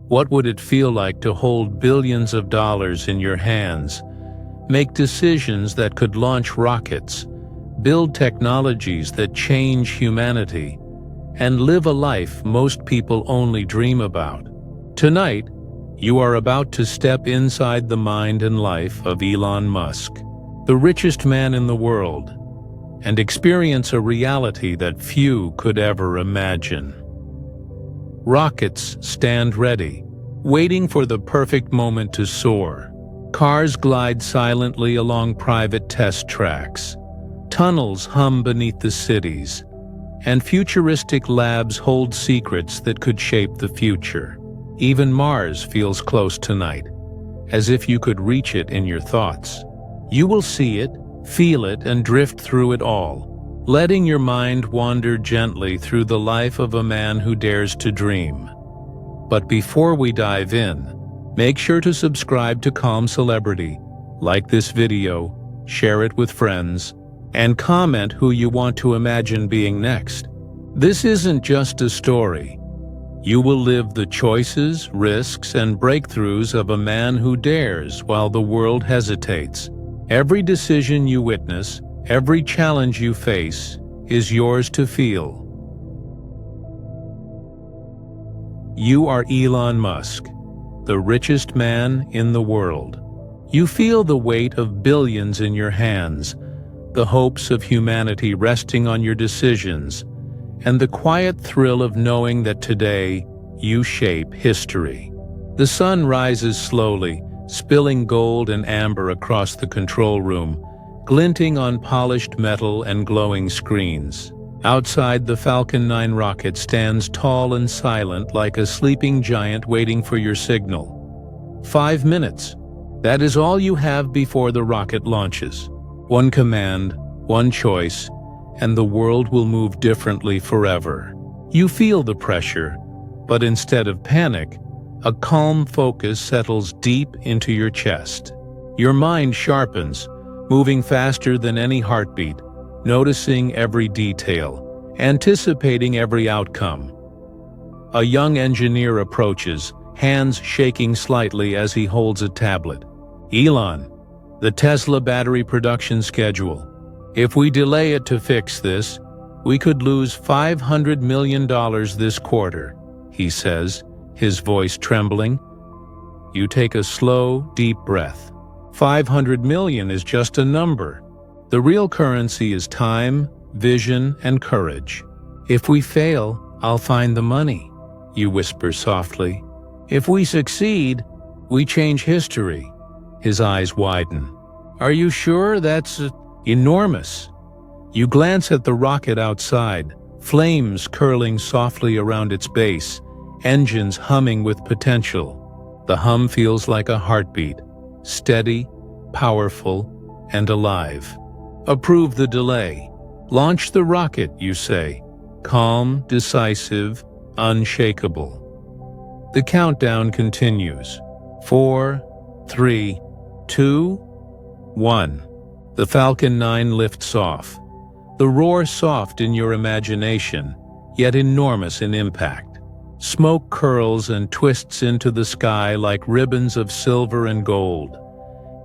What would it feel like to hold billions of dollars in your hands, make decisions that could launch rockets, build technologies that change humanity, and live a life most people only dream about? Tonight, you are about to step inside the mind and life of Elon Musk, the richest man in the world, and experience a reality that few could ever imagine. Rockets stand ready, waiting for the perfect moment to soar. Cars glide silently along private test tracks. Tunnels hum beneath the cities, and futuristic labs hold secrets that could shape the future. Even Mars feels close tonight, as if you could reach it in your thoughts. You will see it, feel it, and drift through it all, letting your mind wander gently through the life of a man who dares to dream. But before we dive in, make sure to subscribe to Calm Celebrity, like this video, share it with friends, and comment who you want to imagine being next. This isn't just a story. You will live the choices, risks, and breakthroughs of a man who dares while the world hesitates. Every decision you witness, every challenge you face, is yours to feel. You are Elon Musk, the richest man in the world. You feel the weight of billions in your hands, the hopes of humanity resting on your decisions, and the quiet thrill of knowing that today you shape history. The sun rises slowly, spilling gold and amber across the control room, glinting on polished metal and glowing screens. Outside, the Falcon 9 rocket stands tall and silent like a sleeping giant waiting for your signal. 5 minutes. That is all you have before the rocket launches. One command, one choice, and the world will move differently forever. You feel the pressure, but instead of panic, a calm focus settles deep into your chest. Your mind sharpens, moving faster than any heartbeat, noticing every detail, anticipating every outcome. A young engineer approaches, hands shaking slightly as he holds a tablet. Elon, the Tesla battery production schedule. If we delay it to fix this, we could lose $500 million this quarter, he says, his voice trembling. You take a slow, deep breath. 500 million is just a number. The real currency is time, vision, and courage. If we fail, I'll find the money, you whisper softly. If we succeed, we change history. His eyes widen. Are you sure? That's enormous. You glance at the rocket outside, flames curling softly around its base, engines humming with potential. The hum feels like a heartbeat, steady, powerful, and alive. Approve the delay. Launch the rocket, you say, calm, decisive, unshakable. The countdown continues. 4, 3, 2, 1. The Falcon 9 lifts off. The roar soft in your imagination, yet enormous in impact. Smoke curls and twists into the sky like ribbons of silver and gold,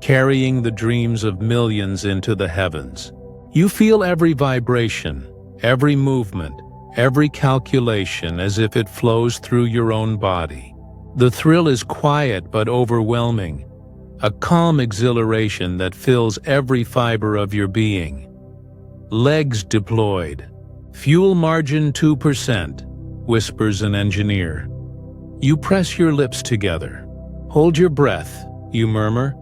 carrying the dreams of millions into the heavens. You feel every vibration, every movement, every calculation as if it flows through your own body. The thrill is quiet but overwhelming, a calm exhilaration that fills every fiber of your being. Legs deployed. Fuel margin 2%, whispers an engineer. You press your lips together. Hold your breath, you murmur.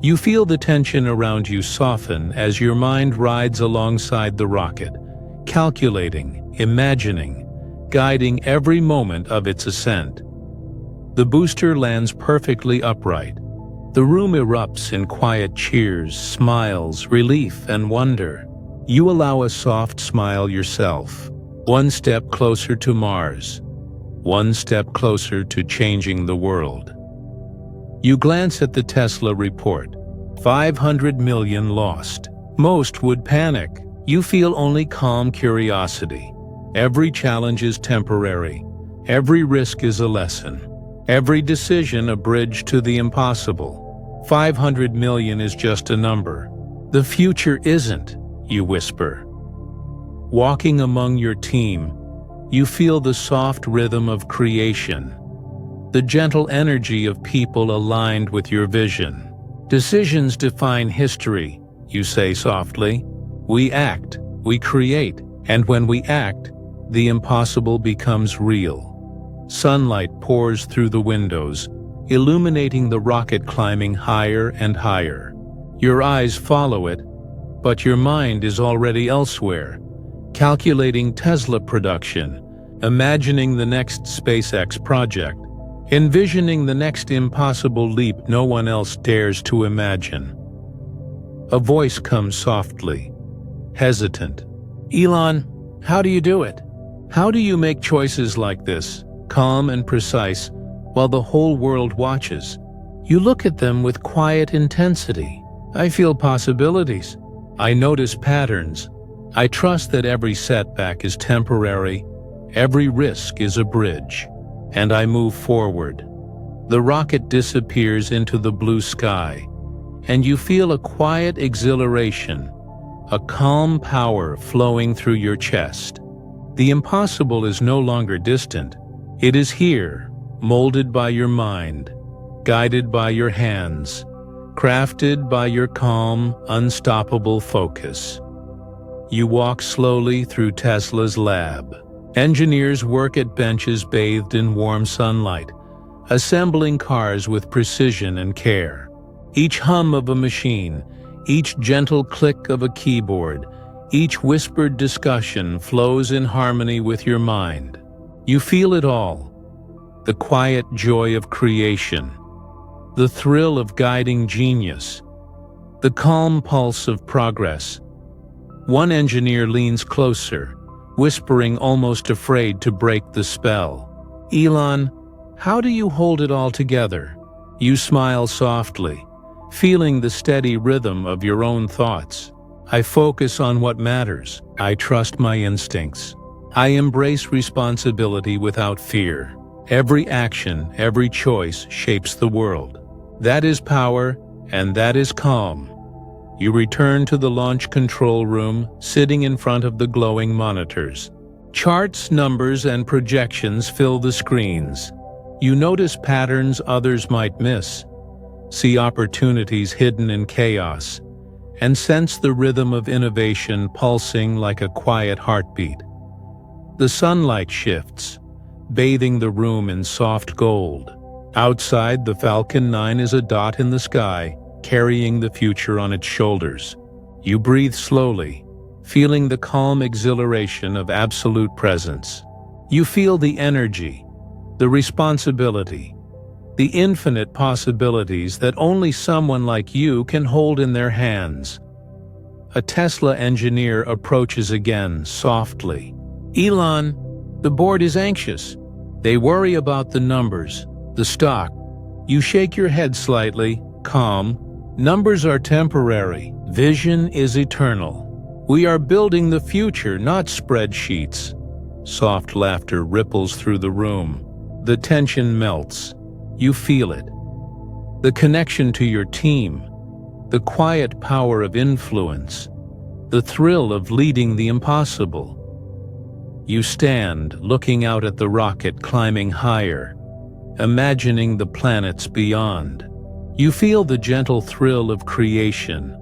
You feel the tension around you soften as your mind rides alongside the rocket, calculating, imagining, guiding every moment of its ascent. The booster lands perfectly upright. The room erupts in quiet cheers, smiles, relief, and wonder. You allow a soft smile yourself. One step closer to Mars. One step closer to changing the world. You glance at the Tesla report. 500 million lost. Most would panic. You feel only calm curiosity. Every challenge is temporary. Every risk is a lesson. Every decision a bridge to the impossible. 500 million is just a number. The future isn't, you whisper. Walking among your team, you feel the soft rhythm of creation, the gentle energy of people aligned with your vision. Decisions define history, you say softly. We act, we create, and when we act, the impossible becomes real. Sunlight pours through the windows, illuminating the rocket climbing higher and higher. Your eyes follow it, but your mind is already elsewhere, calculating Tesla production, imagining the next SpaceX project, envisioning the next impossible leap no one else dares to imagine. A voice comes softly, hesitant. Elon, how do you do it? How do you make choices like this, calm and precise, while the whole world watches? You look at them with quiet intensity. I feel possibilities. I notice patterns. I trust that every setback is temporary, every risk is a bridge, and I move forward. The rocket disappears into the blue sky, and you feel a quiet exhilaration, a calm power flowing through your chest. The impossible is no longer distant. It is here, molded by your mind, guided by your hands, crafted by your calm, unstoppable focus. You walk slowly through Tesla's lab. Engineers work at benches bathed in warm sunlight, assembling cars with precision and care. Each hum of a machine, each gentle click of a keyboard, each whispered discussion flows in harmony with your mind. You feel it all. The quiet joy of creation, the thrill of guiding genius, the calm pulse of progress. One engineer leans closer, whispering, almost afraid to break the spell. Elon, how do you hold it all together? You smile softly, feeling the steady rhythm of your own thoughts. I focus on what matters. I trust my instincts. I embrace responsibility without fear. Every action, every choice shapes the world. That is power, and that is calm. You return to the launch control room, sitting in front of the glowing monitors. Charts, numbers, and projections fill the screens. You notice patterns others might miss, see opportunities hidden in chaos, and sense the rhythm of innovation pulsing like a quiet heartbeat. The sunlight shifts, bathing the room in soft gold. Outside, the Falcon 9 is a dot in the sky, carrying the future on its shoulders. You breathe slowly, feeling the calm exhilaration of absolute presence. You feel the energy, the responsibility, the infinite possibilities that only someone like you can hold in their hands. A Tesla engineer approaches again, softly. Elon, the board is anxious. They worry about the numbers, the stock. You shake your head slightly, calm. Numbers are temporary. Vision is eternal. We are building the future, not spreadsheets. Soft laughter ripples through the room. The tension melts. You feel it. The connection to your team, the quiet power of influence, the thrill of leading the impossible. You stand, looking out at the rocket climbing higher, imagining the planets beyond. You feel the gentle thrill of creation,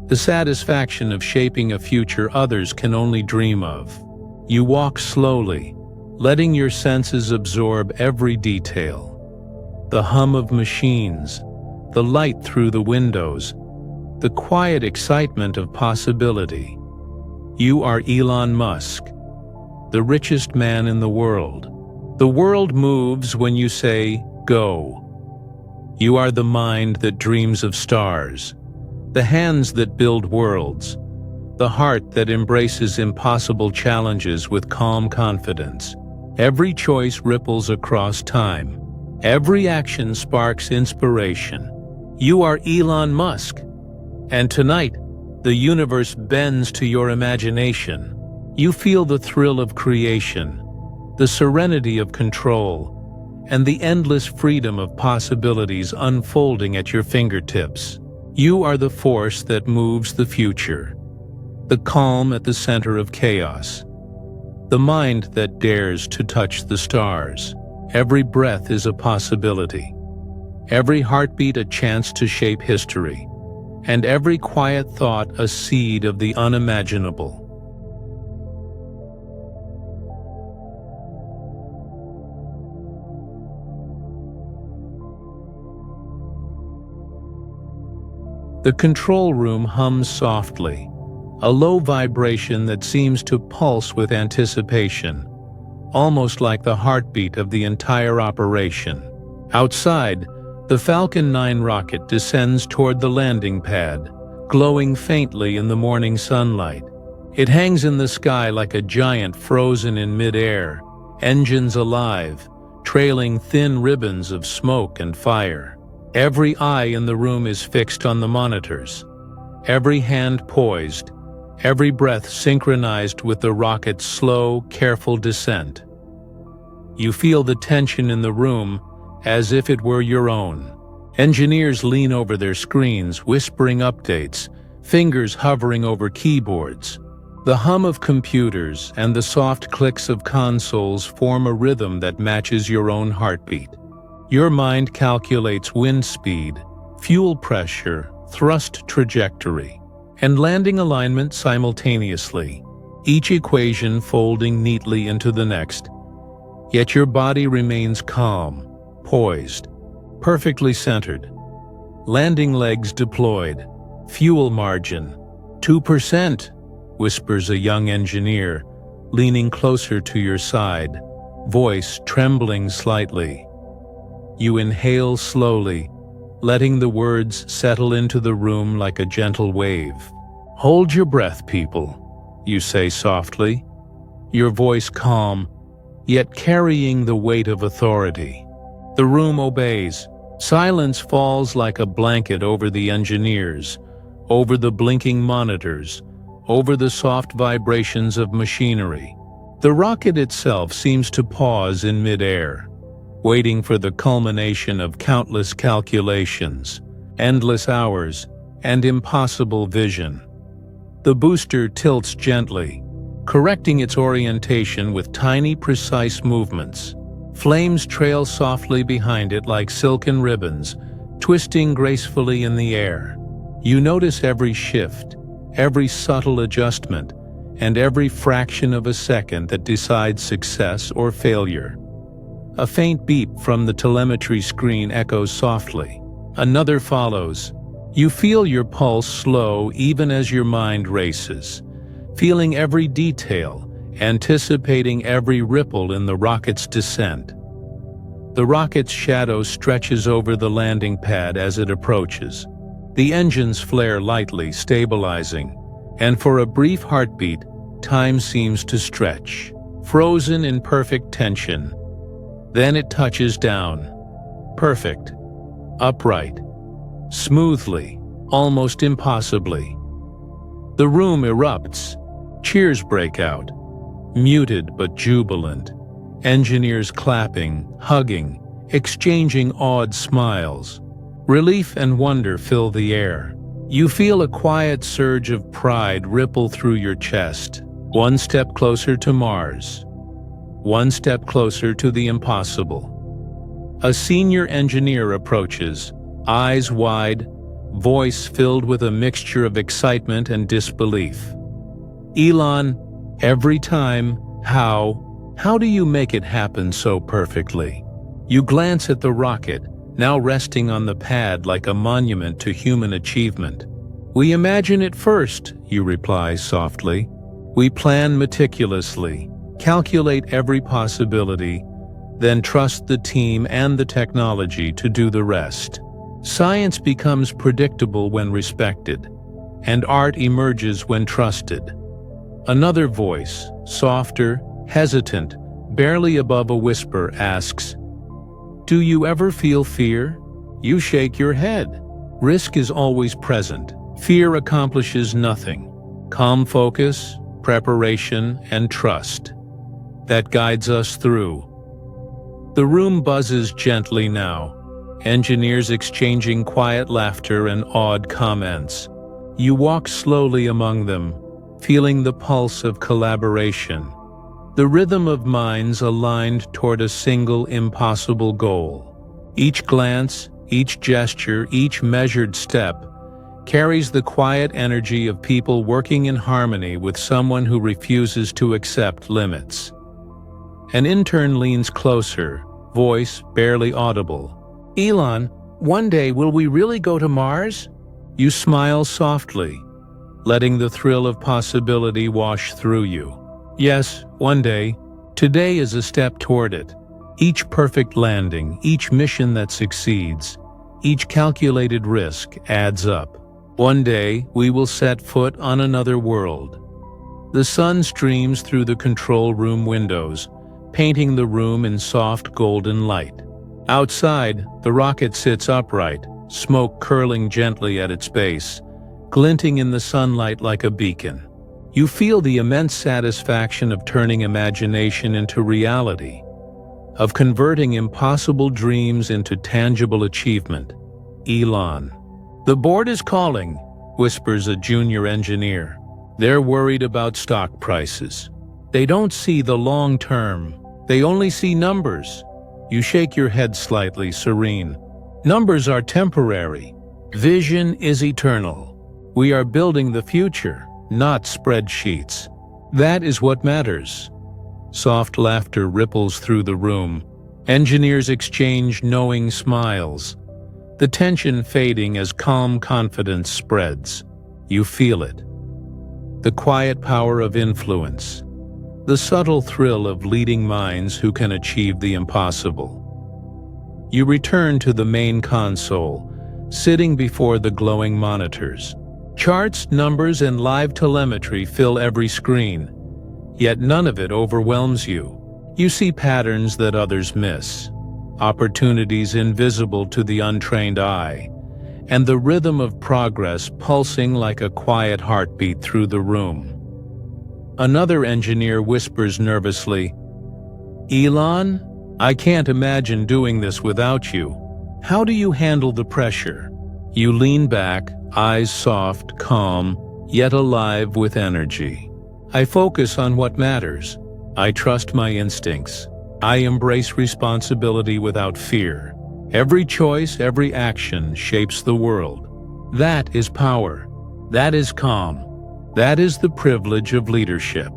the satisfaction of shaping a future others can only dream of. You walk slowly, letting your senses absorb every detail. The hum of machines, the light through the windows, the quiet excitement of possibility. You are Elon Musk, the richest man in the world. The world moves when you say, go. You are the mind that dreams of stars, the hands that build worlds, the heart that embraces impossible challenges with calm confidence. Every choice ripples across time. Every action sparks inspiration. You are Elon Musk, and tonight, the universe bends to your imagination. You feel the thrill of creation, the serenity of control, and the endless freedom of possibilities unfolding at your fingertips. You are the force that moves the future, the calm at the center of chaos, the mind that dares to touch the stars. Every breath is a possibility, every heartbeat a chance to shape history, and every quiet thought a seed of the unimaginable. The control room hums softly, a low vibration that seems to pulse with anticipation, almost like the heartbeat of the entire operation. Outside, the Falcon 9 rocket descends toward the landing pad, glowing faintly in the morning sunlight. It hangs in the sky like a giant frozen in midair, engines alive, trailing thin ribbons of smoke and fire. Every eye in the room is fixed on the monitors, every hand poised, every breath synchronized with the rocket's slow, careful descent. You feel the tension in the room as if it were your own. Engineers lean over their screens, whispering updates, fingers hovering over keyboards. The hum of computers and the soft clicks of consoles form a rhythm that matches your own heartbeat. Your mind calculates wind speed, fuel pressure, thrust trajectory, and landing alignment simultaneously, each equation folding neatly into the next. Yet your body remains calm, poised, perfectly centered. Landing legs deployed, fuel margin, 2%, whispers a young engineer, leaning closer to your side, voice trembling slightly. You inhale slowly, letting the words settle into the room like a gentle wave. "Hold your breath, people," you say softly, your voice calm, yet carrying the weight of authority. The room obeys. Silence falls like a blanket over the engineers, over the blinking monitors, over the soft vibrations of machinery. The rocket itself seems to pause in midair, waiting for the culmination of countless calculations, endless hours, and impossible vision. The booster tilts gently, correcting its orientation with tiny, precise movements. Flames trail softly behind it like silken ribbons, twisting gracefully in the air. You notice every shift, every subtle adjustment, and every fraction of a second that decides success or failure. A faint beep from the telemetry screen echoes softly. Another follows. You feel your pulse slow even as your mind races, feeling every detail, anticipating every ripple in the rocket's descent. The rocket's shadow stretches over the landing pad as it approaches. The engines flare lightly, stabilizing, and for a brief heartbeat, time seems to stretch, frozen in perfect tension. Then it touches down. Perfect. Upright. Smoothly. Almost impossibly. The room erupts. Cheers break out. Muted but jubilant. Engineers clapping, hugging, exchanging awed smiles. Relief and wonder fill the air. You feel a quiet surge of pride ripple through your chest. One step closer to Mars. One step closer to the impossible. A senior engineer approaches, eyes wide, voice filled with a mixture of excitement and disbelief. "Elon, every time, how do you make it happen so perfectly?" You glance at the rocket, now resting on the pad like a monument to human achievement. "We imagine it first," you reply softly. "We plan meticulously, calculate every possibility, then trust the team and the technology to do the rest. Science becomes predictable when respected, and art emerges when trusted." Another voice, softer, hesitant, barely above a whisper, asks, "Do you ever feel fear?" You shake your head. Risk is always present. Fear accomplishes nothing. Calm focus, preparation, and trust. That guides us through. The room buzzes gently now, engineers exchanging quiet laughter and awed comments. You walk slowly among them, feeling the pulse of collaboration, the rhythm of minds aligned toward a single impossible goal. Each glance, each gesture, each measured step carries the quiet energy of people working in harmony with someone who refuses to accept limits. An intern leans closer, voice barely audible. "Elon, one day will we really go to Mars?" You smile softly, letting the thrill of possibility wash through you. Yes, one day. Today is a step toward it. Each perfect landing, each mission that succeeds, each calculated risk adds up. One day, we will set foot on another world. The sun streams through the control room windows, painting the room in soft golden light. Outside, the rocket sits upright, smoke curling gently at its base, glinting in the sunlight like a beacon. You feel the immense satisfaction of turning imagination into reality, of converting impossible dreams into tangible achievement. Elon. "The board is calling," whispers a junior engineer. They're worried about stock prices. They don't see the long term. They only see numbers. You shake your head slightly, serene. Numbers are temporary. Vision is eternal. We are building the future, not spreadsheets. That is what matters. Soft laughter ripples through the room. Engineers exchange knowing smiles, the tension fading as calm confidence spreads. You feel it. The quiet power of influence, the subtle thrill of leading minds who can achieve the impossible. You return to the main console, sitting before the glowing monitors. Charts, numbers, and live telemetry fill every screen, yet none of it overwhelms you. You see patterns that others miss, opportunities invisible to the untrained eye, and the rhythm of progress pulsing like a quiet heartbeat through the room. Another engineer whispers nervously, "Elon, I can't imagine doing this without you. How do you handle the pressure?" You lean back, eyes soft, calm, yet alive with energy. "I focus on what matters. I trust my instincts. I embrace responsibility without fear. Every choice, every action shapes the world. That is power. That is calm. That is the privilege of leadership."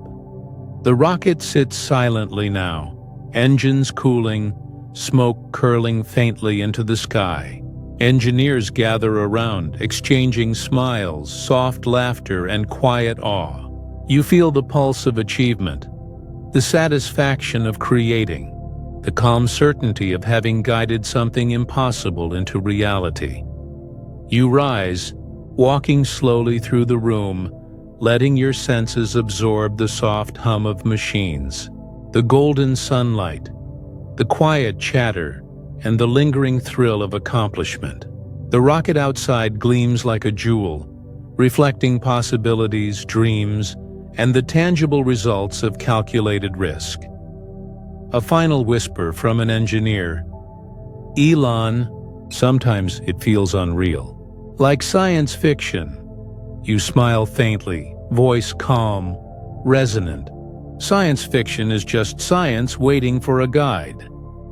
The rocket sits silently now, engines cooling, smoke curling faintly into the sky. Engineers gather around, exchanging smiles, soft laughter, and quiet awe. You feel the pulse of achievement, the satisfaction of creating, the calm certainty of having guided something impossible into reality. You rise, walking slowly through the room, letting your senses absorb the soft hum of machines, the golden sunlight, the quiet chatter, and the lingering thrill of accomplishment. The rocket outside gleams like a jewel, reflecting possibilities, dreams, and the tangible results of calculated risk. A final whisper from an engineer, "Elon, sometimes it feels unreal. Like science fiction." You smile faintly, voice calm, resonant. Science fiction is just science waiting for a guide.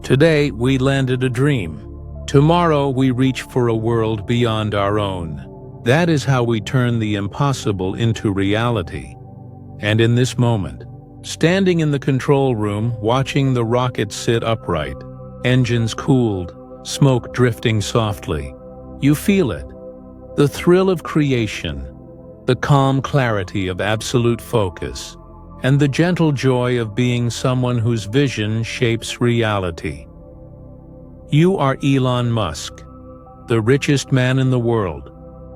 Today, we landed a dream. Tomorrow, we reach for a world beyond our own. That is how we turn the impossible into reality. And in this moment, standing in the control room, watching the rocket sit upright, engines cooled, smoke drifting softly, you feel it. The thrill of creation, the calm clarity of absolute focus, and the gentle joy of being someone whose vision shapes reality. You are Elon Musk, the richest man in the world,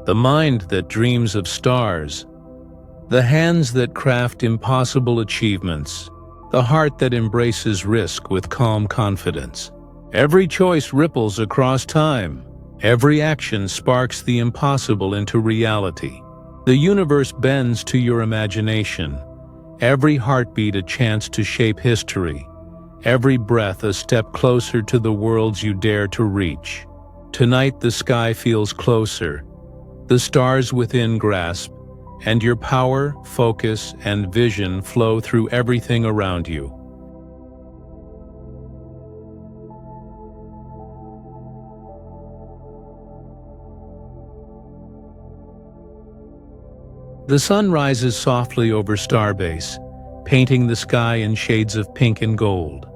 the mind that dreams of stars, the hands that craft impossible achievements, the heart that embraces risk with calm confidence. Every choice ripples across time. Every action sparks the impossible into reality. The universe bends to your imagination, every heartbeat a chance to shape history, every breath a step closer to the worlds you dare to reach. Tonight the sky feels closer, the stars within grasp, and your power, focus, and vision flow through everything around you. The sun rises softly over Starbase, painting the sky in shades of pink and gold.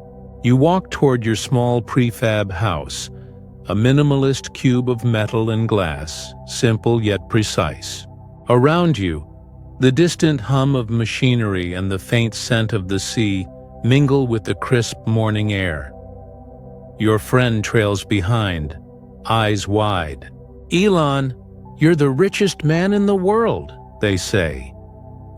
You walk toward your small prefab house, a minimalist cube of metal and glass, simple yet precise. Around you, the distant hum of machinery and the faint scent of the sea mingle with the crisp morning air. Your friend trails behind, eyes wide. "Elon, you're the richest man in the world," they say,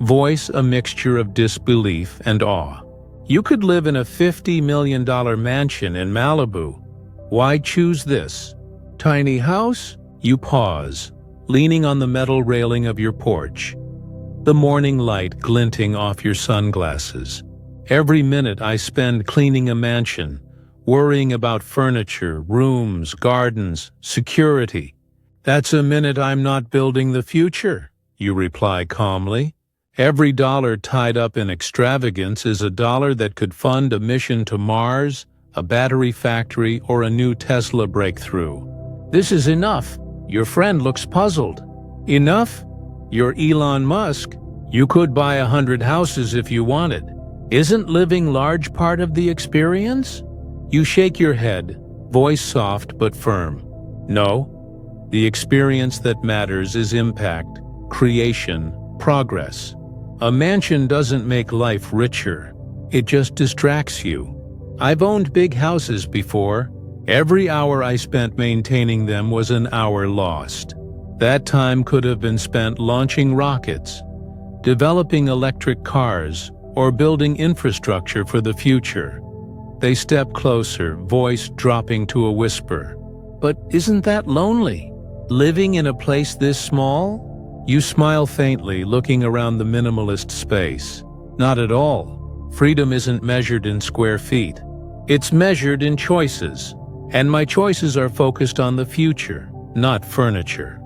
voice a mixture of disbelief and awe. "You could live in a $50 million mansion in Malibu. Why choose this tiny house?" You pause, leaning on the metal railing of your porch, the morning light glinting off your sunglasses. "Every minute I spend cleaning a mansion, worrying about furniture, rooms, gardens, security. That's a minute I'm not building the future," you reply calmly. "Every dollar tied up in extravagance is a dollar that could fund a mission to Mars, a battery factory, or a new Tesla breakthrough." "This is enough." Your friend looks puzzled. "Enough? You're Elon Musk. You could buy 100 houses if you wanted. Isn't living large part of the experience?" You shake your head, voice soft but firm. "No. The experience that matters is impact, creation, progress. A mansion doesn't make life richer. It just distracts you. I've owned big houses before. Every hour I spent maintaining them was an hour lost. That time could have been spent launching rockets, developing electric cars, or building infrastructure for the future." They step closer, voice dropping to a whisper. "But isn't that lonely? Living in a place this small?" You smile faintly, looking around the minimalist space. "Not at all. Freedom isn't measured in square feet. It's measured in choices. And my choices are focused on the future, not furniture.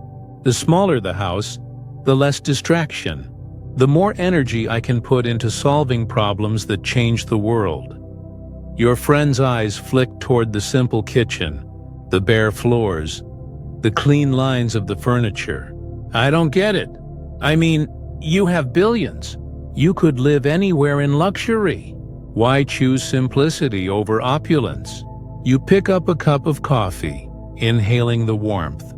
The smaller the house, the less distraction. The more energy I can put into solving problems that change the world." Your friend's eyes flick toward the simple kitchen, the bare floors, the clean lines of the furniture. "I don't get it. I mean, you have billions. You could live anywhere in luxury. Why choose simplicity over opulence?" You pick up a cup of coffee, inhaling the warmth.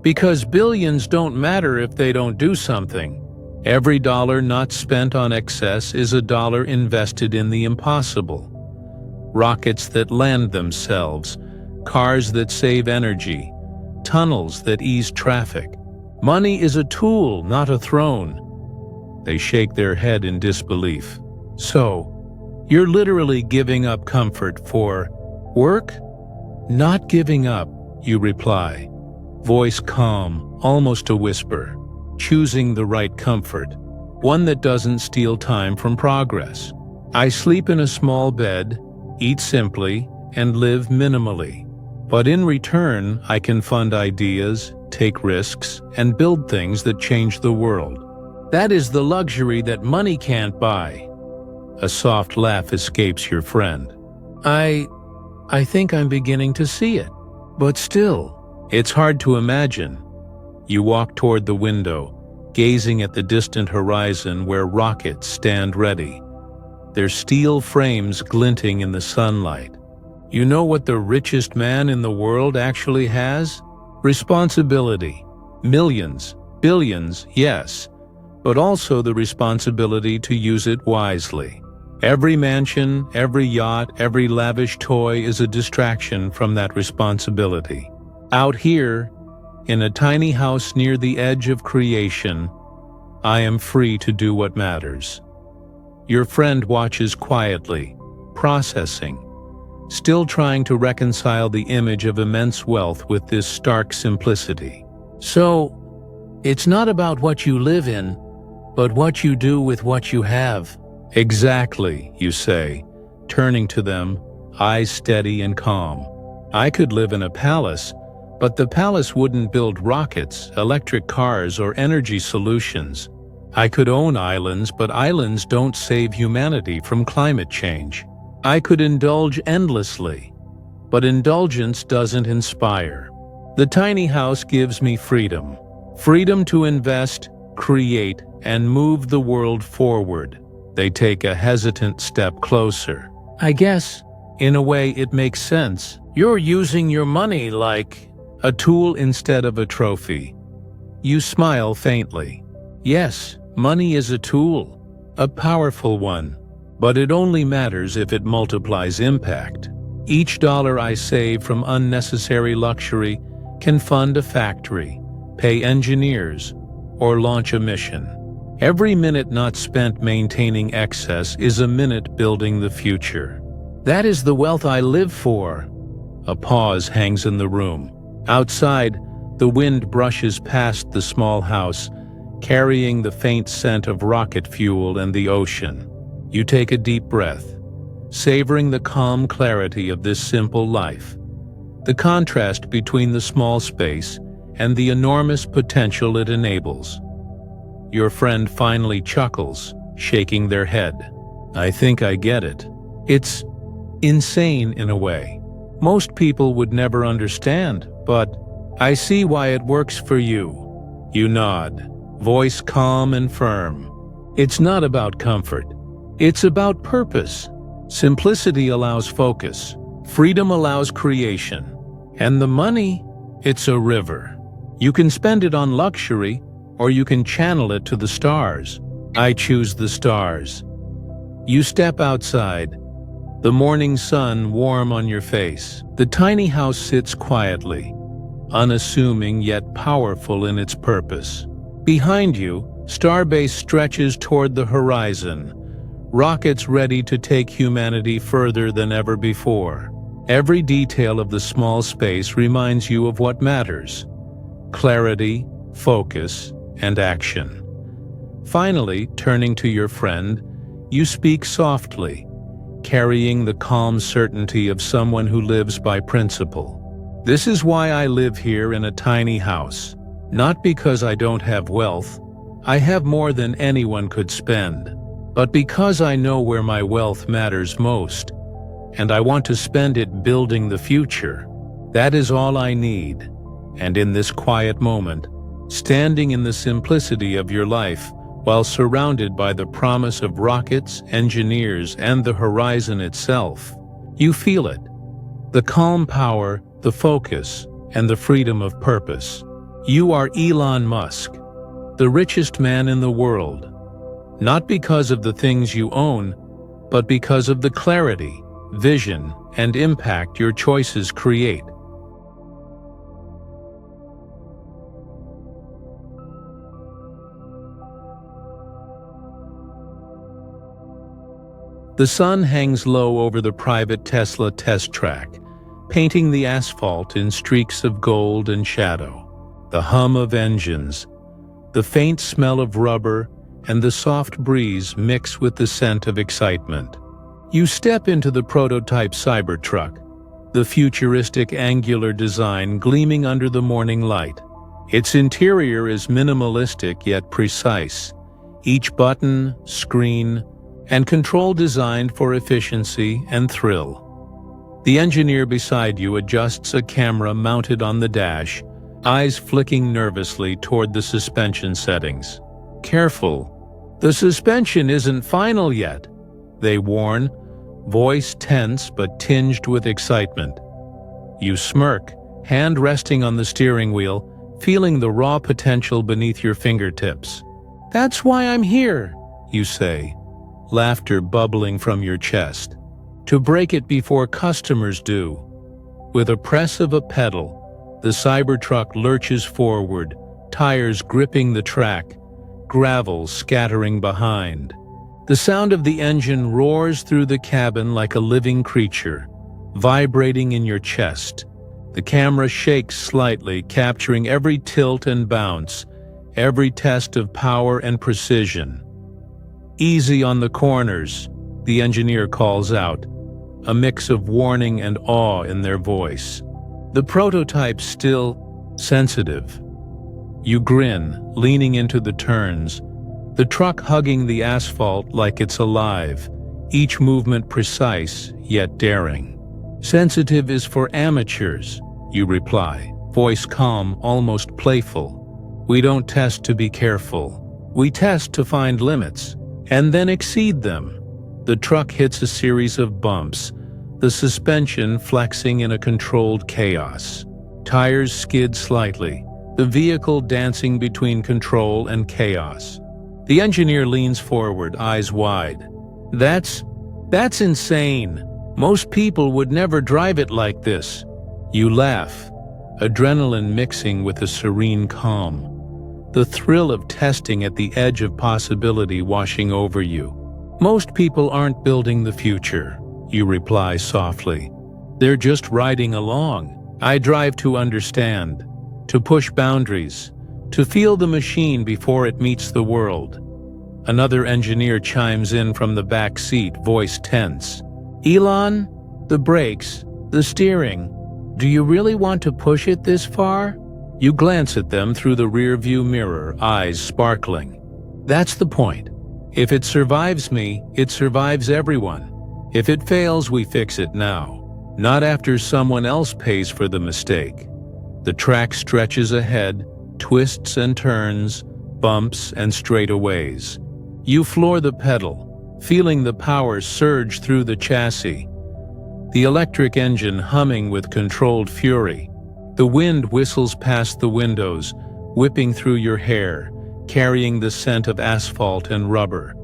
"Because billions don't matter if they don't do something. Every dollar not spent on excess is a dollar invested in the impossible. Rockets that land themselves, cars that save energy, tunnels that ease traffic. Money is a tool, not a throne." They shake their head in disbelief. "So, you're literally giving up comfort for work?" "Not giving up," you reply, voice calm, almost a whisper. "Choosing the right comfort, one that doesn't steal time from progress. I sleep in a small bed, eat simply, and live minimally. But in return, I can fund ideas, take risks, and build things that change the world. That is the luxury that money can't buy." A soft laugh escapes your friend. I think I'm beginning to see it. But still, it's hard to imagine." You walk toward the window, gazing at the distant horizon where rockets stand ready, their steel frames glinting in the sunlight. "You know what the richest man in the world actually has? Responsibility. Millions, billions, yes, but also the responsibility to use it wisely. Every mansion, every yacht, every lavish toy is a distraction from that responsibility. Out here, in a tiny house near the edge of creation, I am free to do what matters." Your friend watches quietly, processing, still trying to reconcile the image of immense wealth with this stark simplicity. "So, it's not about what you live in, but what you do with what you have." "Exactly," you say, turning to them, eyes steady and calm. I could live in a palace, but the palace wouldn't build rockets, electric cars, or energy solutions. I could own islands, but islands don't save humanity from climate change. I could indulge endlessly, but indulgence doesn't inspire. The tiny house gives me freedom. Freedom to invest, create, and move the world forward. They take a hesitant step closer. I guess, in a way, it makes sense. You're using your money like a tool instead of a trophy. You smile faintly. Yes, money is a tool, a powerful one, but it only matters if it multiplies impact. Each dollar I save from unnecessary luxury can fund a factory, pay engineers, or launch a mission. Every minute not spent maintaining excess is a minute building the future. That is the wealth I live for. A pause hangs in the room. Outside, the wind brushes past the small house, carrying the faint scent of rocket fuel and the ocean. You take a deep breath, savoring the calm clarity of this simple life. The contrast between the small space and the enormous potential it enables. Your friend finally chuckles, shaking their head. I think I get it. It's insane in a way. Most people would never understand, but I see why it works for you. You nod, voice calm and firm. It's not about comfort. It's about purpose. Simplicity allows focus. Freedom allows creation. And the money, it's a river. You can spend it on luxury, or you can channel it to the stars. I choose the stars. You step outside, the morning sun warm on your face. The tiny house sits quietly, unassuming yet powerful in its purpose. Behind you, Starbase stretches toward the horizon, rockets ready to take humanity further than ever before. Every detail of the small space reminds you of what matters: clarity, focus, and action. Finally, turning to your friend, you speak softly, carrying the calm certainty of someone who lives by principle. This is why I live here in a tiny house. Not because I don't have wealth, I have more than anyone could spend, but because I know where my wealth matters most, and I want to spend it building the future. That is all I need. And in this quiet moment, standing in the simplicity of your life, while surrounded by the promise of rockets, engineers, and the horizon itself, you feel it. The calm power, the focus, and the freedom of purpose. You are Elon Musk, the richest man in the world, not because of the things you own, but because of the clarity, vision, and impact your choices create. The sun hangs low over the private Tesla test track, painting the asphalt in streaks of gold and shadow. The hum of engines, the faint smell of rubber, and the soft breeze mix with the scent of excitement. You step into the prototype Cybertruck, the futuristic angular design gleaming under the morning light. Its interior is minimalistic yet precise, each button, screen, and control designed for efficiency and thrill. The engineer beside you adjusts a camera mounted on the dash, eyes flicking nervously toward the suspension settings. Careful, the suspension isn't final yet, they warn, voice tense but tinged with excitement. You smirk, hand resting on the steering wheel, feeling the raw potential beneath your fingertips. That's why I'm here, you say, laughter bubbling from your chest. To break it before customers do. With a press of a pedal, the Cybertruck lurches forward, tires gripping the track, gravel scattering behind. The sound of the engine roars through the cabin like a living creature, vibrating in your chest. The camera shakes slightly, capturing every tilt and bounce, every test of power and precision. Easy on the corners, the engineer calls out. a mix of warning and awe in their voice. The prototype's still sensitive. You grin, leaning into the turns, the truck hugging the asphalt like it's alive, each movement precise yet daring. "Sensitive is for amateurs," you reply, voice calm, almost playful. "We don't test to be careful. We test to find limits, and then exceed them." The truck hits a series of bumps, the suspension flexing in a controlled chaos. Tires skid slightly, the vehicle dancing between control and chaos. The engineer leans forward, eyes wide. That's insane. Most people would never drive it like this." You laugh, adrenaline mixing with a serene calm, the thrill of testing at the edge of possibility washing over you. "Most people aren't building the future," you reply softly. "They're just riding along. I drive to understand, to push boundaries, to feel the machine before it meets the world." Another engineer chimes in from the back seat, voice tense. "Elon, the brakes, the steering, do you really want to push it this far?" You glance at them through the rearview mirror, eyes sparkling. "That's the point. If it survives me, it survives everyone. If it fails, we fix it now, not after someone else pays for the mistake." The track stretches ahead, twists and turns, bumps and straightaways. You floor the pedal, feeling the power surge through the chassis, the electric engine humming with controlled fury. The wind whistles past the windows, whipping through your hair, carrying the scent of asphalt and rubber,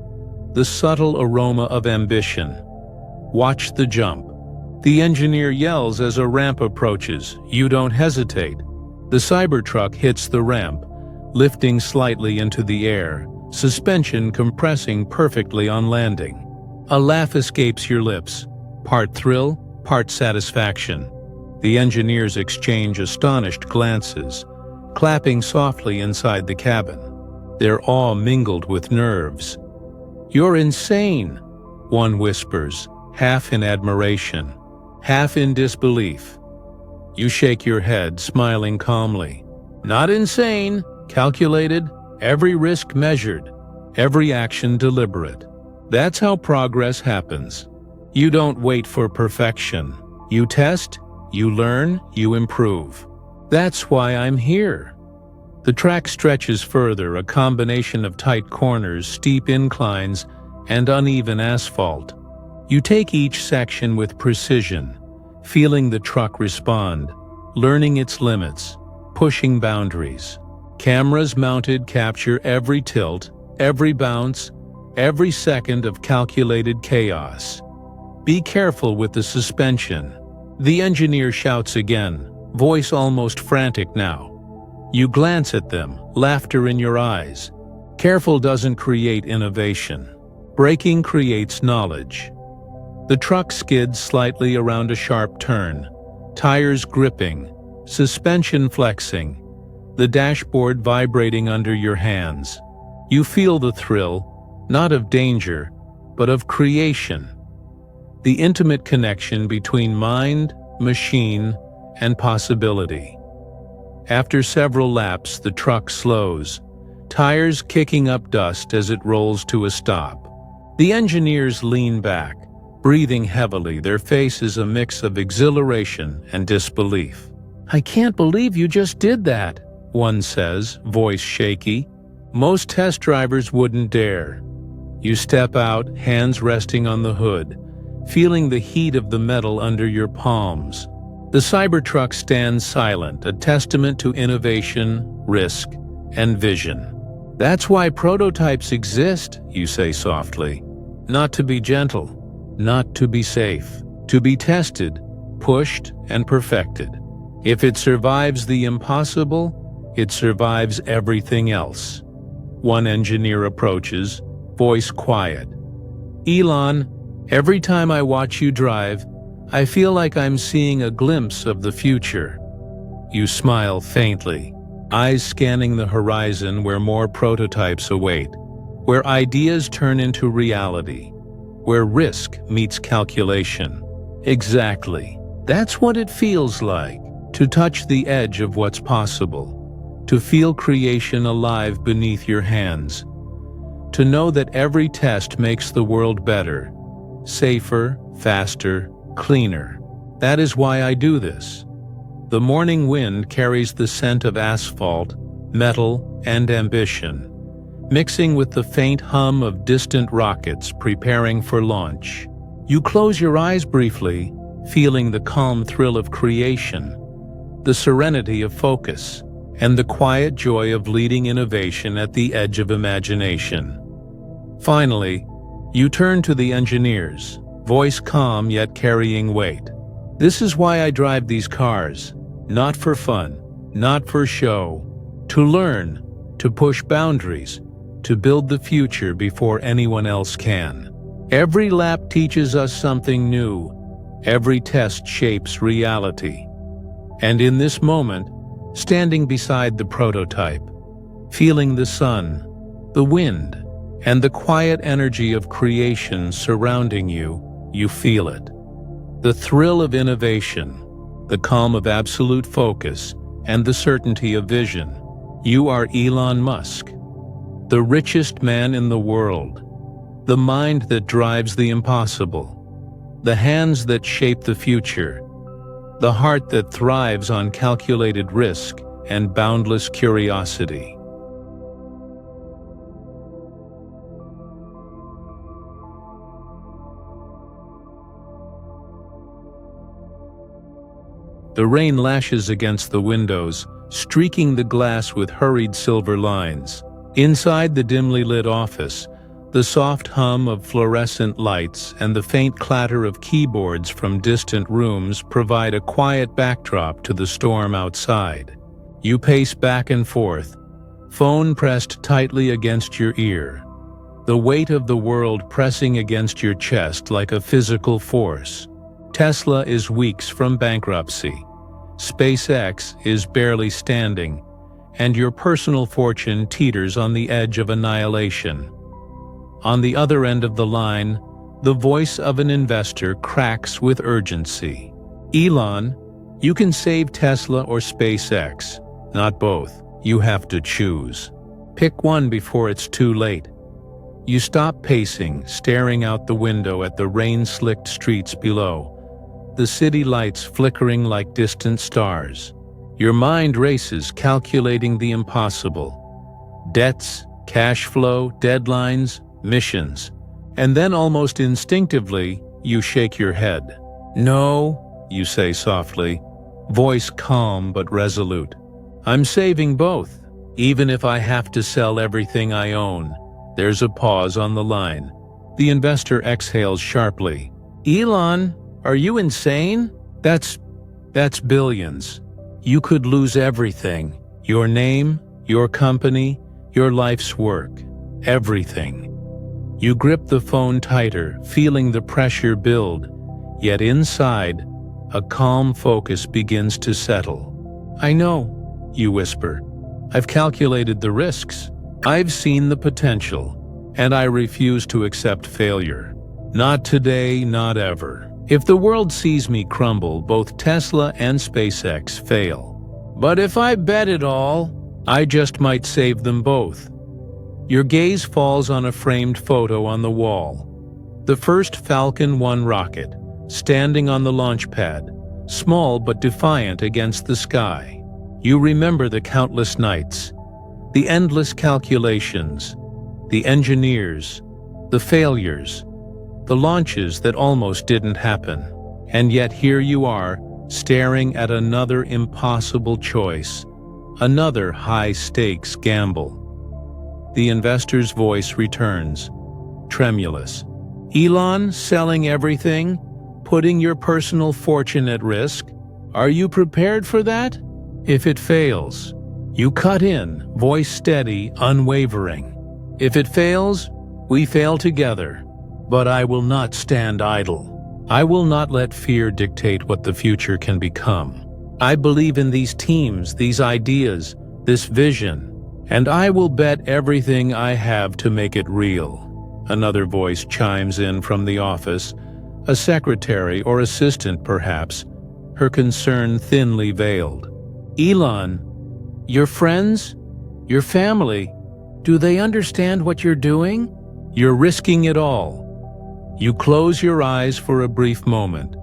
the subtle aroma of ambition. Watch the jump. The engineer yells as a ramp approaches. You don't hesitate. The Cybertruck hits the ramp, lifting slightly into the air, suspension compressing perfectly on landing. A laugh escapes your lips, part thrill, part satisfaction. The engineers exchange astonished glances, clapping softly inside the cabin, their awe mingled with nerves. "You're insane," one whispers, half in admiration, half in disbelief. You shake your head, smiling calmly. "Not insane, calculated, every risk measured, every action deliberate. That's how progress happens. You don't wait for perfection. You test, you learn, you improve. That's why I'm here." The track stretches further, a combination of tight corners, steep inclines, and uneven asphalt. You take each section with precision, feeling the truck respond, learning its limits, pushing boundaries. Cameras mounted capture every tilt, every bounce, every second of calculated chaos. "Be careful with the suspension," the engineer shouts again, voice almost frantic now. You glance at them, laughter in your eyes. Careful doesn't create innovation. Braking creates knowledge. The truck skids slightly around a sharp turn, tires gripping, suspension flexing, the dashboard vibrating under your hands. You feel the thrill, not of danger, but of creation. The intimate connection between mind, machine, and possibility. After several laps, the truck slows, tires kicking up dust as it rolls to a stop. The engineers lean back, breathing heavily, their faces a mix of exhilaration and disbelief. "I can't believe you just did that," one says, voice shaky. "Most test drivers wouldn't dare." You step out, hands resting on the hood, feeling the heat of the metal under your palms. The Cybertruck stands silent, a testament to innovation, risk, and vision. "That's why prototypes exist," you say softly. "Not to be gentle, not to be safe, to be tested, pushed, and perfected. If it survives the impossible, it survives everything else." One engineer approaches, voice quiet. "Elon, every time I watch you drive, I feel like I'm seeing a glimpse of the future." You smile faintly, eyes scanning the horizon where more prototypes await, where ideas turn into reality, where risk meets calculation, Exactly. That's what it feels like, to touch the edge of what's possible, to feel creation alive beneath your hands, to know that every test makes the world better, safer, faster, cleaner. That is why I do this. The morning wind carries the scent of asphalt, metal, and ambition, mixing with the faint hum of distant rockets preparing for launch. You close your eyes briefly, feeling the calm thrill of creation, the serenity of focus, and the quiet joy of leading innovation at the edge of imagination. Finally, you turn to the engineers, voice calm yet carrying weight. This is why I drive these cars, not for fun, not for show, to learn, to push boundaries, to build the future before anyone else can. Every lap teaches us something new. Every test shapes reality. And in this moment, standing beside the prototype, feeling the sun, the wind, and the quiet energy of creation surrounding you, you feel it. The thrill of innovation, the calm of absolute focus, and the certainty of vision. You are Elon Musk, the richest man in the world, the mind that drives the impossible, the hands that shape the future, the heart that thrives on calculated risk and boundless curiosity. The rain lashes against the windows, streaking the glass with hurried silver lines. Inside the dimly lit office, the soft hum of fluorescent lights and the faint clatter of keyboards from distant rooms provide a quiet backdrop to the storm outside. You pace back and forth, phone pressed tightly against your ear, the weight of the world pressing against your chest like a physical force. Tesla is weeks from bankruptcy. SpaceX is barely standing, and your personal fortune teeters on the edge of annihilation. On the other end of the line, the voice of an investor cracks with urgency. Elon, you can save Tesla or SpaceX, not both. You have to choose. Pick one before it's too late. You stop pacing, staring out the window at the rain-slicked streets below, the city lights flickering like distant stars. Your mind races, calculating the impossible. Debts, cash flow, deadlines, missions. And then almost instinctively, you shake your head. No, you say softly, voice calm but resolute. I'm saving both, even if I have to sell everything I own. There's a pause on the line. The investor exhales sharply. Elon, are you insane? That's billions. You could lose everything. Your name, your company, your life's work. Everything. You grip the phone tighter, feeling the pressure build, yet inside, a calm focus begins to settle. I know, you whisper. I've calculated the risks. I've seen the potential, and I refuse to accept failure. Not today, not ever. If the world sees me crumble, both Tesla and SpaceX fail. But if I bet it all, I just might save them both. Your gaze falls on a framed photo on the wall. The first Falcon 1 rocket, standing on the launch pad, small but defiant against the sky. You remember the countless nights, the endless calculations, the engineers, the failures, the launches that almost didn't happen. And yet here you are, staring at another impossible choice, another high-stakes gamble. The investor's voice returns, tremulous. Elon, selling everything? Putting your personal fortune at risk? Are you prepared for that? If it fails, you cut in, voice steady, unwavering. If it fails, we fail together. But I will not stand idle. I will not let fear dictate what the future can become. I believe in these teams, these ideas, this vision, and I will bet everything I have to make it real. Another voice chimes in from the office, A secretary or assistant, perhaps, her concern thinly veiled. "Elon, your friends? Your family? Do they understand what you're doing?" You're risking it all. You close your eyes for a brief moment,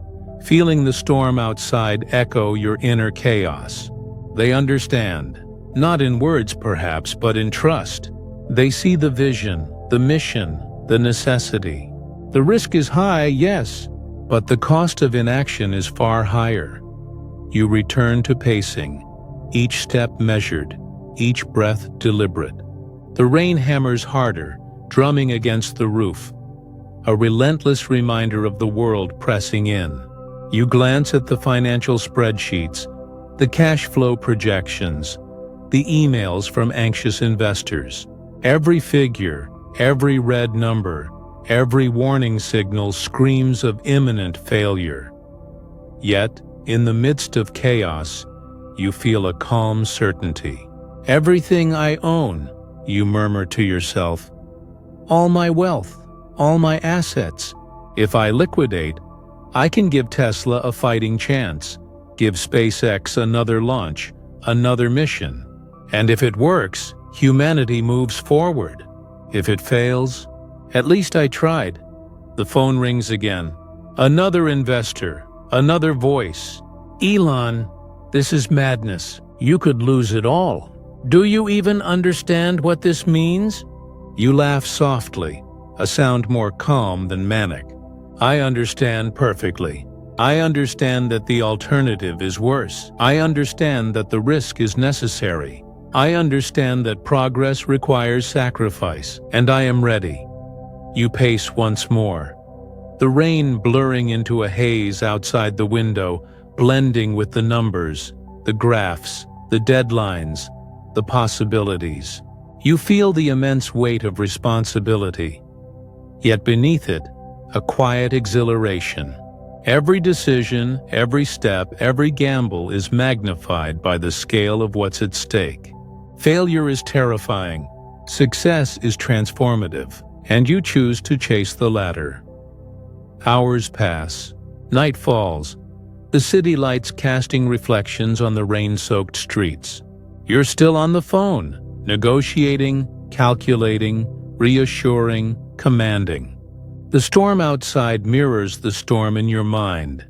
feeling the storm outside echo your inner chaos. They understand, not in words perhaps, but in trust. They see the vision, the mission, the necessity. The risk is high, yes, but the cost of inaction is far higher. You return to pacing, each step measured, each breath deliberate. The rain hammers harder, drumming against the roof, a relentless reminder of the world pressing in. You glance at the financial spreadsheets, the cash flow projections, the emails from anxious investors. Every figure, every red number, every warning signal screams of imminent failure. Yet, in the midst of chaos, you feel a calm certainty. "Everything I own," you murmur to yourself. "All my wealth, all my assets. If I liquidate, I can give Tesla a fighting chance, give SpaceX another launch, another mission. And if it works, humanity moves forward. If it fails, at least I tried." The phone rings again. Another investor, another voice. "Elon, this is madness. You could lose it all. Do you even understand what this means?" You laugh softly, a sound more calm than manic. "I understand perfectly. I understand that the alternative is worse. I understand that the risk is necessary. I understand that progress requires sacrifice, and I am ready." You pace once more, the rain blurring into a haze outside the window, blending with the numbers, the graphs, the deadlines, the possibilities. You feel the immense weight of responsibility, yet beneath it, a quiet exhilaration. Every decision, every step, every gamble is magnified by the scale of what's at stake. Failure is terrifying, success is transformative, and you choose to chase the latter. Hours pass, night falls, the city lights casting reflections on the rain-soaked streets. You're still on the phone, negotiating, calculating, reassuring, commanding. The storm outside mirrors the storm in your mind,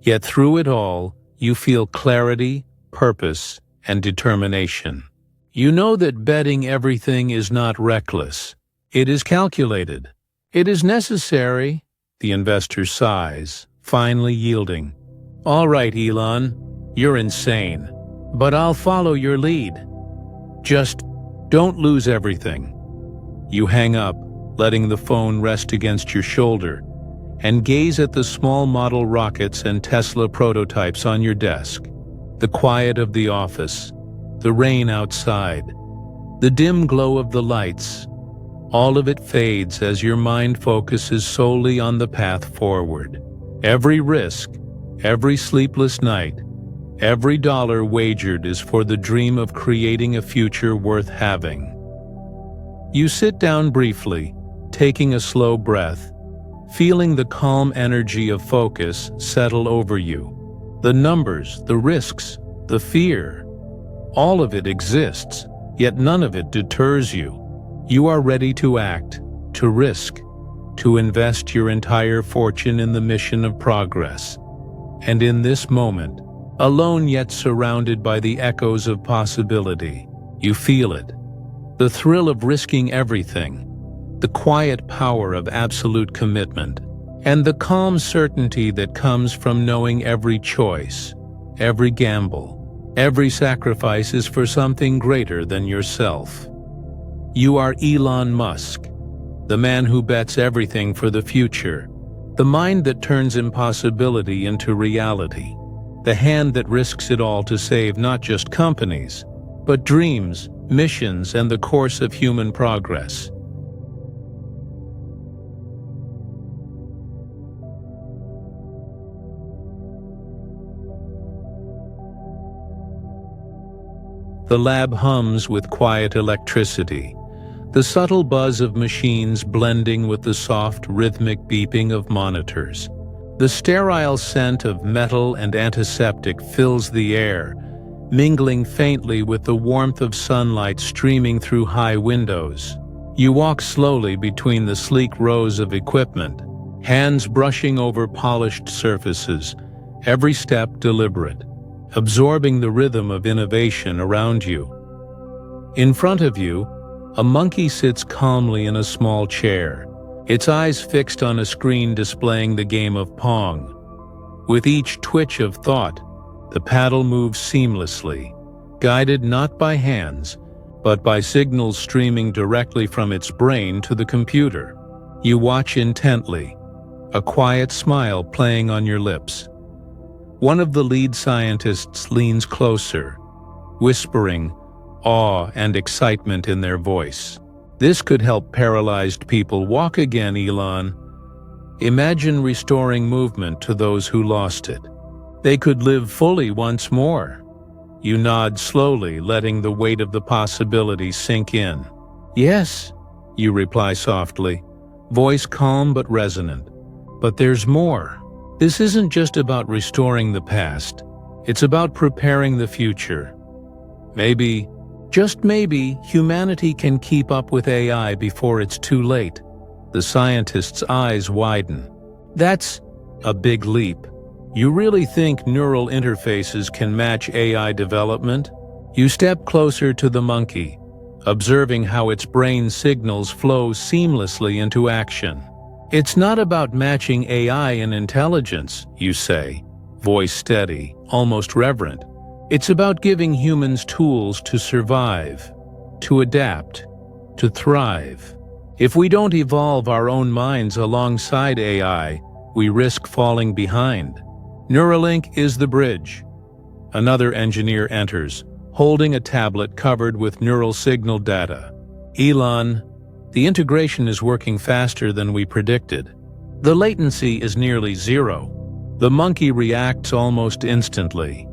yet through it all, you feel clarity, purpose, and determination. You know that betting everything is not reckless. It is calculated. It is necessary. The investor sighs, finally yielding. "All right, Elon, you're insane, but I'll follow your lead. Just don't lose everything." You hang up, letting the phone rest against your shoulder, and gaze at the small model rockets and Tesla prototypes on your desk. The quiet of the office, the rain outside, the dim glow of the lights, all of it fades as your mind focuses solely on the path forward. Every risk, every sleepless night, every dollar wagered is for the dream of creating a future worth having. You sit down briefly, taking a slow breath, feeling the calm energy of focus settle over you. The numbers, the risks, the fear, all of it exists, yet none of it deters you. You are ready to act, to risk, to invest your entire fortune in the mission of progress. And in this moment, alone yet surrounded by the echoes of possibility, you feel it. The thrill of risking everything, the quiet power of absolute commitment, and the calm certainty that comes from knowing every choice, every gamble, every sacrifice is for something greater than yourself. You are Elon Musk, the man who bets everything for the future, the mind that turns impossibility into reality, the hand that risks it all to save not just companies, but dreams, missions, and the course of human progress. The lab hums with quiet electricity, the subtle buzz of machines blending with the soft, rhythmic beeping of monitors. The sterile scent of metal and antiseptic fills the air, mingling faintly with the warmth of sunlight streaming through high windows. You walk slowly between the sleek rows of equipment, hands brushing over polished surfaces, every step deliberate, absorbing the rhythm of innovation around you. In front of you, a monkey sits calmly in a small chair, its eyes fixed on a screen displaying the game of Pong. With each twitch of thought, the paddle moves seamlessly, guided not by hands, but by signals streaming directly from its brain to the computer. You watch intently, a quiet smile playing on your lips. One of the lead scientists leans closer, whispering awe and excitement in their voice. This could help paralyzed people walk again, Elon. Imagine restoring movement to those who lost it. They could live fully once more. You nod slowly, letting the weight of the possibility sink in. Yes, you reply softly, voice calm but resonant. But there's more. This isn't just about restoring the past. It's about preparing the future. Maybe, just maybe, humanity can keep up with AI before it's too late. The scientist's eyes widen. That's a big leap. You really think neural interfaces can match AI development? You step closer to the monkey, observing how its brain signals flow seamlessly into action. It's not about matching AI in intelligence, you say, voice steady, almost reverent. It's about giving humans tools to survive, to adapt, to thrive. If we don't evolve our own minds alongside AI, we risk falling behind. Neuralink is the bridge. Another engineer enters, holding a tablet covered with neural signal data. Elon, the integration is working faster than we predicted. The latency is nearly zero. The monkey reacts almost instantly.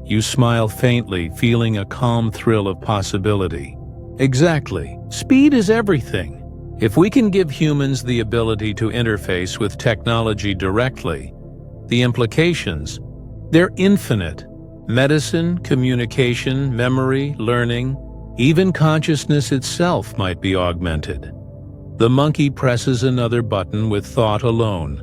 You smile faintly, feeling a calm thrill of possibility. Exactly. Speed is everything. If we can give humans the ability to interface with technology directly, the implications, they're infinite. Medicine, communication, memory, learning, even consciousness itself might be augmented. The monkey presses another button with thought alone,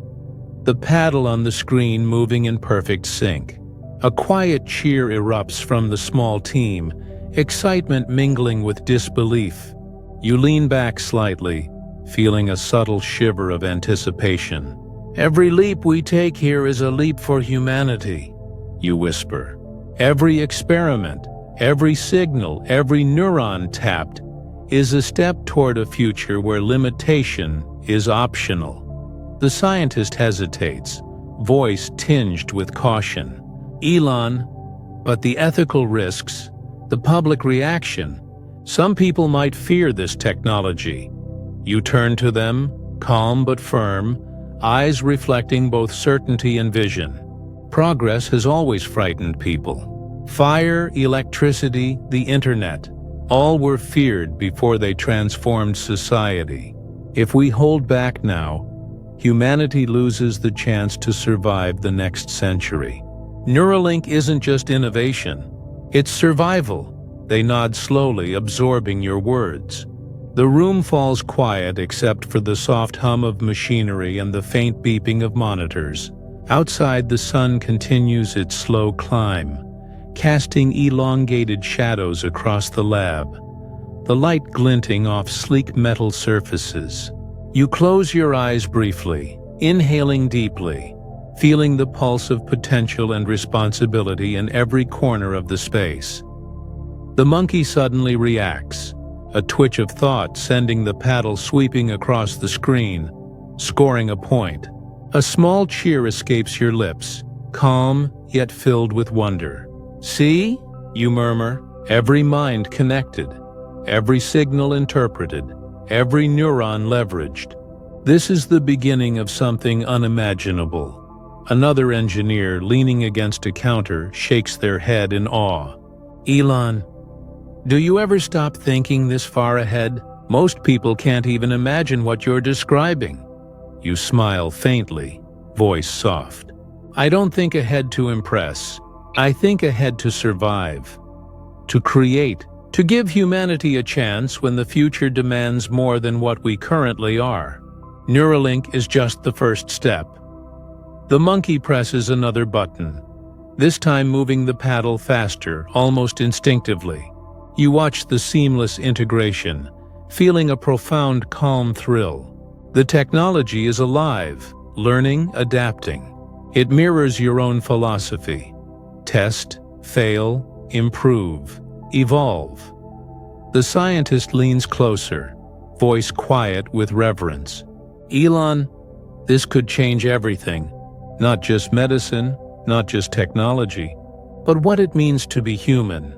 the paddle on the screen moving in perfect sync. A quiet cheer erupts from the small team, excitement mingling with disbelief. You lean back slightly, feeling a subtle shiver of anticipation. Every leap we take here is a leap for humanity, you whisper. Every experiment, every signal, every neuron tapped is a step toward a future where limitation is optional. The scientist hesitates, voice tinged with caution. Elon, but the ethical risks, the public reaction, some people might fear this technology. You turn to them, calm but firm, eyes reflecting both certainty and vision. Progress has always frightened people. Fire, electricity, the internet, all were feared before they transformed society. If we hold back now, humanity loses the chance to survive the next century. Neuralink isn't just innovation, it's survival. They nod slowly, absorbing your words. The room falls quiet except for the soft hum of machinery and the faint beeping of monitors. Outside, the sun continues its slow climb, casting elongated shadows across the lab, the light glinting off sleek metal surfaces. You close your eyes briefly, inhaling deeply, feeling the pulse of potential and responsibility in every corner of the space. The monkey suddenly reacts, a twitch of thought sending the paddle sweeping across the screen, scoring a point. A small cheer escapes your lips, calm yet filled with wonder. See? You murmur, every mind connected, every signal interpreted, every neuron leveraged. This is the beginning of something unimaginable. Another engineer, leaning against a counter, shakes their head in awe. Elon, do you ever stop thinking this far ahead? Most people can't even imagine what you're describing. You smile faintly. voice soft. I don't think ahead to impress. I think ahead to survive, to create, to give humanity a chance when the future demands more than what we currently are. Neuralink is just the first step. The monkey presses another button, this time moving the paddle faster, almost instinctively. You watch the seamless integration, feeling a profound calm thrill. The technology is alive, learning, adapting. It mirrors your own philosophy. Test, fail, improve, evolve. The scientist leans closer, voice quiet with reverence. Elon, this could change everything. Not just medicine, not just technology, but what it means to be human.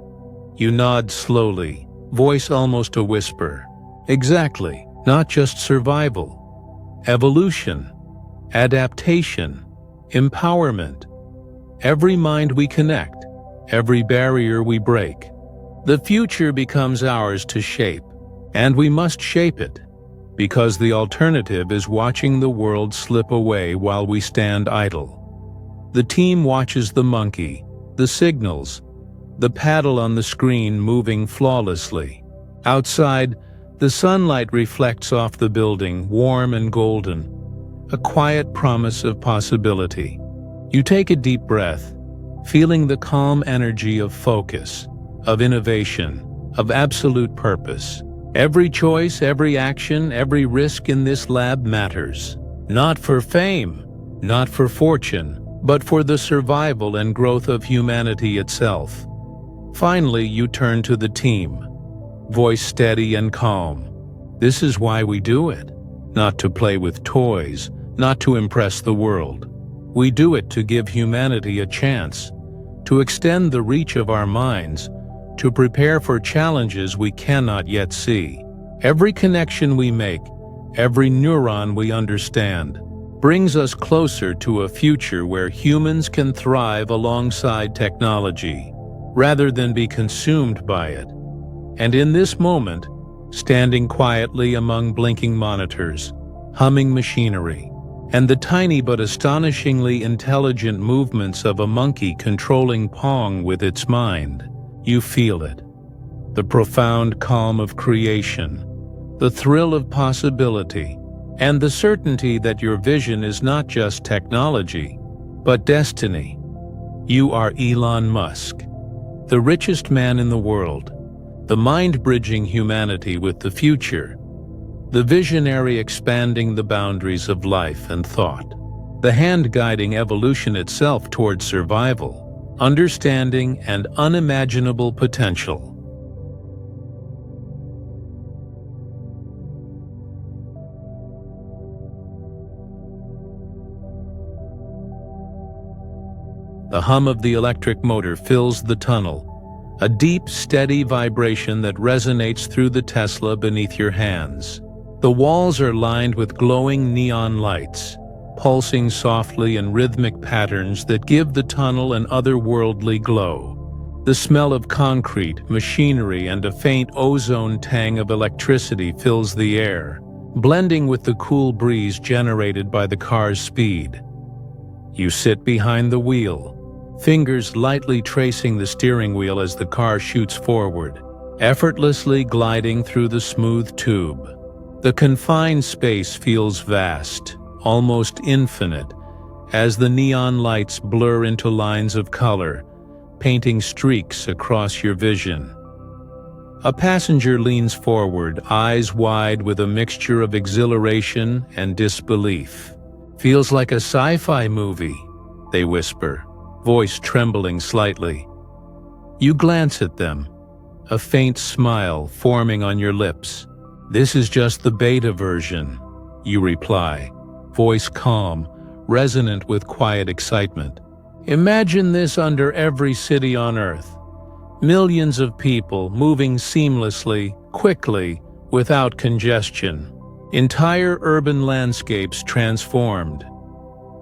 You nod slowly, voice almost a whisper. Exactly, not just survival. Evolution, adaptation, empowerment. Every mind we connect, every barrier we break. The future becomes ours to shape, and we must shape it, because the alternative is watching the world slip away while we stand idle. The team watches the monkey, the signals, the paddle on the screen moving flawlessly. Outside, the sunlight reflects off the building, warm and golden, a quiet promise of possibility. You take a deep breath, feeling the calm energy of focus, of innovation, of absolute purpose. Every choice, every action, every risk in this lab matters. Not for fame, not for fortune, but for the survival and growth of humanity itself. Finally, you turn to the team, voice steady and calm. This is why we do it. Not to play with toys, not to impress the world. We do it to give humanity a chance, to extend the reach of our minds, to prepare for challenges we cannot yet see. Every connection we make, every neuron we understand, brings us closer to a future where humans can thrive alongside technology, rather than be consumed by it. And in this moment, standing quietly among blinking monitors, humming machinery, and the tiny but astonishingly intelligent movements of a monkey controlling Pong with its mind, you feel it. The profound calm of creation, the thrill of possibility, and the certainty that your vision is not just technology, but destiny. You are Elon Musk, the richest man in the world, the mind bridging humanity with the future, the visionary expanding the boundaries of life and thought, the hand guiding evolution itself toward survival, understanding, and unimaginable potential. The hum of the electric motor fills the tunnel, a deep, steady vibration that resonates through the Tesla beneath your hands. The walls are lined with glowing neon lights, pulsing softly in rhythmic patterns that give the tunnel an otherworldly glow. The smell of concrete, machinery, and a faint ozone tang of electricity fills the air, blending with the cool breeze generated by the car's speed. You sit behind the wheel, fingers lightly tracing the steering wheel as the car shoots forward, effortlessly gliding through the smooth tube. The confined space feels vast, almost infinite, as the neon lights blur into lines of color, painting streaks across your vision. A passenger leans forward, eyes wide with a mixture of exhilaration and disbelief. "Feels like a sci-fi movie," they whisper, voice trembling slightly. You glance at them, a faint smile forming on your lips. "This is just the beta version," you reply, voice calm, resonant with quiet excitement. "Imagine this under every city on Earth. Millions of people moving seamlessly, quickly, without congestion. Entire urban landscapes transformed."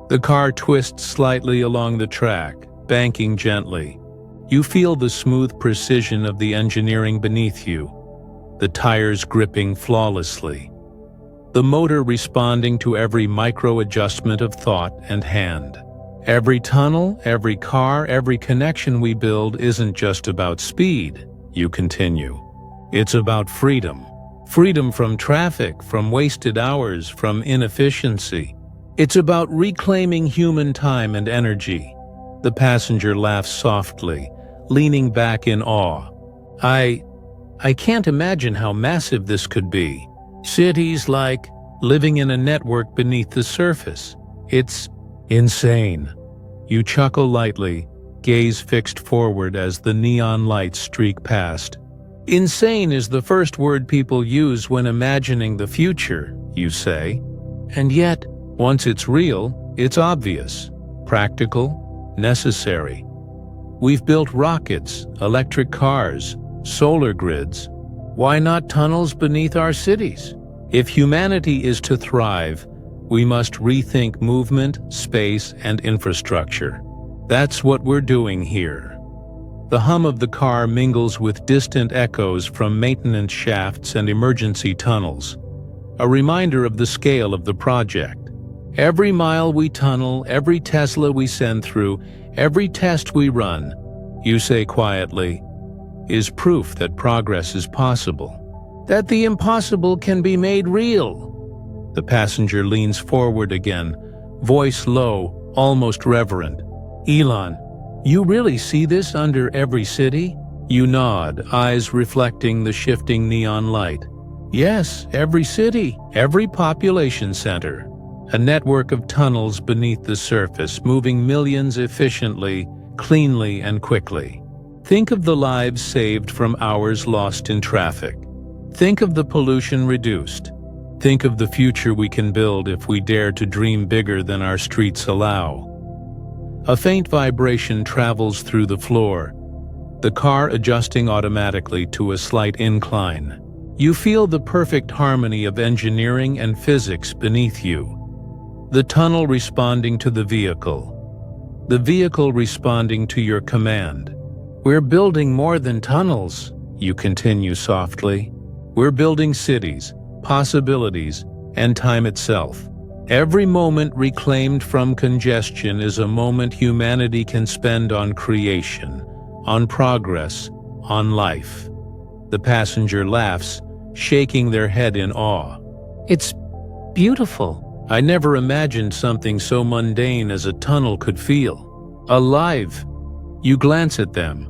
The car twists slightly along the track, banking gently. You feel the smooth precision of the engineering beneath you, the tires gripping flawlessly. the motor responding to every micro-adjustment of thought and hand. Every tunnel, every car, every connection we build isn't just about speed, you continue. It's about freedom. Freedom from traffic, from wasted hours, from inefficiency. It's about reclaiming human time and energy. The passenger laughs softly, leaning back in awe. I can't imagine how massive this could be. Cities like living in a network beneath the surface. It's insane. You chuckle lightly, gaze fixed forward as the neon lights streak past. Insane is the first word people use when imagining the future, you say. And yet, once it's real, it's obvious, practical, necessary. We've built rockets, electric cars, solar grids. Why not tunnels beneath our cities? If humanity is to thrive, we must rethink movement, space, and infrastructure. That's what we're doing here. The hum of the car mingles with distant echoes from maintenance shafts and emergency tunnels, a reminder of the scale of the project. Every mile we tunnel, every Tesla we send through, every test we run, you say quietly, is proof that progress is possible, that the impossible can be made real. The passenger leans forward again, voice low, almost reverent. Elon, you really see this under every city? You nod, eyes reflecting the shifting neon light. Yes, every city, every population center. A network of tunnels beneath the surface, moving millions efficiently, cleanly, and quickly. Think of the lives saved from hours lost in traffic. Think of the pollution reduced. Think of the future we can build if we dare to dream bigger than our streets allow. A faint vibration travels through the floor, the car adjusting automatically to a slight incline. You feel the perfect harmony of engineering and physics beneath you. The tunnel responding to the vehicle responding to your command. We're building more than tunnels, you continue softly. We're building cities, possibilities, and time itself. Every moment reclaimed from congestion is a moment humanity can spend on creation, on progress, on life. The passenger laughs, shaking their head in awe. It's beautiful. I never imagined something so mundane as a tunnel could feel. Alive. You glance at them,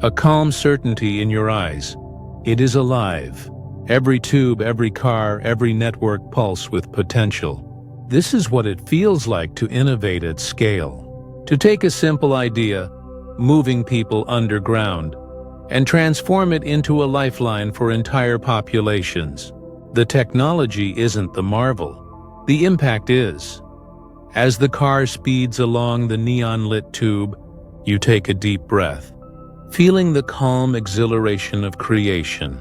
a calm certainty in your eyes. It is alive. Every tube, every car, every network pulse with potential. This is what it feels like to innovate at scale. To take a simple idea, moving people underground, and transform it into a lifeline for entire populations. The technology isn't the marvel. The impact is. As the car speeds along the neon-lit tube, you take a deep breath, feeling the calm exhilaration of creation,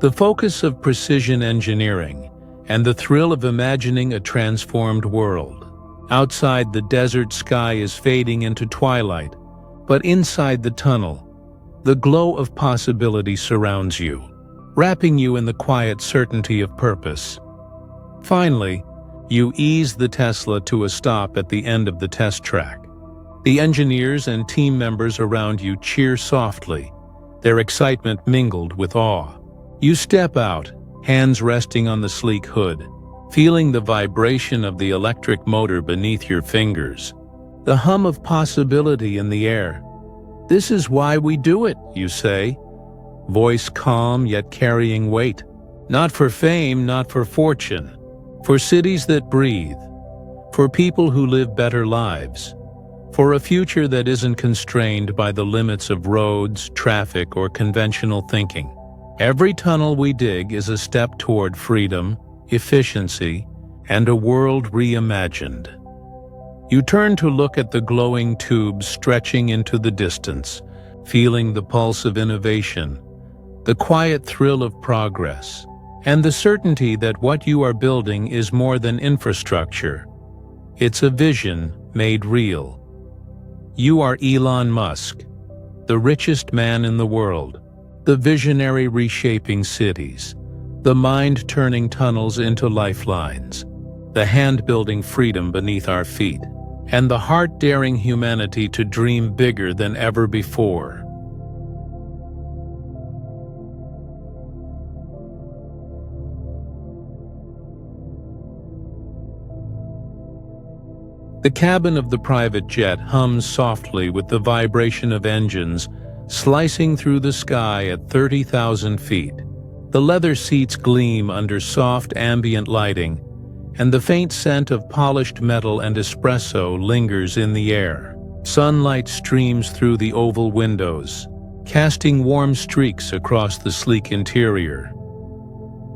the focus of precision engineering, and the thrill of imagining a transformed world. Outside, the desert sky is fading into twilight, but inside the tunnel, the glow of possibility surrounds you, wrapping you in the quiet certainty of purpose. Finally, you ease the Tesla to a stop at the end of the test track. The engineers and team members around you cheer softly, their excitement mingled with awe. You step out, hands resting on the sleek hood, feeling the vibration of the electric motor beneath your fingers, the hum of possibility in the air. This is why we do it, you say, voice calm yet carrying weight. Not for fame, not for fortune, for cities that breathe, for people who live better lives, for a future that isn't constrained by the limits of roads, traffic, or conventional thinking. Every tunnel we dig is a step toward freedom, efficiency, and a world reimagined. You turn to look at the glowing tubes stretching into the distance, feeling the pulse of innovation, the quiet thrill of progress, and the certainty that what you are building is more than infrastructure. It's a vision made real. You are Elon Musk, the richest man in the world, the visionary reshaping cities, the mind turning tunnels into lifelines, the hand building freedom beneath our feet, and the heart daring humanity to dream bigger than ever before. The cabin of the private jet hums softly with the vibration of engines slicing through the sky at 30,000 feet. The leather seats gleam under soft ambient lighting, and the faint scent of polished metal and espresso lingers in the air. Sunlight streams through the oval windows, casting warm streaks across the sleek interior.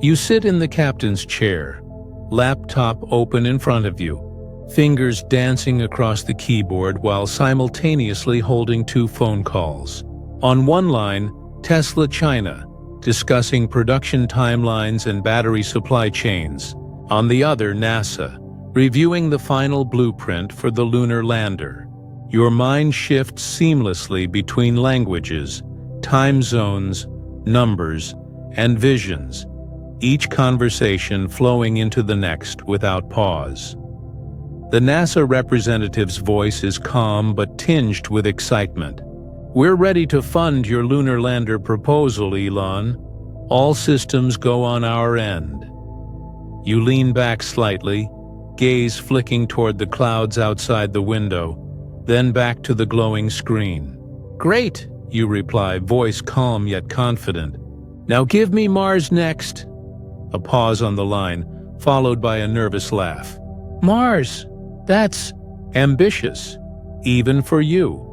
You sit in the captain's chair, laptop open in front of you, fingers dancing across the keyboard while simultaneously holding 2 phone calls. On one line, Tesla China, discussing production timelines and battery supply chains. On the other, NASA, reviewing the final blueprint for the lunar lander. Your mind shifts seamlessly between languages, time zones, numbers, and visions, each conversation flowing into the next without pause. The NASA representative's voice is calm but tinged with excitement. "We're ready to fund your lunar lander proposal, Elon. All systems go on our end." You lean back slightly, gaze flicking toward the clouds outside the window, then back to the glowing screen. "Great," you reply, voice calm yet confident. "Now give me Mars next." A pause on the line, followed by a nervous laugh. "Mars? That's ambitious, even for you."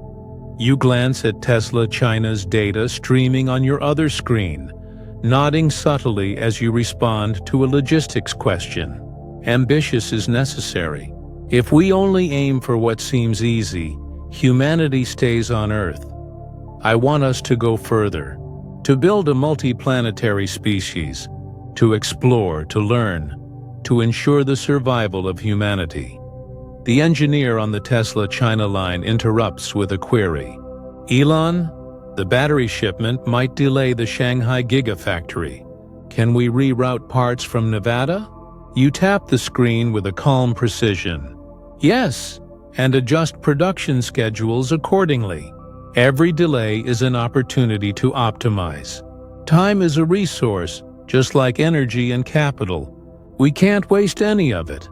You glance at Tesla China's data streaming on your other screen, nodding subtly as you respond to a logistics question. Ambitious is necessary. If we only aim for what seems easy, humanity stays on Earth. I want us to go further, to build a multi-planetary species, to explore, to learn, to ensure the survival of humanity. The engineer on the Tesla China line interrupts with a query. "Elon, the battery shipment might delay the Shanghai Gigafactory. Can we reroute parts from Nevada?" You tap the screen with a calm precision. "Yes, and adjust production schedules accordingly. Every delay is an opportunity to optimize. Time is a resource, just like energy and capital. We can't waste any of it."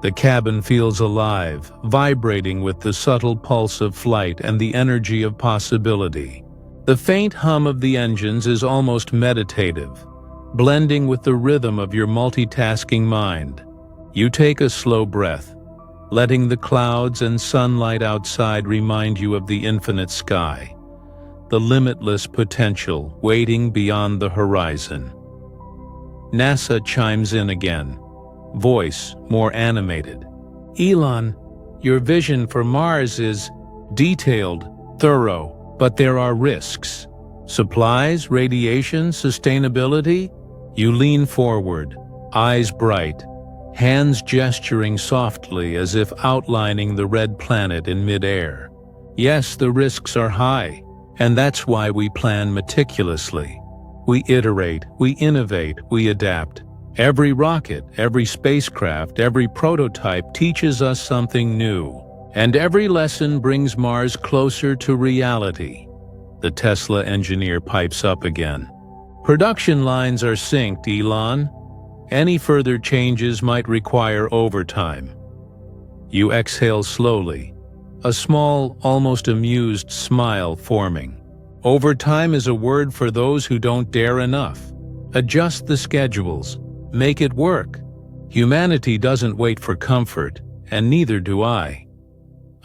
The cabin feels alive, vibrating with the subtle pulse of flight and the energy of possibility. The faint hum of the engines is almost meditative, blending with the rhythm of your multitasking mind. You take a slow breath, letting the clouds and sunlight outside remind you of the infinite sky, the limitless potential waiting beyond the horizon. NASA chimes in again, voice more animated. "Elon, your vision for Mars is detailed, thorough, but there are risks. Supplies, radiation, sustainability." You lean forward, eyes bright, hands gesturing softly as if outlining the red planet in midair. "Yes, the risks are high, and that's why we plan meticulously. We iterate, we innovate, we adapt. Every rocket, every spacecraft, every prototype teaches us something new, and every lesson brings Mars closer to reality." The Tesla engineer pipes up again. "Production lines are synced, Elon. Any further changes might require overtime." You exhale slowly, a small, almost amused smile forming. Overtime is a word for those who don't dare enough. Adjust the schedules. Make it work. Humanity doesn't wait for comfort, and neither do I.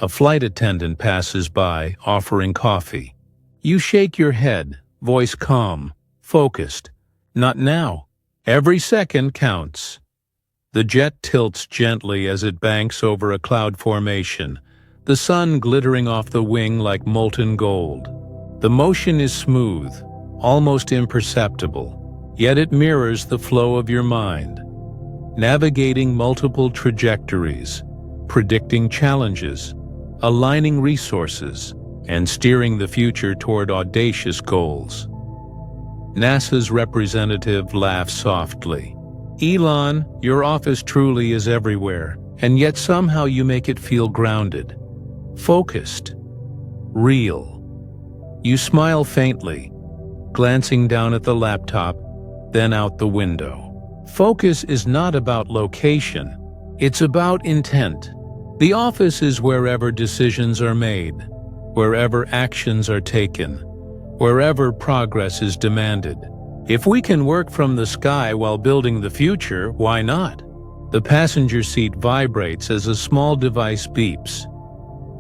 A flight attendant passes by, offering coffee. You shake your head, voice calm, focused. "Not now. Every second counts." The jet tilts gently as it banks over a cloud formation, the sun glittering off the wing like molten gold. The motion is smooth, almost imperceptible, yet it mirrors the flow of your mind, navigating multiple trajectories, predicting challenges, aligning resources, and steering the future toward audacious goals. NASA's representative laughs softly. Elon, your office truly is everywhere, and yet somehow you make it feel grounded, focused, real. You smile faintly, glancing down at the laptop, then out the window. Focus is not about location, it's about intent. The office is wherever decisions are made, wherever actions are taken, wherever progress is demanded. If we can work from the sky while building the future, why not? The passenger seat vibrates as a small device beeps.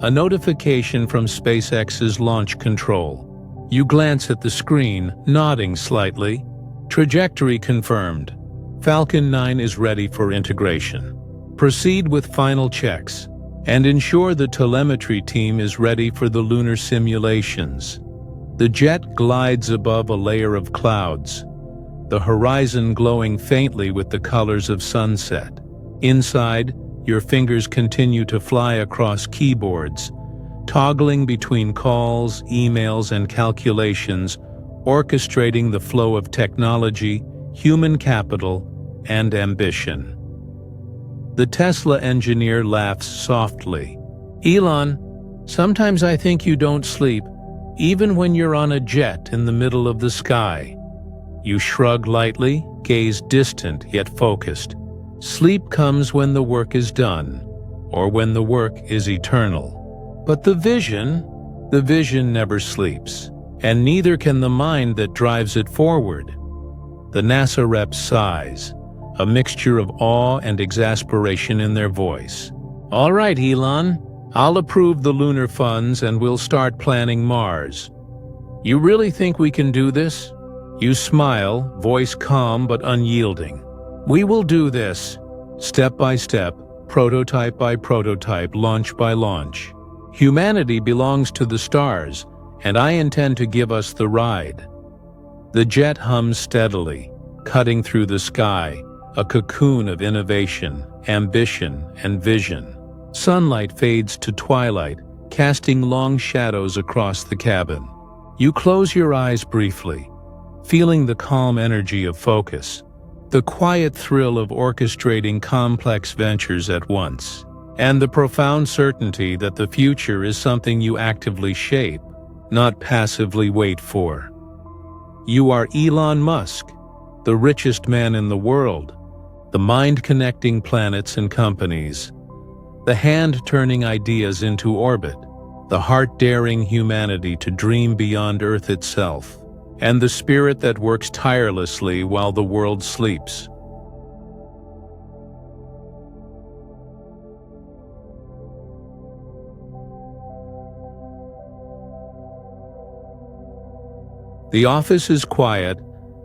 A notification from SpaceX's launch control. You glance at the screen, nodding slightly. Trajectory confirmed. Falcon 9 is ready for integration. Proceed with final checks, and ensure the telemetry team is ready for the lunar simulations. The jet glides above a layer of clouds, the horizon glowing faintly with the colors of sunset. Inside, your fingers continue to fly across keyboards, toggling between calls, emails, and calculations, orchestrating the flow of technology, human capital, and ambition. The Tesla engineer laughs softly. Elon, sometimes I think you don't sleep, even when you're on a jet in the middle of the sky. You shrug lightly, gaze distant yet focused. Sleep comes when the work is done, or when the work is eternal. But the vision never sleeps, and neither can the mind that drives it forward. The NASA rep sighs, a mixture of awe and exasperation in their voice. All right, Elon, I'll approve the lunar funds and we'll start planning Mars. You really think we can do this? You smile, voice calm but unyielding. We will do this, step by step, prototype by prototype, launch by launch. Humanity belongs to the stars, and I intend to give us the ride. The jet hums steadily, cutting through the sky, a cocoon of innovation, ambition, and vision. Sunlight fades to twilight, casting long shadows across the cabin. You close your eyes briefly, feeling the calm energy of focus, the quiet thrill of orchestrating complex ventures at once, and the profound certainty that the future is something you actively shape, not passively wait for. You are Elon Musk, the richest man in the world, the mind connecting planets and companies, the hand turning ideas into orbit, the heart daring humanity to dream beyond Earth itself, and the spirit that works tirelessly while the world sleeps. The office is quiet,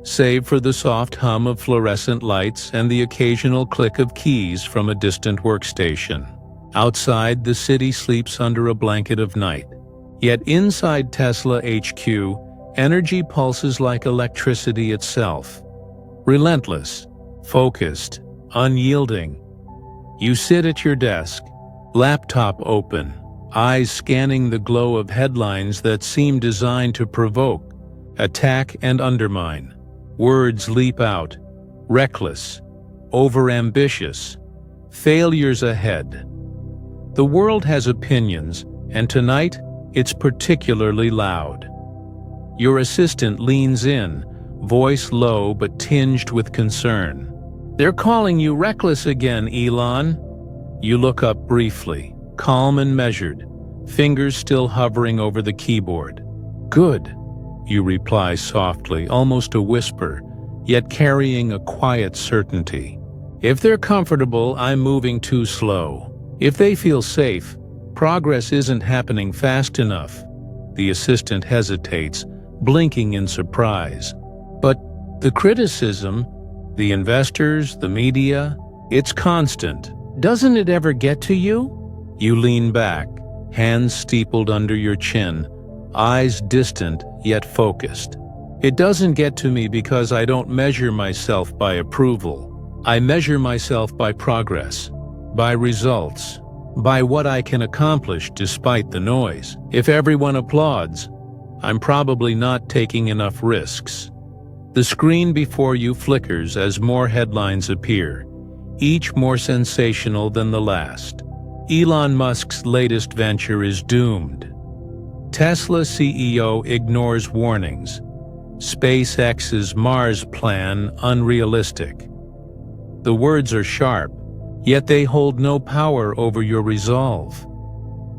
save for the soft hum of fluorescent lights and the occasional click of keys from a distant workstation. Outside, the city sleeps under a blanket of night. Yet inside Tesla HQ, energy pulses like electricity itself. Relentless, focused, unyielding. You sit at your desk, laptop open, eyes scanning the glow of headlines that seem designed to provoke, attack, and undermine. Words leap out, reckless, overambitious, failures ahead. The world has opinions, and tonight it's particularly loud. Your assistant leans in, voice low but tinged with concern. They're calling you reckless again, Elon. You look up briefly, calm and measured, fingers still hovering over the keyboard. Good, you reply softly, almost a whisper, yet carrying a quiet certainty. If they're comfortable, I'm moving too slow. If they feel safe, progress isn't happening fast enough. The assistant hesitates, blinking in surprise. But the criticism, the investors, the media, it's constant. Doesn't it ever get to you? You lean back, hands steepled under your chin, eyes distant yet focused. It doesn't get to me because I don't measure myself by approval. I measure myself by progress, by results, by what I can accomplish despite the noise. If everyone applauds, I'm probably not taking enough risks. The screen before you flickers as more headlines appear, each more sensational than the last. Elon Musk's latest venture is doomed. Tesla CEO ignores warnings. SpaceX's Mars plan unrealistic. The words are sharp, yet they hold no power over your resolve.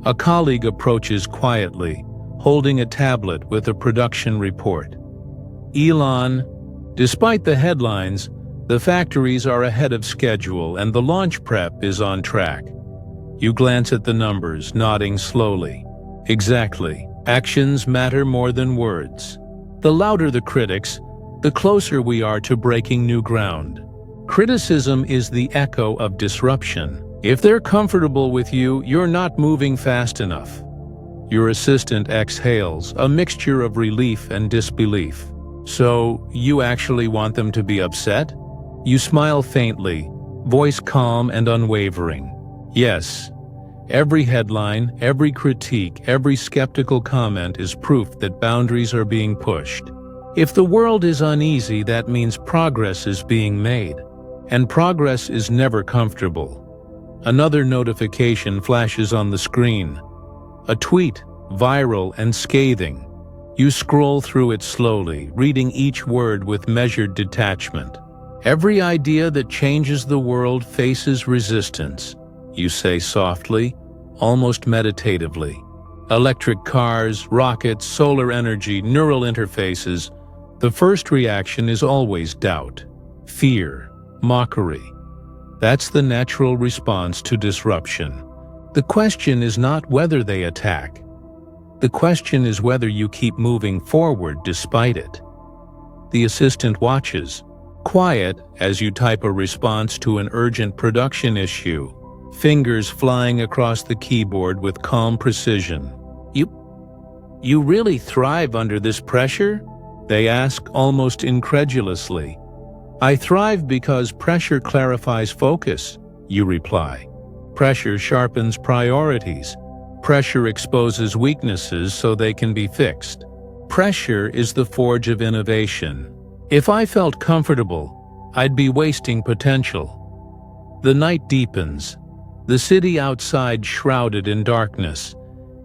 A colleague approaches quietly, holding a tablet with a production report. Elon, despite the headlines, the factories are ahead of schedule and the launch prep is on track. You glance at the numbers, nodding slowly. Exactly. Actions matter more than words. The louder the critics, the closer we are to breaking new ground. Criticism is the echo of disruption. If they're comfortable with you, you're not moving fast enough. Your assistant exhales, a mixture of relief and disbelief. So, you actually want them to be upset? You smile faintly, voice calm and unwavering. Yes. Every headline, every critique, every skeptical comment is proof that boundaries are being pushed. If the world is uneasy, that means progress is being made. And progress is never comfortable. Another notification flashes on the screen. A tweet, viral and scathing. You scroll through it slowly, reading each word with measured detachment. Every idea that changes the world faces resistance, you say softly, almost meditatively. Electric cars, rockets, solar energy, neural interfaces. The first reaction is always doubt, fear, mockery. That's the natural response to disruption. The question is not whether they attack. The question is whether you keep moving forward despite it. The assistant watches, quiet as you type a response to an urgent production issue, fingers flying across the keyboard with calm precision. You really thrive under this pressure? They ask almost incredulously. I thrive because pressure clarifies focus, you reply. Pressure sharpens priorities. Pressure exposes weaknesses so they can be fixed. Pressure is the forge of innovation. If I felt comfortable, I'd be wasting potential. The night deepens, the city outside shrouded in darkness,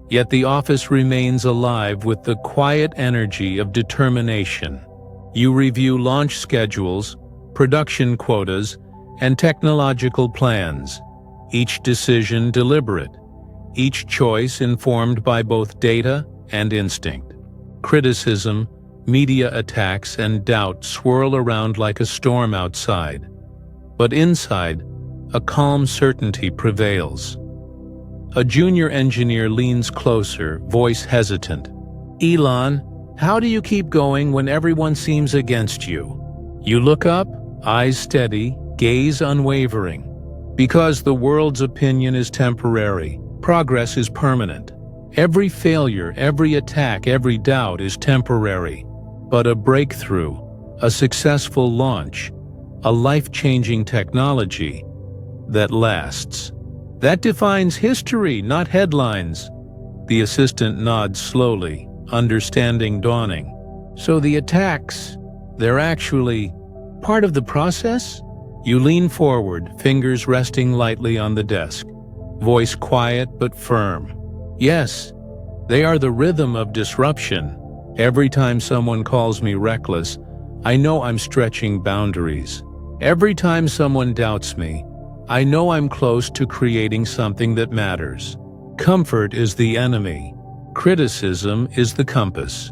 yet the office remains alive with the quiet energy of determination. You review launch schedules, production quotas, and technological plans, each decision deliberate, each choice informed by both data and instinct. Criticism, media attacks, and doubt swirl around like a storm outside, but inside, a calm certainty prevails. A junior engineer leans closer, voice hesitant. Elon, how do you keep going when everyone seems against you? You look up, eyes steady, gaze unwavering. Because the world's opinion is temporary, progress is permanent. Every failure, every attack, every doubt is temporary. But a breakthrough, a successful launch, a life-changing technology that lasts. That defines history, not headlines. The assistant nods slowly, understanding dawning. So the attacks, they're actually part of the process? You lean forward, fingers resting lightly on the desk, voice quiet but firm. Yes, they are the rhythm of disruption. Every time someone calls me reckless, I know I'm stretching boundaries. Every time someone doubts me, I know I'm close to creating something that matters. Comfort is the enemy. Criticism is the compass.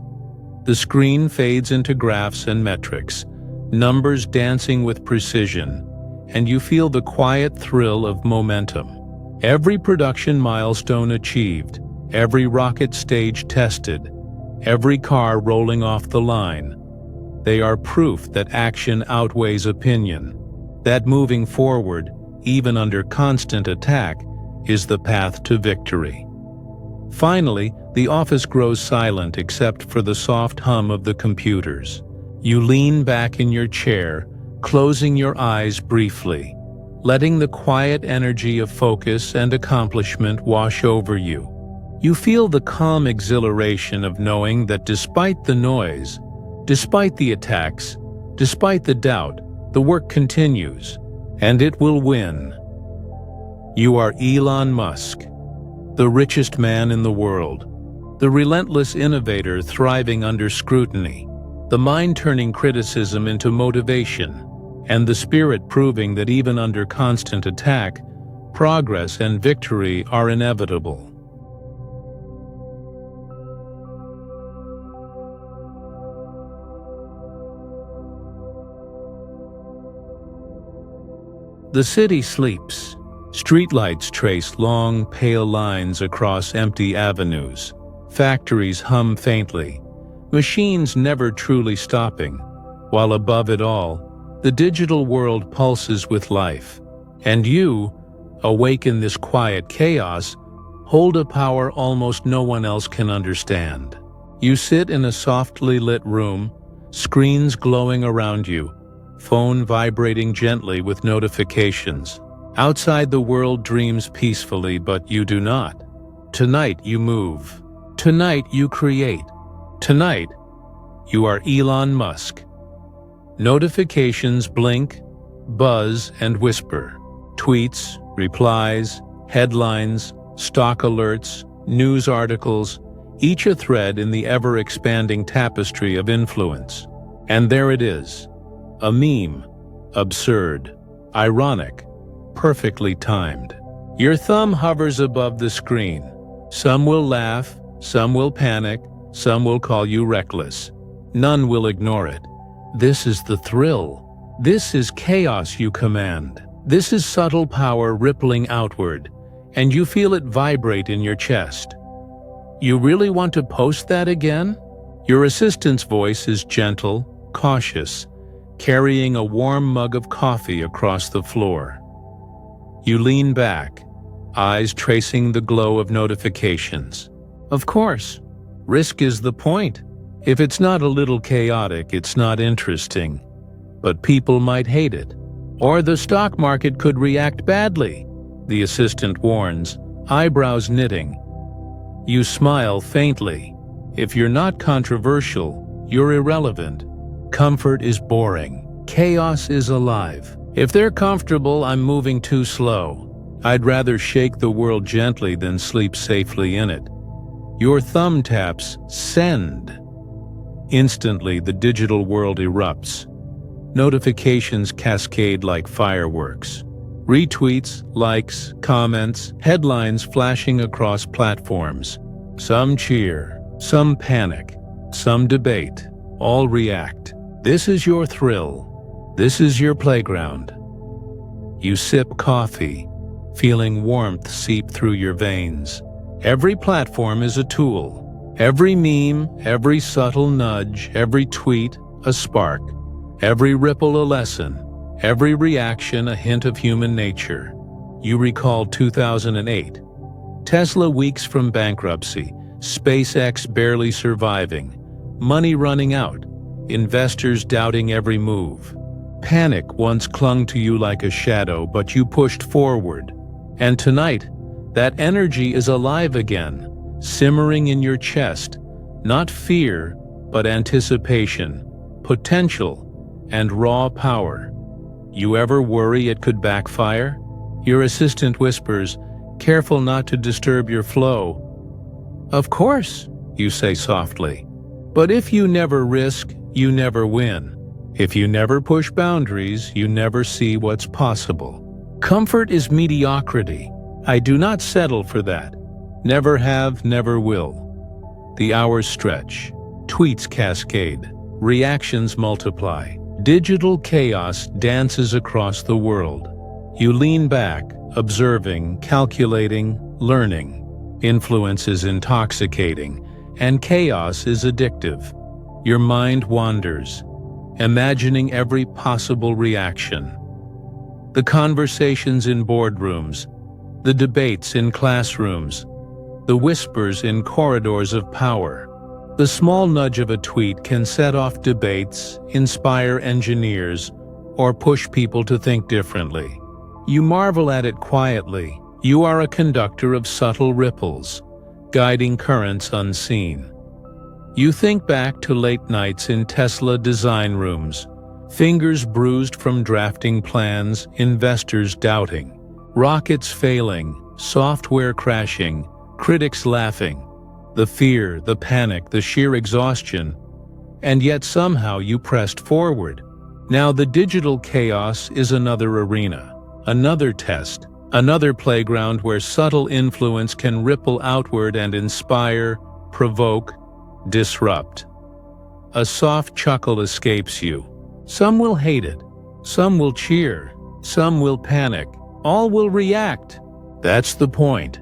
The screen fades into graphs and metrics, numbers dancing with precision, and you feel the quiet thrill of momentum. Every production milestone achieved, every rocket stage tested, every car rolling off the line. They are proof that action outweighs opinion, that moving forward, even under constant attack, is the path to victory. Finally, the office grows silent except for the soft hum of the computers. You lean back in your chair, closing your eyes briefly, letting the quiet energy of focus and accomplishment wash over you. You feel the calm exhilaration of knowing that despite the noise, despite the attacks, Despite the doubt, the work continues, and it will win. You are Elon Musk, the richest man in the world, the relentless innovator thriving under scrutiny, the mind turning criticism into motivation, and the spirit proving that even under constant attack, progress and victory are inevitable. The city sleeps. Streetlights trace long, pale lines across empty avenues. Factories hum faintly, machines never truly stopping, while above it all, the digital world pulses with life. And you, awake in this quiet chaos, hold a power almost no one else can understand. You sit in a softly lit room, screens glowing around you, phone vibrating gently with notifications. Outside the world dreams peacefully, but you do not. Tonight you move. Tonight you create. Tonight you are Elon Musk. Notifications blink, buzz, and whisper. Tweets, replies, headlines, stock alerts, news articles, each a thread in the ever-expanding tapestry of influence. And there it is. A meme, absurd, ironic, perfectly timed. Your thumb hovers above the screen. Some will laugh, some will panic, some will call you reckless. None will ignore it. This is the thrill. This is chaos you command. This is subtle power rippling outward, and you feel it vibrate in your chest. You really want to post that again? Your assistant's voice is gentle, cautious, carrying a warm mug of coffee across the floor. You lean back, eyes tracing the glow of notifications. Of course, risk is the point. If it's not a little chaotic, it's not interesting. But people might hate it. Or the stock market could react badly, the assistant warns, eyebrows knitting. You smile faintly. If you're not controversial, you're irrelevant. Comfort is boring. Chaos is alive. If they're comfortable, I'm moving too slow. I'd rather shake the world gently than sleep safely in it. Your thumb taps send. Instantly, the digital world erupts. Notifications cascade like fireworks. Retweets, likes, comments, headlines flashing across platforms. Some cheer, some panic, some debate, all react. This is your thrill. This is your playground. You sip coffee, feeling warmth seep through your veins. Every platform is a tool. Every meme, every subtle nudge, every tweet, a spark. Every ripple a lesson. Every reaction a hint of human nature. You recall 2008. Tesla weeks from bankruptcy. SpaceX barely surviving. Money running out. Investors doubting every move. Panic once clung to you like a shadow, but you pushed forward. And tonight, that energy is alive again, simmering in your chest. Not fear, but anticipation, potential, and raw power. You ever worry it could backfire? Your assistant whispers, careful not to disturb your flow. Of course, you say softly. But if you never risk, you never win. If you never push boundaries, you never see what's possible. Comfort is mediocrity. I do not settle for that. Never have, never will. The hours stretch. Tweets cascade. Reactions multiply. Digital chaos dances across the world. You lean back, observing, calculating, learning. Influence is intoxicating, and chaos is addictive. Your mind wanders, imagining every possible reaction. The conversations in boardrooms, the debates in classrooms, the whispers in corridors of power. The small nudge of a tweet can set off debates, inspire engineers, or push people to think differently. You marvel at it quietly. You are a conductor of subtle ripples, guiding currents unseen. You think back to late nights in Tesla design rooms, Fingers bruised from drafting plans, investors doubting, rockets failing, software crashing, critics laughing, the fear, the panic, the sheer exhaustion, and yet somehow you pressed forward. Now the digital chaos is another arena, another test, another playground where subtle influence can ripple outward and inspire, provoke, disrupt. A soft chuckle escapes you. Some will hate it, some will cheer, some will panic, all will react. That's the point.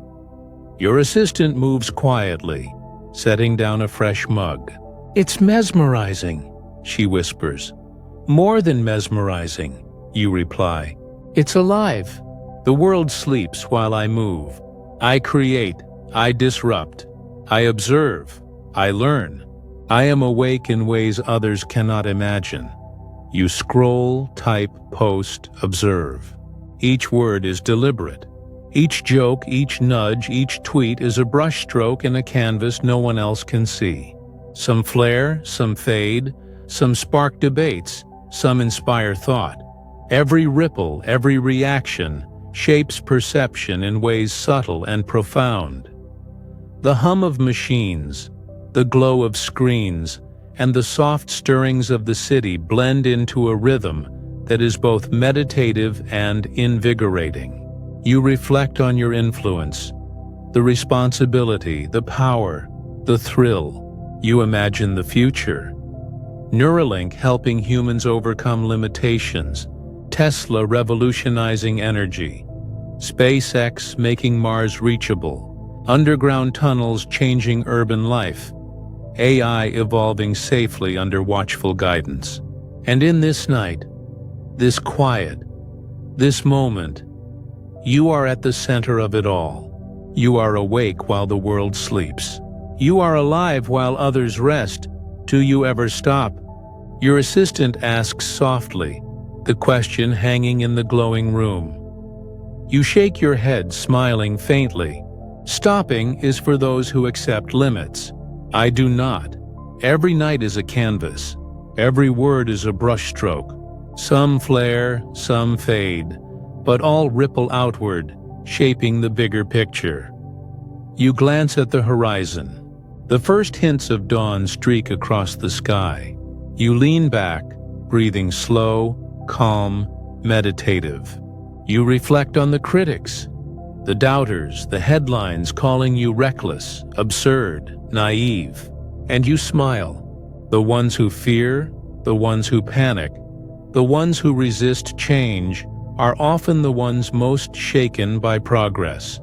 Your assistant moves quietly, setting down a fresh mug. "It's mesmerizing," she whispers. "More than mesmerizing," you reply. "It's alive. The world sleeps while I move. I create, I disrupt, I observe, I learn. I am awake in ways others cannot imagine." You scroll, type, post, observe. Each word is deliberate. Each joke, each nudge, each tweet is a brushstroke in a canvas no one else can see. Some flare, some fade, some spark debates, some inspire thought. Every ripple, every reaction shapes perception in ways subtle and profound. The hum of machines, the glow of screens, and the soft stirrings of the city blend into a rhythm that is both meditative and invigorating. You reflect on your influence, the responsibility, the power, the thrill. You imagine the future. Neuralink helping humans overcome limitations, Tesla revolutionizing energy, SpaceX making Mars reachable, underground tunnels changing urban life, AI evolving safely under watchful guidance. And in this night, this quiet, this moment, you are at the center of it all. You are awake while the world sleeps. You are alive while others rest. Do you ever stop? Your assistant asks softly, the question hanging in the glowing room. You shake your head, smiling faintly. Stopping is for those who accept limits. I do not. Every night is a canvas. Every word is a brushstroke. Some flare, some fade, but all ripple outward, shaping the bigger picture. You glance at the horizon. The first hints of dawn streak across the sky. You lean back, breathing slow, calm, meditative. You reflect on the critics, the doubters, the headlines calling you reckless, absurd, naive. And you smile. The ones who fear, the ones who panic, the ones who resist change are often the ones most shaken by progress.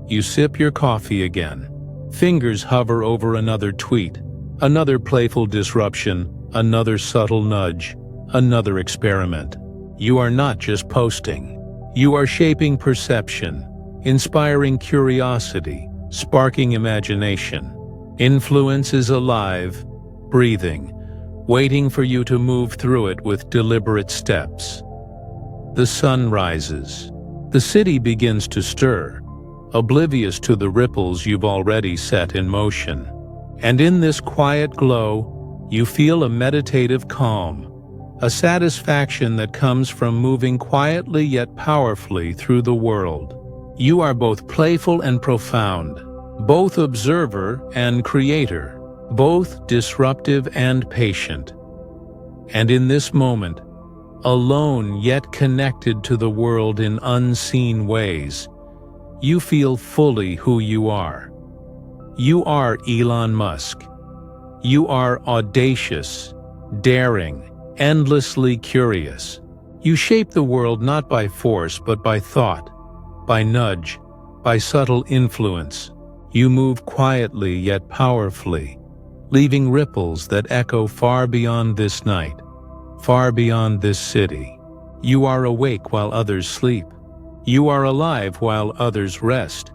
You sip your coffee again. Fingers hover over another tweet, another playful disruption, another subtle nudge, another experiment. You are not just posting. You are shaping perception, inspiring curiosity, sparking imagination. Influence is alive, breathing, waiting for you to move through it with deliberate steps. The sun rises. The city begins to stir, oblivious to the ripples you've already set in motion. And in this quiet glow, you feel a meditative calm, a satisfaction that comes from moving quietly yet powerfully through the world. You are both playful and profound, both observer and creator, both disruptive and patient. And in this moment, alone yet connected to the world in unseen ways, you feel fully who you are. You are Elon Musk. You are audacious, daring, endlessly curious. You shape the world not by force but by thought, by nudge, by subtle influence. You move quietly yet powerfully, leaving ripples that echo far beyond this night, far beyond this city. You are awake while others sleep. You are alive while others rest.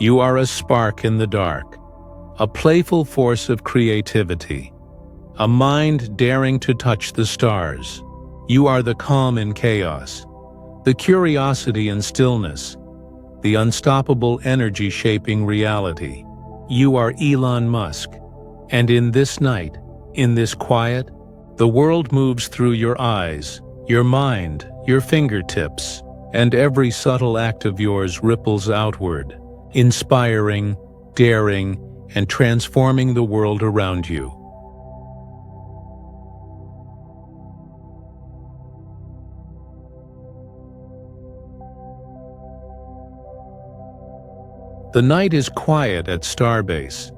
You are a spark in the dark, a playful force of creativity, a mind daring to touch the stars. You are the calm in chaos, the curiosity in stillness, the unstoppable energy shaping reality. You are Elon Musk, and in this night, in this quiet, The world moves through your eyes, your mind, your fingertips, and every subtle act of yours ripples outward, inspiring, daring, and transforming the world around you. The night is quiet at Starbase,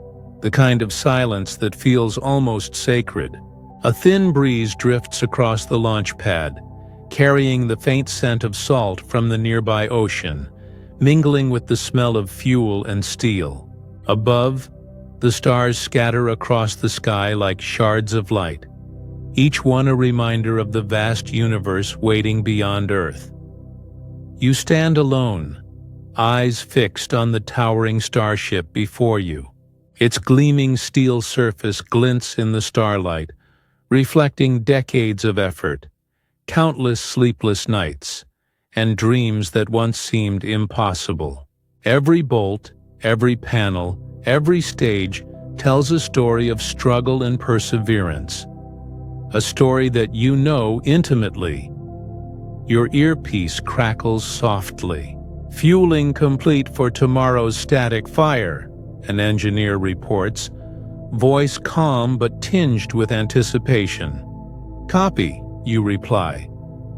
the kind of silence that feels almost sacred. A thin breeze drifts across the launch pad, carrying the faint scent of salt from the nearby ocean, mingling with the smell of fuel and steel. Above, the stars scatter across the sky like shards of light, each one a reminder of the vast universe waiting beyond Earth. You stand alone, eyes fixed on the towering starship before you. Its gleaming steel surface glints in the starlight, reflecting decades of effort, countless sleepless nights, and dreams that once seemed impossible. Every bolt, every panel, every stage tells a story of struggle and perseverance, a story that you know intimately. Your earpiece crackles softly. Fueling complete for tomorrow's static fire, an engineer reports, voice calm but tinged with anticipation. Copy, you reply,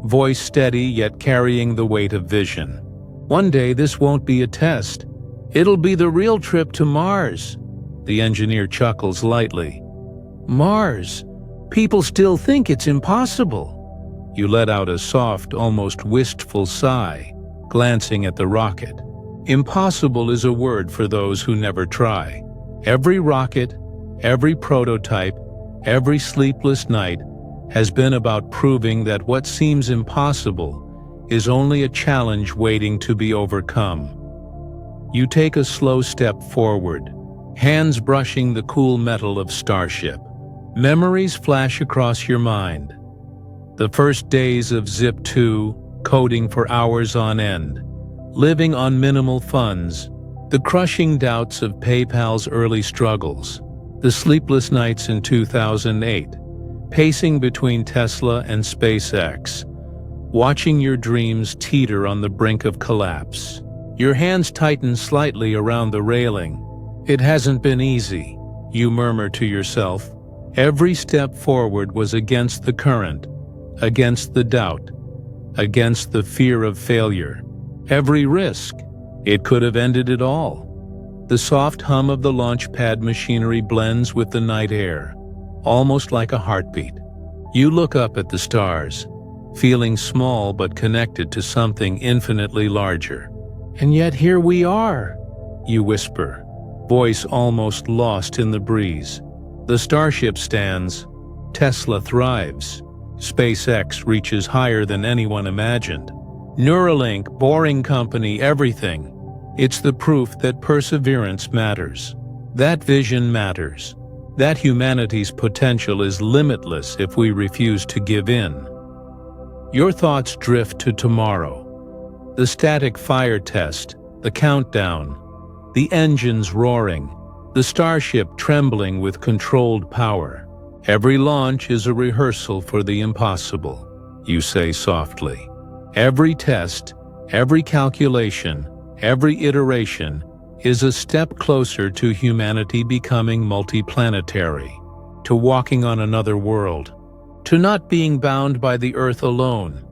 voice steady yet carrying the weight of vision. One day this won't be a test. It'll be the real trip to Mars. The engineer chuckles lightly. Mars? People still think it's impossible. You let out a soft, almost wistful sigh, glancing at the rocket. Impossible is a word for those who never try. Every rocket, every prototype, every sleepless night has been about proving that what seems impossible is only a challenge waiting to be overcome. You take a slow step forward, hands brushing the cool metal of Starship. Memories flash across your mind. The first days of Zip 2, coding for hours on end, living on minimal funds, the crushing doubts of PayPal's early struggles, the sleepless nights in 2008, pacing between Tesla and SpaceX, watching your dreams teeter on the brink of collapse. Your hands tighten slightly around the railing. It hasn't been easy, you murmur to yourself. Every step forward was against the current, against the doubt, against the fear of failure. Every risk, it could have ended it all. The soft hum of the launch pad machinery blends with the night air, almost like a heartbeat. You look up at the stars, feeling small but connected to something infinitely larger. And yet here we are, you whisper, voice almost lost in the breeze. The Starship stands, Tesla thrives, SpaceX reaches higher than anyone imagined. Neuralink, Boring Company, everything. It's the proof that perseverance matters, that vision matters, that humanity's potential is limitless if we refuse to give in. Your thoughts drift to tomorrow. The static fire test, the countdown, the engines roaring, the Starship trembling with controlled power. Every launch is a rehearsal for the impossible, you say softly. Every test, every calculation, every iteration is a step closer to humanity becoming multiplanetary, to walking on another world, to not being bound by the Earth alone.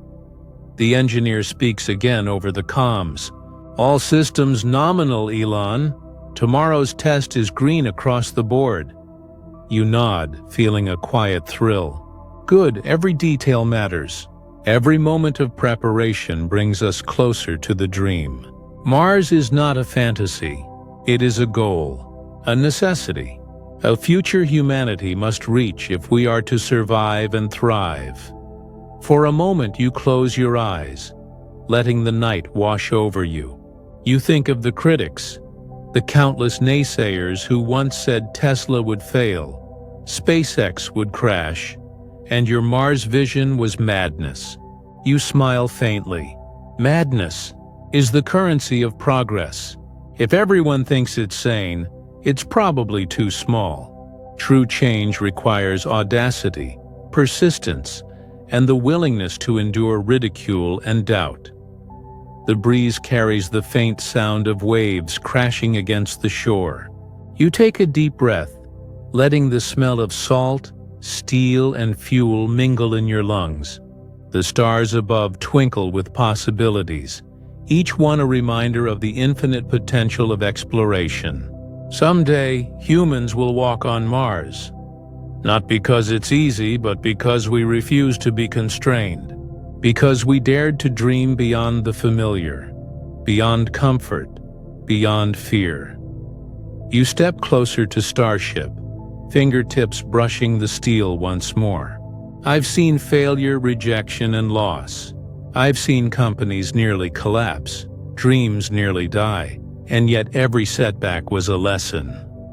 The engineer speaks again over the comms. All systems nominal, Elon. Tomorrow's test is green across the board. You nod, feeling a quiet thrill. Good, every detail matters. Every moment of preparation brings us closer to the dream. Mars is not a fantasy. It is a goal, a necessity, a future humanity must reach if we are to survive and thrive. For a moment you close your eyes, letting the night wash over you. You think of the critics, the countless naysayers who once said Tesla would fail, SpaceX would crash, and your Mars vision was madness. You smile faintly. Madness is the currency of progress. If everyone thinks it's sane, it's probably too small. True change requires audacity, persistence, and the willingness to endure ridicule and doubt. The breeze carries the faint sound of waves crashing against the shore. You take a deep breath, letting the smell of salt, steel, and fuel mingle in your lungs. The stars above twinkle with possibilities, each one a reminder of the infinite potential of exploration. Someday, humans will walk on Mars. Not because it's easy, but because we refuse to be constrained. Because we dared to dream beyond the familiar, beyond comfort, beyond fear. You step closer to Starship, fingertips brushing the steel once more. I've seen failure, rejection, and loss. I've seen companies nearly collapse, dreams nearly die, and yet every setback was a lesson.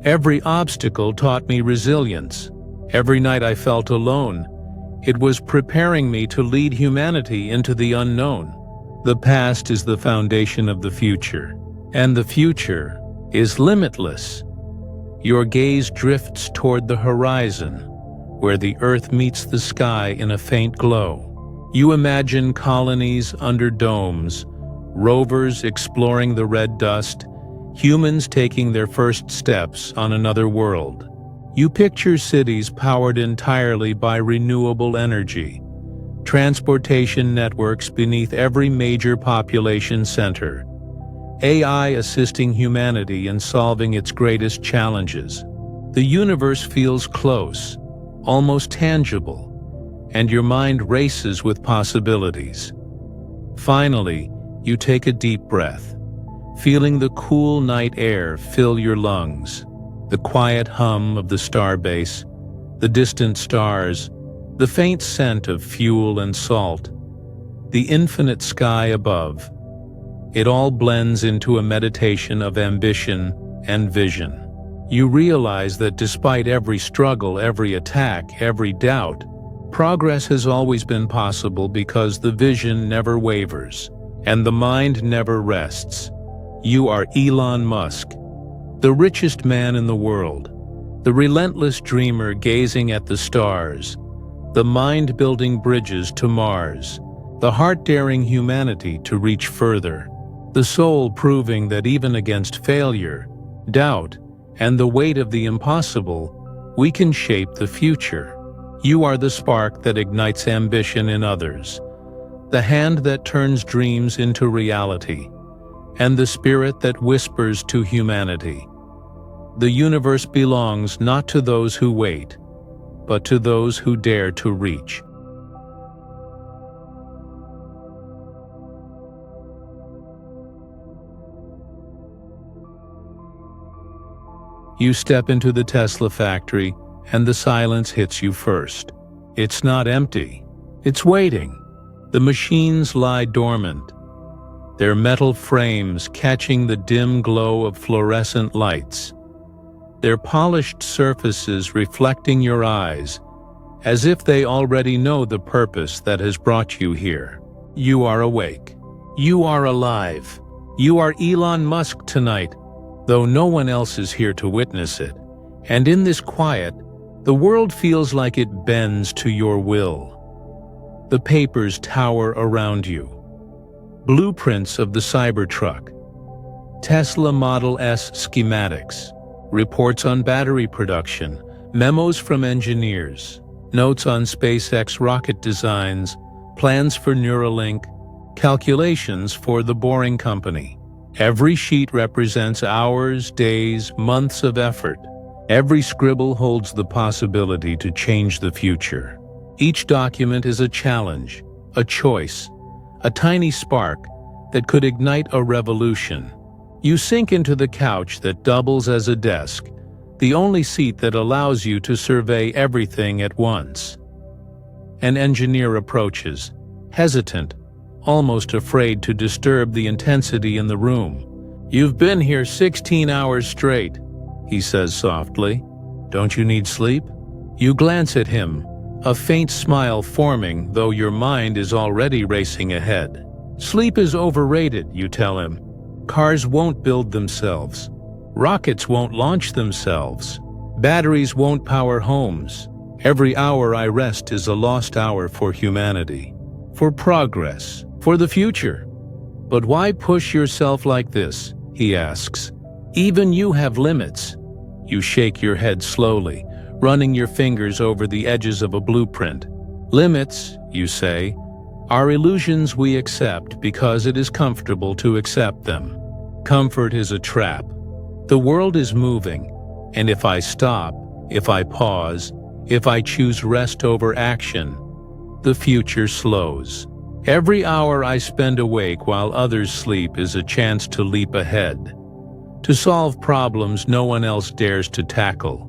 Every obstacle taught me resilience. Every night I felt alone. It was preparing me to lead humanity into the unknown. The past is the foundation of the future, and the future is limitless. Your gaze drifts toward the horizon, where the earth meets the sky in a faint glow. You imagine colonies under domes, rovers exploring the red dust, humans taking their first steps on another world. You picture cities powered entirely by renewable energy, transportation networks beneath every major population center, AI assisting humanity in solving its greatest challenges. The universe feels close, almost tangible, and your mind races with possibilities. Finally, you take a deep breath, feeling the cool night air fill your lungs. The quiet hum of the starbase, the distant stars, the faint scent of fuel and salt, the infinite sky above. It all blends into a meditation of ambition and vision. You realize that despite every struggle, every attack, every doubt, progress has always been possible because the vision never wavers, and the mind never rests. You are Elon Musk, the richest man in the world, the relentless dreamer gazing at the stars, the mind-building bridges to Mars, the heart-daring humanity to reach further, the soul proving that even against failure, doubt, and the weight of the impossible, we can shape the future. You are the spark that ignites ambition in others, the hand that turns dreams into reality, and the spirit that whispers to humanity. The universe belongs not to those who wait, but to those who dare to reach. You step into the Tesla factory, and the silence hits you first. It's not empty. It's waiting. The machines lie dormant, their metal frames catching the dim glow of fluorescent lights, their polished surfaces reflecting your eyes, as if they already know the purpose that has brought you here. You are awake. You are alive. You are Elon Musk tonight, though no one else is here to witness it. And in this quiet, the world feels like it bends to your will. The papers tower around you. Blueprints of the Cybertruck, Tesla Model S schematics, reports on battery production, memos from engineers, notes on SpaceX rocket designs, plans for Neuralink, calculations for the Boring Company. Every sheet represents hours, days, months of effort. Every scribble holds the possibility to change the future. Each document is a challenge, a choice, a tiny spark that could ignite a revolution. You sink into the couch that doubles as a desk, the only seat that allows you to survey everything at once. An engineer approaches, hesitant, almost afraid to disturb the intensity in the room. "You've been here 16 hours straight," he says softly. "Don't you need sleep?" You glance at him, a faint smile forming, though your mind is already racing ahead. "Sleep is overrated," you tell him. "Cars won't build themselves. Rockets won't launch themselves. Batteries won't power homes. Every hour I rest is a lost hour for humanity, for progress, for the future. But why push yourself like this? He asks. Even you have limits. You shake your head slowly, running your fingers over the edges of a blueprint. Limits, you say, are illusions we accept because it is comfortable to accept them. Comfort is a trap. The world is moving, and if I stop, if I pause, if I choose rest over action, the future slows. Every hour I spend awake while others sleep is a chance to leap ahead, to solve problems no one else dares to tackle,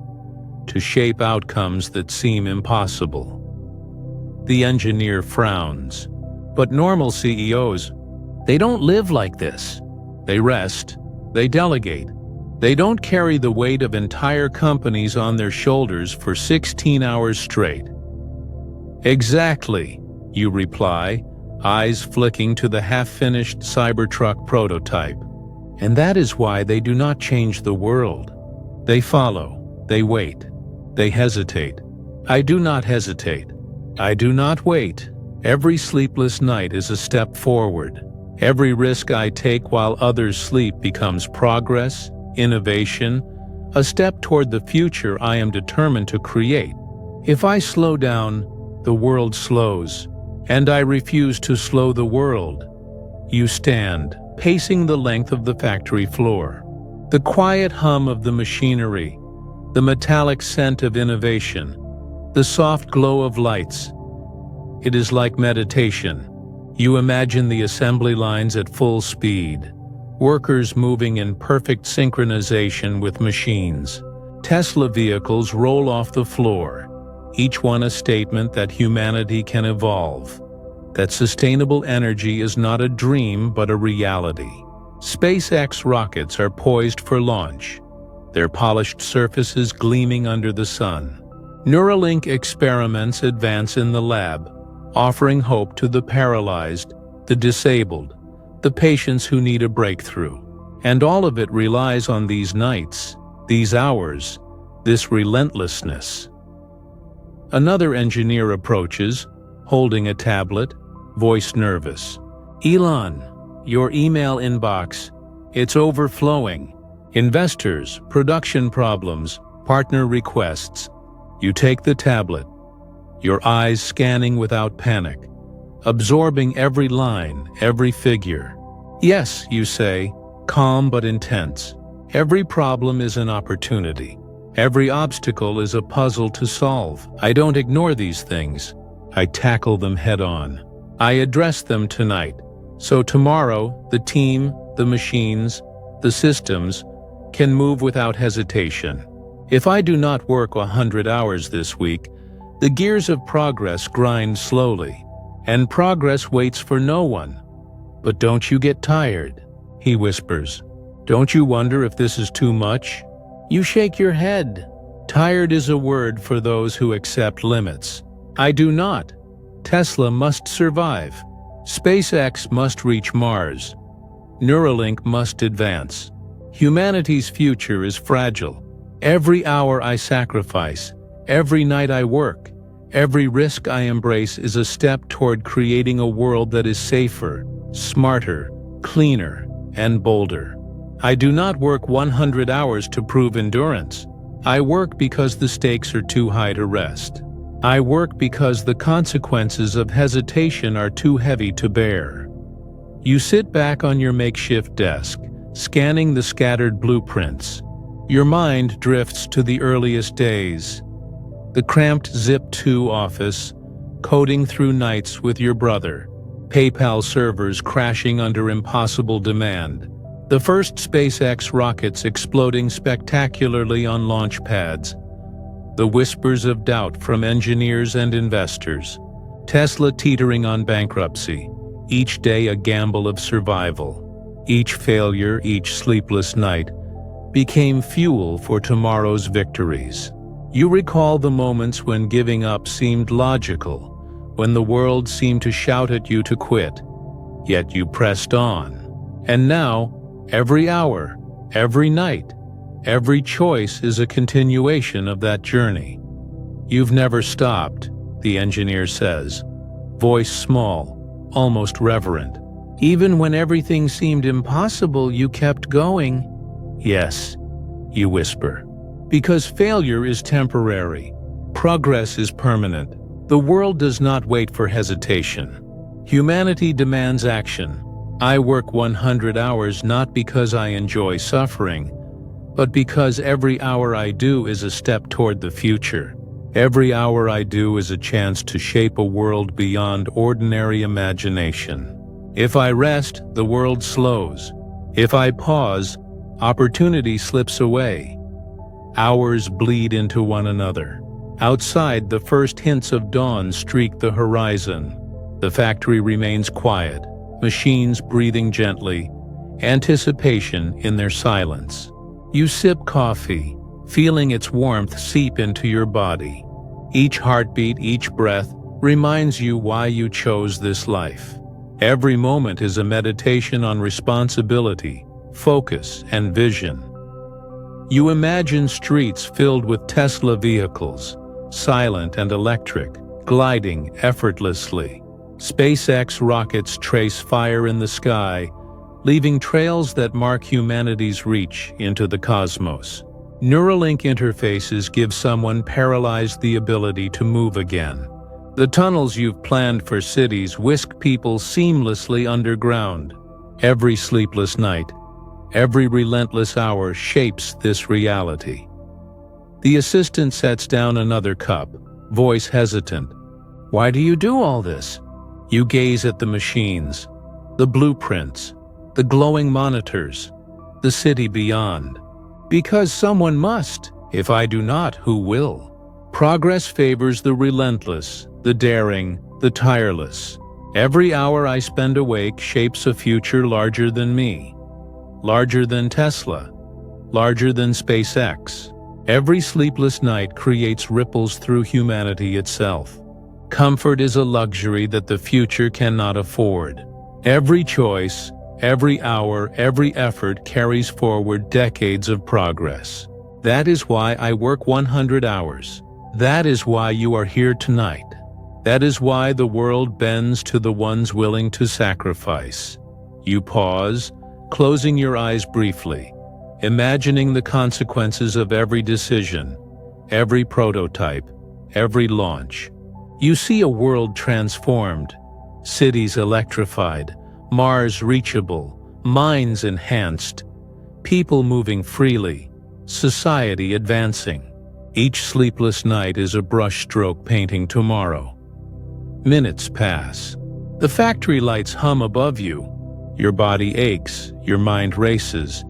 to shape outcomes that seem impossible. The engineer frowns. But normal CEOs, they don't live like this. They rest, they delegate. They don't carry the weight of entire companies on their shoulders for 16 hours straight. Exactly, you reply, eyes flicking to the half-finished Cybertruck prototype. And that is why they do not change the world. They follow, they wait, they hesitate. I do not hesitate. I do not wait. Every sleepless night is a step forward. Every risk I take while others sleep becomes progress, innovation, a step toward the future I am determined to create. If I slow down, the world slows, and I refuse to slow the world. You stand, pacing the length of the factory floor. The quiet hum of the machinery, the metallic scent of innovation, the soft glow of lights. It is like meditation. You imagine the assembly lines at full speed, workers moving in perfect synchronization with machines. Tesla vehicles roll off the floor, each one a statement that humanity can evolve, that sustainable energy is not a dream but a reality. SpaceX rockets are poised for launch, their polished surfaces gleaming under the sun. Neuralink experiments advance in the lab, offering hope to the paralyzed, the disabled, the patients who need a breakthrough. And all of it relies on these nights, these hours, this relentlessness. Another engineer approaches, holding a tablet, voice nervous. Elon, your email inbox, it's overflowing. Investors, production problems, partner requests. You take the tablet, your eyes scanning without panic, absorbing every line, every figure. Yes, you say, calm but intense. Every problem is an opportunity. Every obstacle is a puzzle to solve. I don't ignore these things. I tackle them head-on. I address them tonight. So tomorrow, the team, the machines, the systems can move without hesitation. If I do not work 100 hours this week, the gears of progress grind slowly, and progress waits for no one. But don't you get tired, he whispers. Don't you wonder if this is too much? You shake your head. Tired is a word for those who accept limits. I do not. Tesla must survive. SpaceX must reach Mars. Neuralink must advance. Humanity's future is fragile. Every hour I sacrifice, every night I work, every risk I embrace is a step toward creating a world that is safer, smarter, cleaner, and bolder. I do not work 100 hours to prove endurance. I work because the stakes are too high to rest. I work because the consequences of hesitation are too heavy to bear. You sit back on your makeshift desk, scanning the scattered blueprints. Your mind drifts to the earliest days. The cramped Zip2 office, coding through nights with your brother. PayPal servers crashing under impossible demand. The first SpaceX rockets exploding spectacularly on launch pads. The whispers of doubt from engineers and investors. Tesla teetering on bankruptcy. Each day a gamble of survival. Each failure, each sleepless night, became fuel for tomorrow's victories. You recall the moments when giving up seemed logical, when the world seemed to shout at you to quit, yet you pressed on. And now, every hour, every night, every choice is a continuation of that journey. You've never stopped, the engineer says, voice small, almost reverent. Even when everything seemed impossible, you kept going. Yes, you whisper. Because failure is temporary. Progress is permanent. The world does not wait for hesitation. Humanity demands action. I work 100 hours not because I enjoy suffering, but because every hour I do is a step toward the future. Every hour I do is a chance to shape a world beyond ordinary imagination. If I rest, the world slows. If I pause, opportunity slips away. Hours bleed into one another. Outside, the first hints of dawn streak the horizon. The factory remains quiet, machines breathing gently, anticipation in their silence. You sip coffee, feeling its warmth seep into your body. Each heartbeat, each breath, reminds you why you chose this life. Every moment is a meditation on responsibility, focus, and vision. You imagine streets filled with Tesla vehicles, silent and electric, gliding effortlessly. SpaceX rockets trace fire in the sky, leaving trails that mark humanity's reach into the cosmos. Neuralink interfaces give someone paralyzed the ability to move again. The tunnels you've planned for cities whisk people seamlessly underground. Every sleepless night, every relentless hour shapes this reality. The assistant sets down another cup, voice hesitant. Why do you do all this? You gaze at the machines, the blueprints, the glowing monitors, the city beyond. Because someone must. If I do not, who will? Progress favors the relentless, the daring, the tireless. Every hour I spend awake shapes a future larger than me, larger than Tesla, larger than SpaceX. Every sleepless night creates ripples through humanity itself. Comfort is a luxury that the future cannot afford. Every choice, every hour, every effort carries forward decades of progress. That is why I work 100 hours. That is why you are here tonight. That is why the world bends to the ones willing to sacrifice. You pause, closing your eyes briefly, imagining the consequences of every decision, every prototype, every launch. You see a world transformed, cities electrified, Mars reachable, minds enhanced, people moving freely, society advancing. Each sleepless night is a brushstroke painting tomorrow. Minutes pass. The factory lights hum above you. Your body aches, your mind races,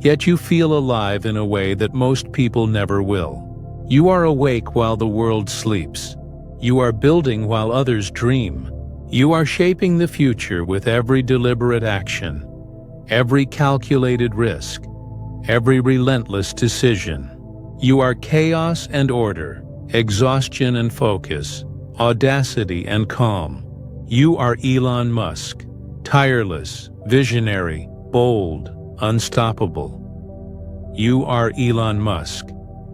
yet you feel alive in a way that most people never will. You are awake while the world sleeps. You are building while others dream. You are shaping the future with every deliberate action, every calculated risk, every relentless decision. You are chaos and order, exhaustion and focus, audacity and calm. You are Elon Musk, tireless, visionary, bold, unstoppable. You are Elon Musk,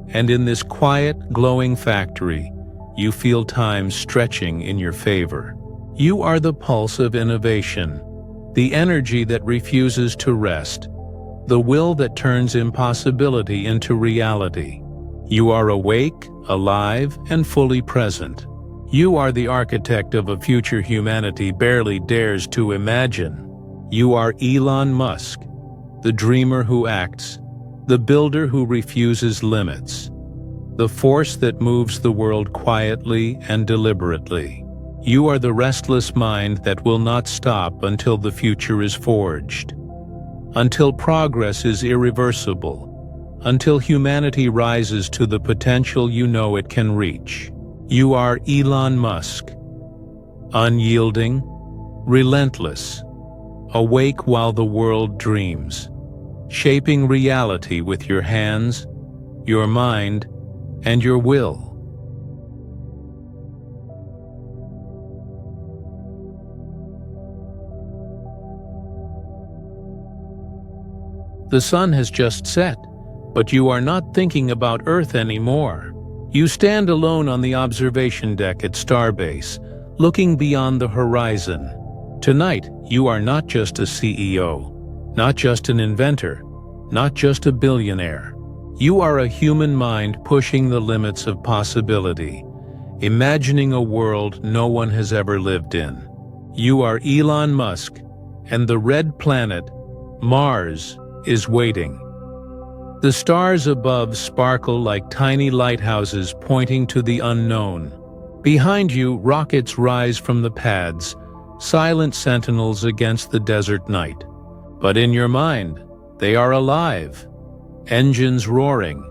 and in this quiet, glowing factory, you feel time stretching in your favor. You are the pulse of innovation, the energy that refuses to rest, the will that turns impossibility into reality. You are awake, alive, and fully present. You are the architect of a future humanity barely dares to imagine. You are Elon Musk, the dreamer who acts, the builder who refuses limits, the force that moves the world quietly and deliberately. You are the restless mind that will not stop until the future is forged, until progress is irreversible, until humanity rises to the potential you know it can reach. You are Elon Musk, unyielding, relentless, awake while the world dreams, shaping reality with your hands, your mind, and your will. The sun has just set, but you are not thinking about Earth anymore. You stand alone on the observation deck at Starbase, looking beyond the horizon. Tonight, you are not just a CEO, not just an inventor, not just a billionaire. You are a human mind pushing the limits of possibility, imagining a world no one has ever lived in. You are Elon Musk, and the red planet, Mars, is waiting. The stars above sparkle like tiny lighthouses pointing to the unknown. Behind you, rockets rise from the pads, silent sentinels against the desert night. But in your mind, they are alive, engines roaring,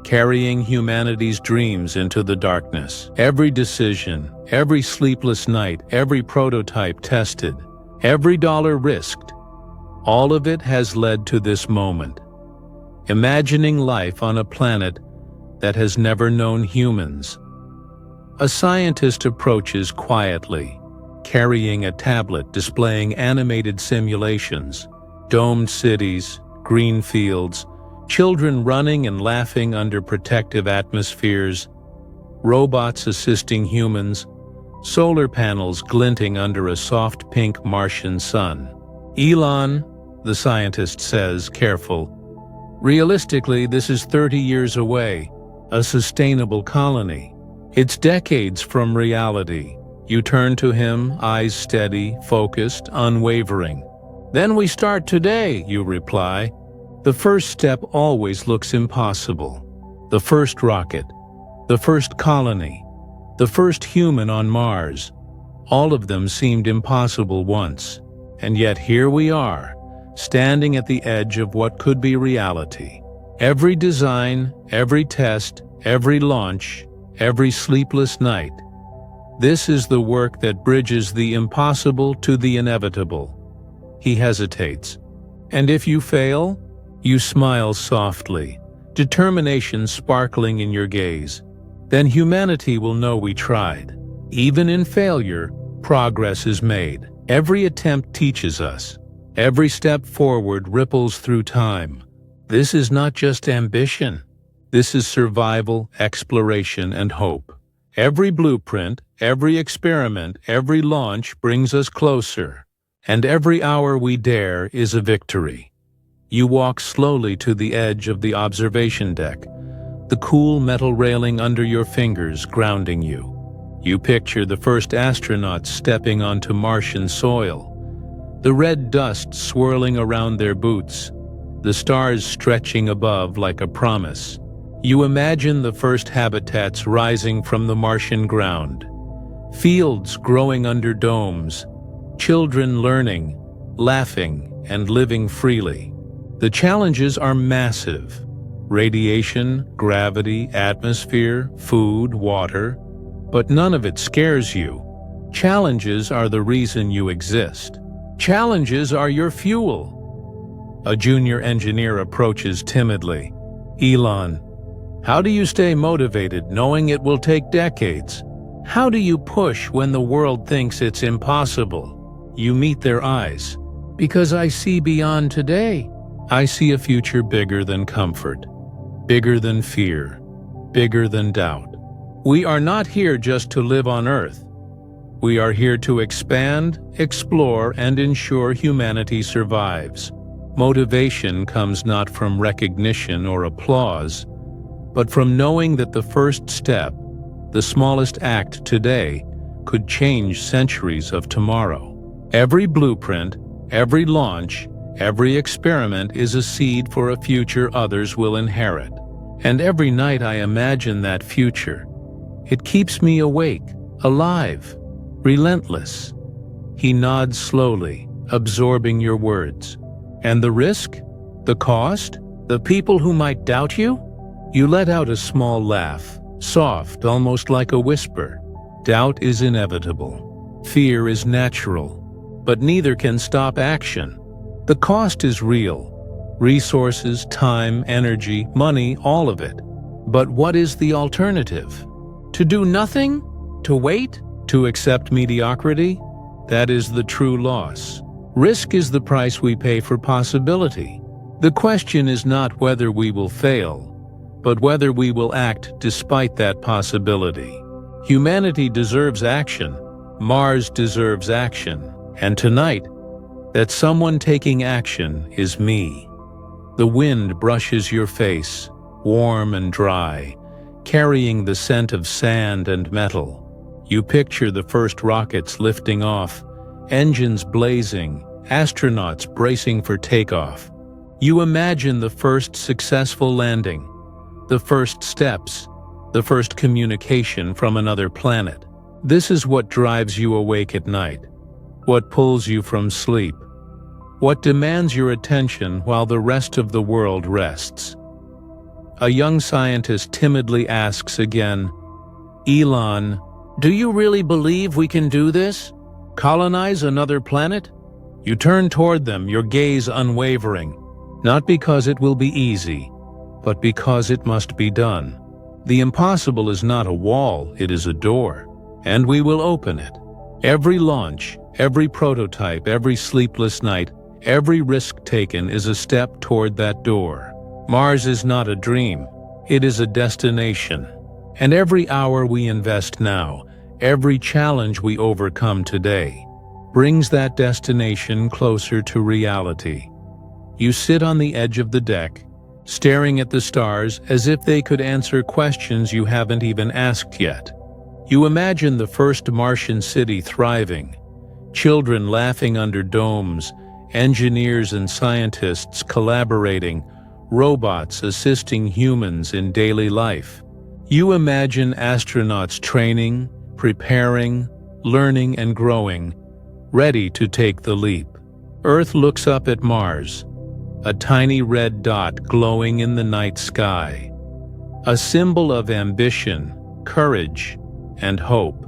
carrying humanity's dreams into the darkness. Every decision, every sleepless night, every prototype tested, every dollar risked, all of it has led to this moment. Imagining life on a planet that has never known humans. A scientist approaches quietly, carrying a tablet displaying animated simulations, domed cities, green fields, children running and laughing under protective atmospheres, robots assisting humans, solar panels glinting under a soft pink Martian sun. Elon, the scientist says, careful, realistically, this is 30 years away, a sustainable colony. It's decades from reality. You turn to him, eyes steady, focused, unwavering. Then we start today, you reply. The first step always looks impossible. The first rocket, the first colony, the first human on Mars. All of them seemed impossible once. And yet here we are, standing at the edge of what could be reality. Every design, every test, every launch, every sleepless night. This is the work that bridges the impossible to the inevitable. He hesitates. And if you fail? You smile softly, determination sparkling in your gaze. Then humanity will know we tried. Even in failure, progress is made. Every attempt teaches us. Every step forward ripples through time. This is not just ambition. This is survival, exploration, and hope. Every blueprint, every experiment, every launch brings us closer. And every hour we dare is a victory. You walk slowly to the edge of the observation deck, the cool metal railing under your fingers grounding you. You picture the first astronauts stepping onto Martian soil, the red dust swirling around their boots, the stars stretching above like a promise. You imagine the first habitats rising from the Martian ground, fields growing under domes, children learning, laughing, and living freely. The challenges are massive: radiation, gravity, atmosphere, food, water, but none of it scares you. Challenges are the reason you exist. Challenges are your fuel. A junior engineer approaches timidly. Elon, how do you stay motivated knowing it will take decades? How do you push when the world thinks it's impossible? You meet their eyes. Because I see beyond today. I see a future bigger than comfort, bigger than fear, bigger than doubt. We are not here just to live on Earth. We are here to expand, explore, and ensure humanity survives. Motivation comes not from recognition or applause, but from knowing that the first step, the smallest act today, could change centuries of tomorrow. Every blueprint, every launch, every experiment is a seed for a future others will inherit. And every night I imagine that future. It keeps me awake, alive, relentless. He nods slowly, absorbing your words. And the risk? The cost? The people who might doubt you? You let out a small laugh, soft, almost like a whisper. Doubt is inevitable. Fear is natural. But neither can stop action. The cost is real. Resources, time, energy, money, all of it. But what is the alternative? To do nothing? To wait? To accept mediocrity? That is the true loss. Risk is the price we pay for possibility. The question is not whether we will fail, but whether we will act despite that possibility. Humanity deserves action. Mars deserves action. And tonight, that someone taking action is me. The wind brushes your face, warm and dry, carrying the scent of sand and metal. You picture the first rockets lifting off, engines blazing, astronauts bracing for takeoff. You imagine the first successful landing, the first steps, the first communication from another planet. This is what drives you awake at night, what pulls you from sleep, what demands your attention while the rest of the world rests. A young scientist timidly asks again, "Elon, do you really believe we can do this? Colonize another planet?" You turn toward them, your gaze unwavering, not because it will be easy, but because it must be done. The impossible is not a wall, it is a door, and we will open it. Every launch, every prototype, every sleepless night, every risk taken is a step toward that door. Mars is not a dream, it is a destination. And every hour we invest now, every challenge we overcome today, brings that destination closer to reality. You sit on the edge of the deck, staring at the stars as if they could answer questions you haven't even asked yet. You imagine the first Martian city thriving, children laughing under domes, engineers and scientists collaborating, robots assisting humans in daily life. You imagine astronauts training, preparing, learning and growing, ready to take the leap. Earth looks up at Mars, a tiny red dot glowing in the night sky, a symbol of ambition, courage, and hope.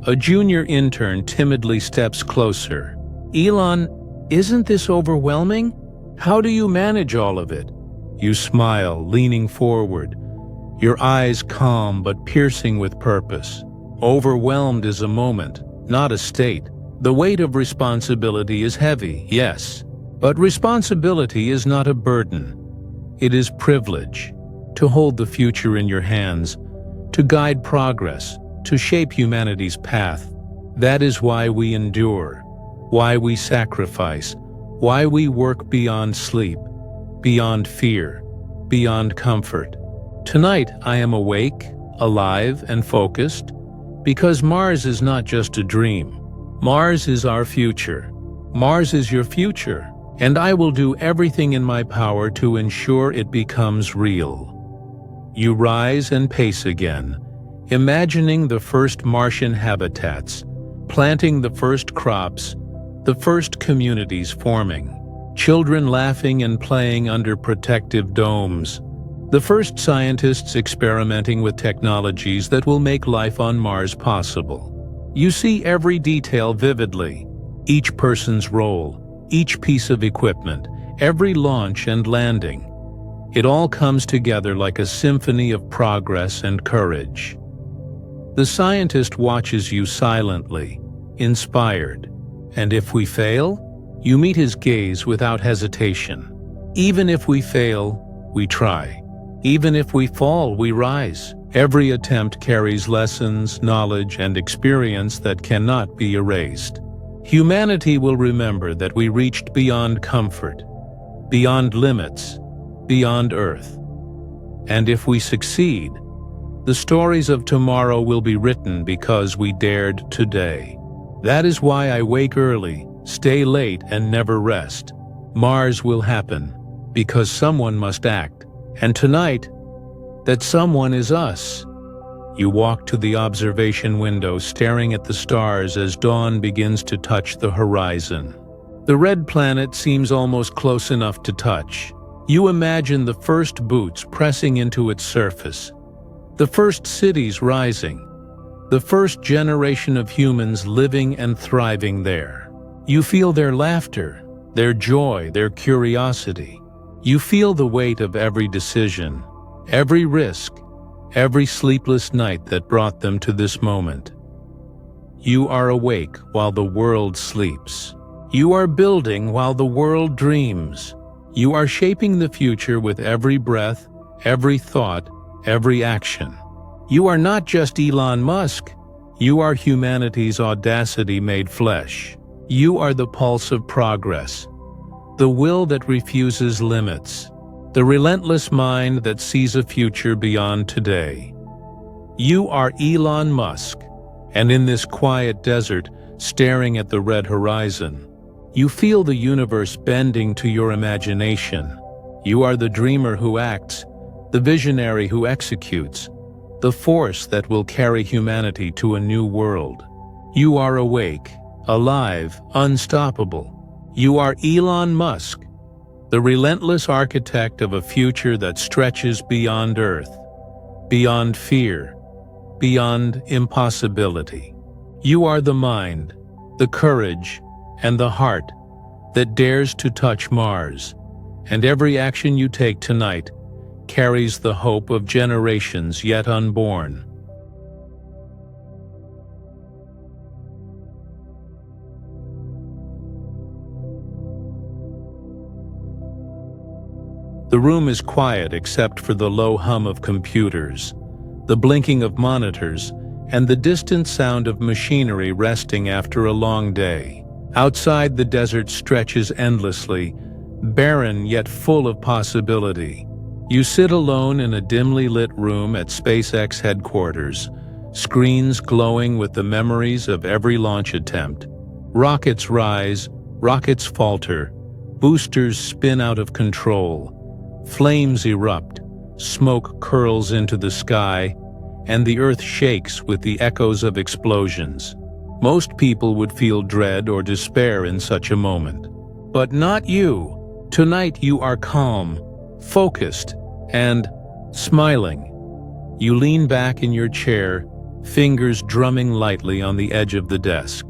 A junior intern timidly steps closer. "Elon, isn't this overwhelming? How do you manage all of it?" You smile, leaning forward, your eyes calm but piercing with purpose. Overwhelmed is a moment, not a state. The weight of responsibility is heavy, yes, but responsibility is not a burden. It is privilege, to hold the future in your hands, to guide progress, to shape humanity's path. That is why we endure, why we sacrifice, why we work beyond sleep, beyond fear, beyond comfort. Tonight I am awake, alive, and focused, because Mars is not just a dream. Mars is our future. Mars is your future, and I will do everything in my power to ensure it becomes real. You rise and pace again, imagining the first Martian habitats, planting the first crops, the first communities forming, children laughing and playing under protective domes, the first scientists experimenting with technologies that will make life on Mars possible. You see every detail vividly, each person's role, each piece of equipment, every launch and landing. It all comes together like a symphony of progress and courage. The scientist watches you silently, inspired, and if we fail, you meet his gaze without hesitation. Even if we fail, we try. Even if we fall, we rise. Every attempt carries lessons, knowledge, and experience that cannot be erased. Humanity will remember that we reached beyond comfort, beyond limits, beyond Earth. And if we succeed, the stories of tomorrow will be written because we dared today. That is why I wake early, stay late, and never rest. Mars will happen, because someone must act. And tonight, that someone is us. You walk to the observation window, staring at the stars as dawn begins to touch the horizon. The red planet seems almost close enough to touch. You imagine the first boots pressing into its surface, the first cities rising, the first generation of humans living and thriving there. You feel their laughter, their joy, their curiosity. You feel the weight of every decision, every risk, every sleepless night that brought them to this moment. You are awake while the world sleeps. You are building while the world dreams. You are shaping the future with every breath, every thought, every action. You are not just Elon Musk. You are humanity's audacity made flesh. You are the pulse of progress, the will that refuses limits, the relentless mind that sees a future beyond today. You are Elon Musk, and in this quiet desert, staring at the red horizon, you feel the universe bending to your imagination. You are the dreamer who acts, the visionary who executes, the force that will carry humanity to a new world. You are awake, alive, unstoppable. You are Elon Musk, the relentless architect of a future that stretches beyond Earth, beyond fear, beyond impossibility. You are the mind, the courage, and the heart that dares to touch Mars, and every action you take tonight carries the hope of generations yet unborn. The room is quiet except for the low hum of computers, the blinking of monitors, and the distant sound of machinery resting after a long day. Outside, the desert stretches endlessly, barren yet full of possibility. You sit alone in a dimly lit room at SpaceX headquarters, screens glowing with the memories of every launch attempt. Rockets rise, rockets falter, boosters spin out of control, flames erupt, smoke curls into the sky, and the earth shakes with the echoes of explosions. Most people would feel dread or despair in such a moment. But not you. Tonight you are calm, focused, and smiling. You lean back in your chair, fingers drumming lightly on the edge of the desk.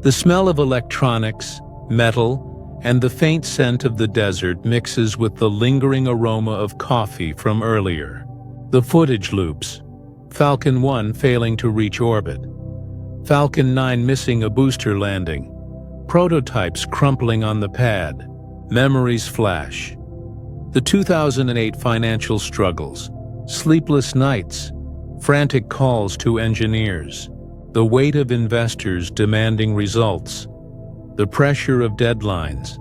The smell of electronics, metal, and the faint scent of the desert mixes with the lingering aroma of coffee from earlier. The footage loops. Falcon 1 failing to reach orbit. Falcon 9 missing a booster landing. Prototypes crumpling on the pad. Memories flash. The 2008 financial struggles. Sleepless nights. Frantic calls to engineers. The weight of investors demanding results. The pressure of deadlines.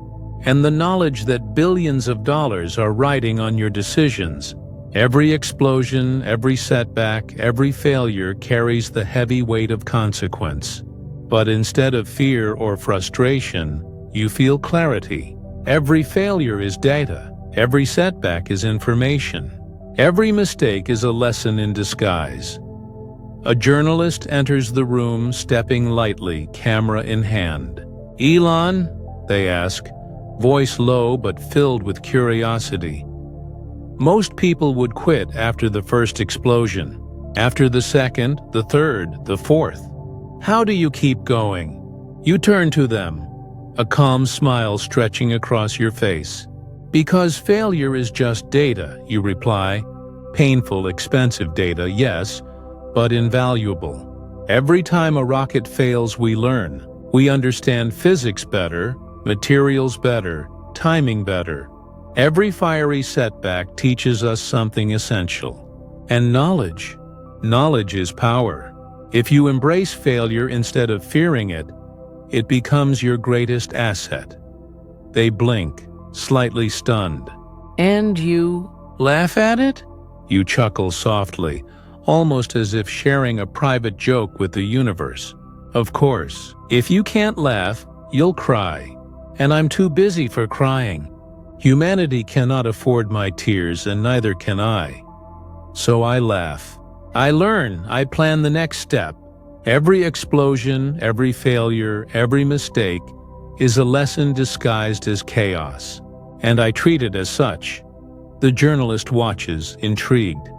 And the knowledge that billions of dollars are riding on your decisions. Every explosion, every setback, every failure carries the heavy weight of consequence. But instead of fear or frustration, you feel clarity. Every failure is data. Every setback is information. Every mistake is a lesson in disguise. A journalist enters the room, stepping lightly, camera in hand. "Elon?" they ask, voice low but filled with curiosity. Most people would quit after the first explosion. After the second, the third, the fourth. How do you keep going? You turn to them, a calm smile stretching across your face. "Because failure is just data," you reply. "Painful, expensive data, yes, but invaluable. Every time a rocket fails, we learn. We understand physics better, materials better, timing better. Every fiery setback teaches us something essential. And knowledge is power. If you embrace failure instead of fearing it, it becomes your greatest asset." They blink, slightly stunned. "And you laugh at it?" You chuckle softly, almost as if sharing a private joke with the universe. "Of course. If you can't laugh, you'll cry. And I'm too busy for crying. Humanity cannot afford my tears, and neither can I. So I laugh. I learn, I plan the next step. Every explosion, every failure, every mistake is a lesson disguised as chaos. And I treat it as such." The journalist watches, intrigued.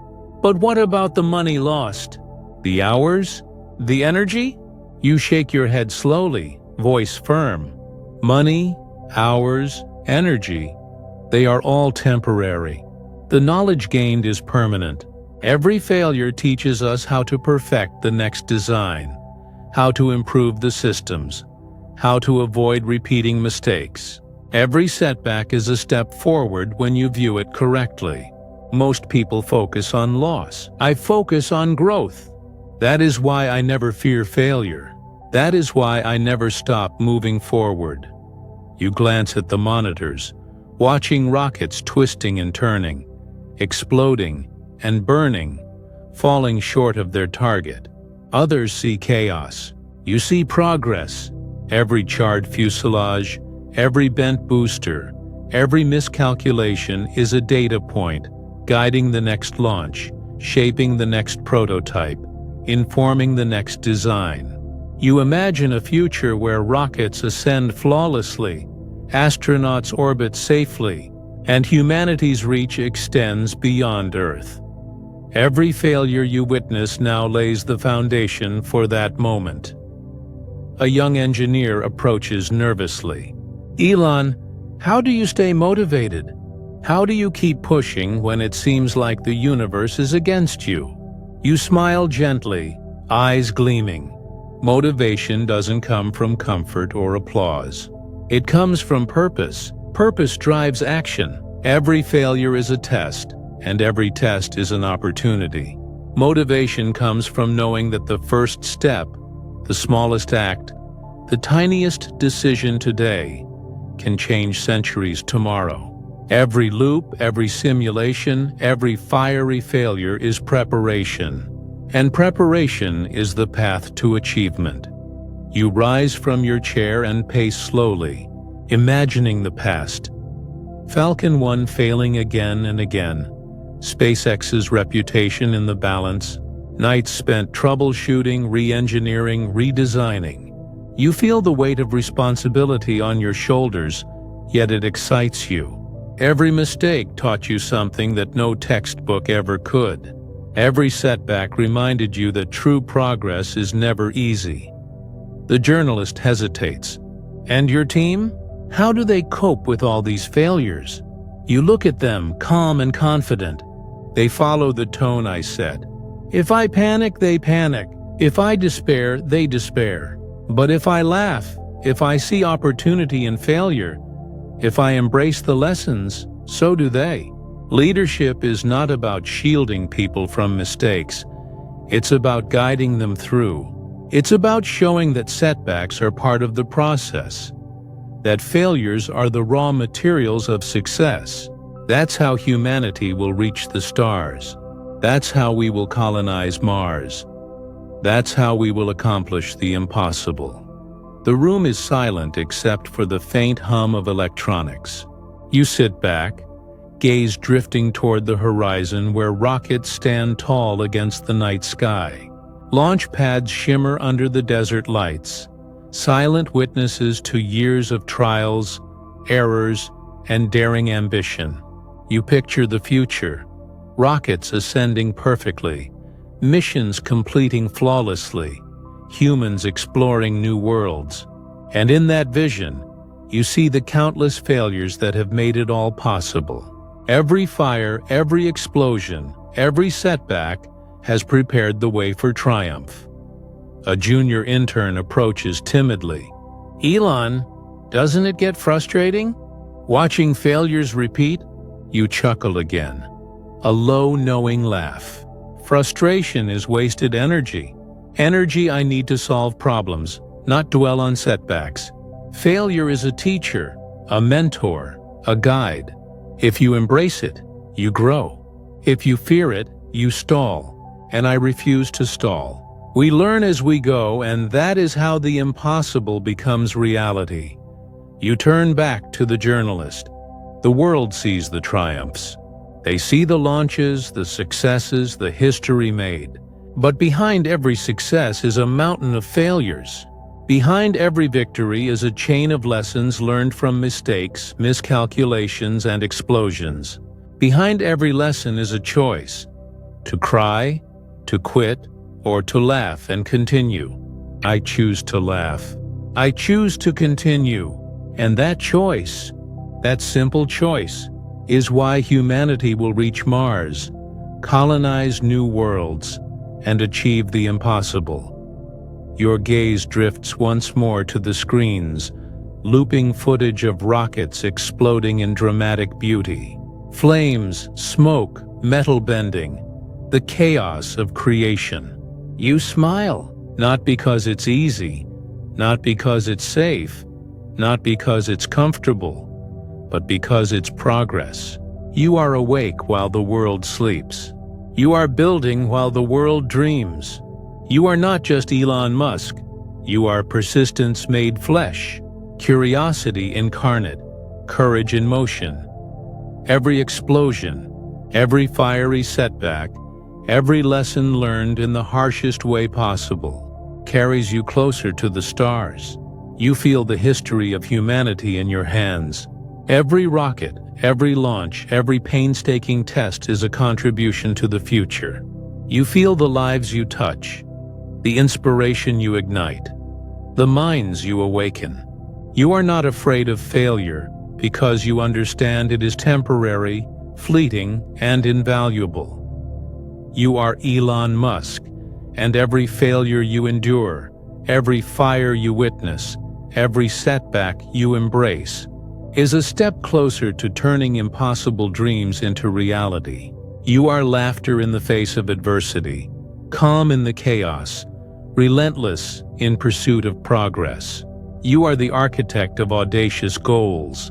"But what about the money lost? The hours? The energy?" You shake your head slowly, voice firm. Money, hours, energy. They are all temporary. The knowledge gained is permanent. Every failure teaches us how to perfect the next design, how to improve the systems, how to avoid repeating mistakes. Every setback is a step forward when you view it correctly. Most people focus on loss. I focus on growth. That is why I never fear failure. That is why I never stop moving forward. You glance at the monitors, watching rockets twisting and turning, exploding and burning, falling short of their target. Others see chaos. You see progress. Every charred fuselage, every bent booster, every miscalculation is a data point, guiding the next launch, shaping the next prototype, informing the next design. You imagine a future where rockets ascend flawlessly, astronauts orbit safely, and humanity's reach extends beyond Earth. Every failure you witness now lays the foundation for that moment. A young engineer approaches nervously. Elon, how do you stay motivated? How do you keep pushing when it seems like the universe is against you? You smile gently, eyes gleaming. Motivation doesn't come from comfort or applause. It comes from purpose. Purpose drives action. Every failure is a test, and every test is an opportunity. Motivation comes from knowing that the first step, the smallest act, the tiniest decision today, can change centuries tomorrow. Every loop, every simulation, every fiery failure is preparation. And preparation is the path to achievement. You rise from your chair and pace slowly, imagining the past. Falcon 1 failing again and again. SpaceX's reputation in the balance. Nights spent troubleshooting, re-engineering, redesigning. You feel the weight of responsibility on your shoulders, yet it excites you. Every mistake taught you something that no textbook ever could. Every setback reminded you that true progress is never easy. The journalist hesitates. And your team? How do they cope with all these failures? You look at them, calm and confident. They follow the tone I set. If I panic, they panic. If I despair, they despair. But if I laugh, if I see opportunity in failure, if I embrace the lessons, so do they. Leadership is not about shielding people from mistakes. It's about guiding them through. It's about showing that setbacks are part of the process, that failures are the raw materials of success. That's how humanity will reach the stars. That's how we will colonize Mars. That's how we will accomplish the impossible. The room is silent except for the faint hum of electronics. You sit back, gaze drifting toward the horizon where rockets stand tall against the night sky. Launch pads shimmer under the desert lights, silent witnesses to years of trials, errors, and daring ambition. You picture the future, rockets ascending perfectly, missions completing flawlessly, humans exploring new worlds. And in that vision, you see the countless failures that have made it all possible. Every fire, every explosion, every setback has prepared the way for triumph. A junior intern approaches timidly. Elon, doesn't it get frustrating? Watching failures repeat? You chuckle again. A low, knowing laugh. Frustration is wasted energy. Energy I need to solve problems, not dwell on setbacks. Failure is a teacher, a mentor, a guide. If you embrace it, you grow. If you fear it, you stall. And I refuse to stall. We learn as we go, and that is how the impossible becomes reality. You turn back to the journalist. The world sees the triumphs. They see the launches, the successes, the history made. But behind every success is a mountain of failures. Behind every victory is a chain of lessons learned from mistakes, miscalculations, and explosions. Behind every lesson is a choice: to cry, to quit, or to laugh and continue. I choose to laugh. I choose to continue. And that choice, that simple choice, is why humanity will reach Mars, colonize new worlds, and achieve the impossible. Your gaze drifts once more to the screens, looping footage of rockets exploding in dramatic beauty. Flames, smoke, metal bending, the chaos of creation. You smile, not because it's easy, not because it's safe, not because it's comfortable, but because it's progress. You are awake while the world sleeps. You are building while the world dreams. You are not just Elon Musk. You are persistence made flesh, curiosity incarnate, courage in motion. Every explosion, every fiery setback, every lesson learned in the harshest way possible carries you closer to the stars. You feel the history of humanity in your hands. Every rocket, every launch, every painstaking test is a contribution to the future. You feel the lives you touch, the inspiration you ignite, the minds you awaken. You are not afraid of failure because you understand it is temporary, fleeting, and invaluable. You are Elon Musk, and every failure you endure, every fire you witness, every setback you embrace, is a step closer to turning impossible dreams into reality. You are laughter in the face of adversity, calm in the chaos, relentless in pursuit of progress. You are the architect of audacious goals,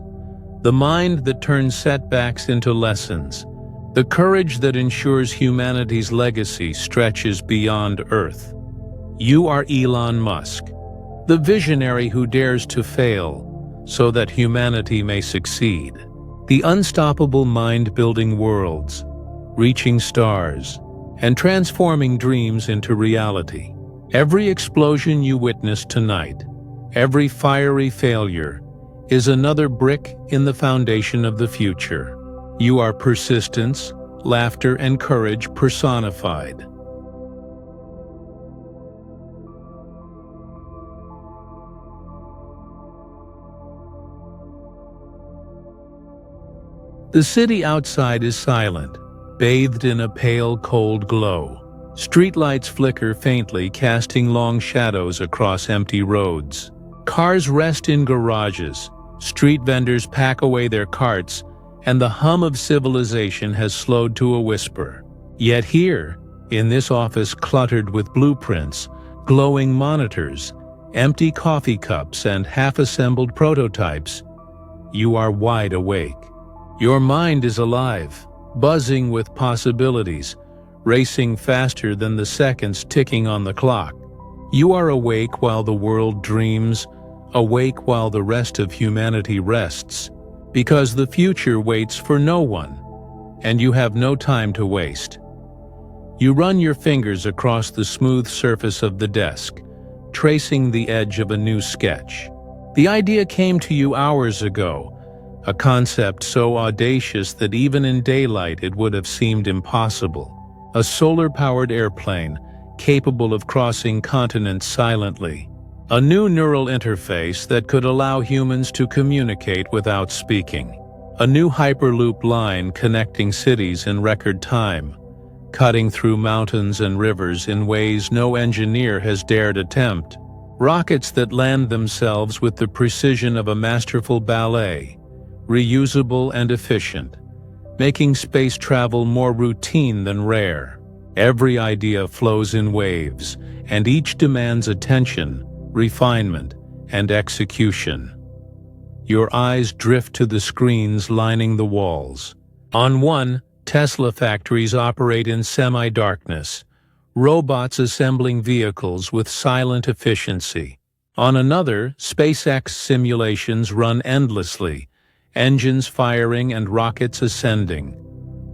the mind that turns setbacks into lessons, the courage that ensures humanity's legacy stretches beyond Earth. You are Elon Musk, the visionary who dares to fail so that humanity may succeed. The unstoppable mind building worlds, reaching stars, and transforming dreams into reality. Every explosion you witness tonight, every fiery failure, is another brick in the foundation of the future. You are persistence, laughter, and courage personified. The city outside is silent, bathed in a pale, cold glow. Streetlights flicker faintly, casting long shadows across empty roads. Cars rest in garages, street vendors pack away their carts, and the hum of civilization has slowed to a whisper. Yet here, in this office cluttered with blueprints, glowing monitors, empty coffee cups, and half-assembled prototypes, you are wide awake. Your mind is alive, buzzing with possibilities, racing faster than the seconds ticking on the clock. You are awake while the world dreams, awake while the rest of humanity rests, because the future waits for no one, and you have no time to waste. You run your fingers across the smooth surface of the desk, tracing the edge of a new sketch. The idea came to you hours ago, a concept so audacious that even in daylight it would have seemed impossible. A solar-powered airplane capable of crossing continents silently. A new neural interface that could allow humans to communicate without speaking. A new Hyperloop line connecting cities in record time, cutting through mountains and rivers in ways no engineer has dared attempt. Rockets that land themselves with the precision of a masterful ballet, reusable and efficient, making space travel more routine than rare. Every idea flows in waves, and each demands attention, refinement, and execution. Your eyes drift to the screens lining the walls. On one, Tesla factories operate in semi-darkness, robots assembling vehicles with silent efficiency. On another, SpaceX simulations run endlessly, engines firing and rockets ascending,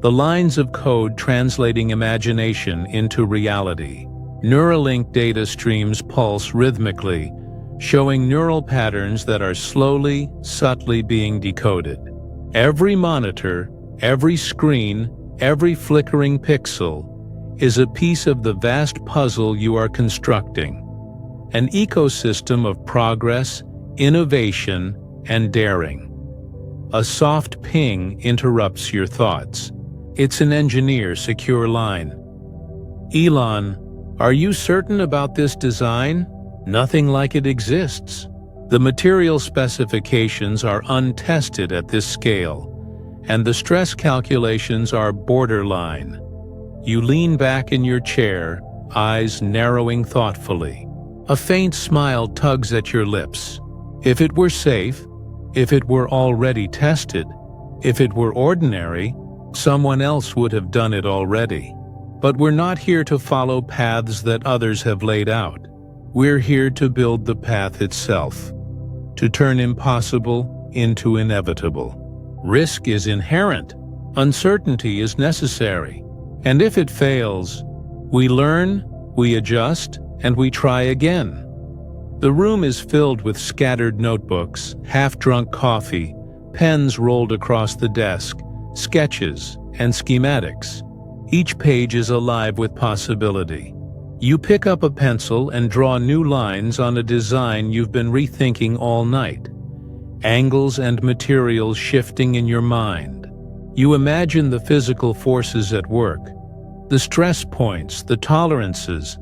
the lines of code translating imagination into reality. Neuralink data streams pulse rhythmically, showing neural patterns that are slowly, subtly being decoded. Every monitor, every screen, every flickering pixel is a piece of the vast puzzle you are constructing, an ecosystem of progress, innovation, and daring. A soft ping interrupts your thoughts. It's an engineer's secure line. Elon, are you certain about this design? Nothing like it exists. The material specifications are untested at this scale, and the stress calculations are borderline. You lean back in your chair, eyes narrowing thoughtfully. A faint smile tugs at your lips. If it were safe, if it were already tested, if it were ordinary, someone else would have done it already. But we're not here to follow paths that others have laid out. We're here to build the path itself, to turn impossible into inevitable. Risk is inherent. Uncertainty is necessary. And if it fails, we learn, we adjust, and we try again. The room is filled with scattered notebooks, half-drunk coffee, pens rolled across the desk, sketches, and schematics. Each page is alive with possibility. You pick up a pencil and draw new lines on a design you've been rethinking all night. Angles and materials shifting in your mind. You imagine the physical forces at work, the stress points, the tolerances,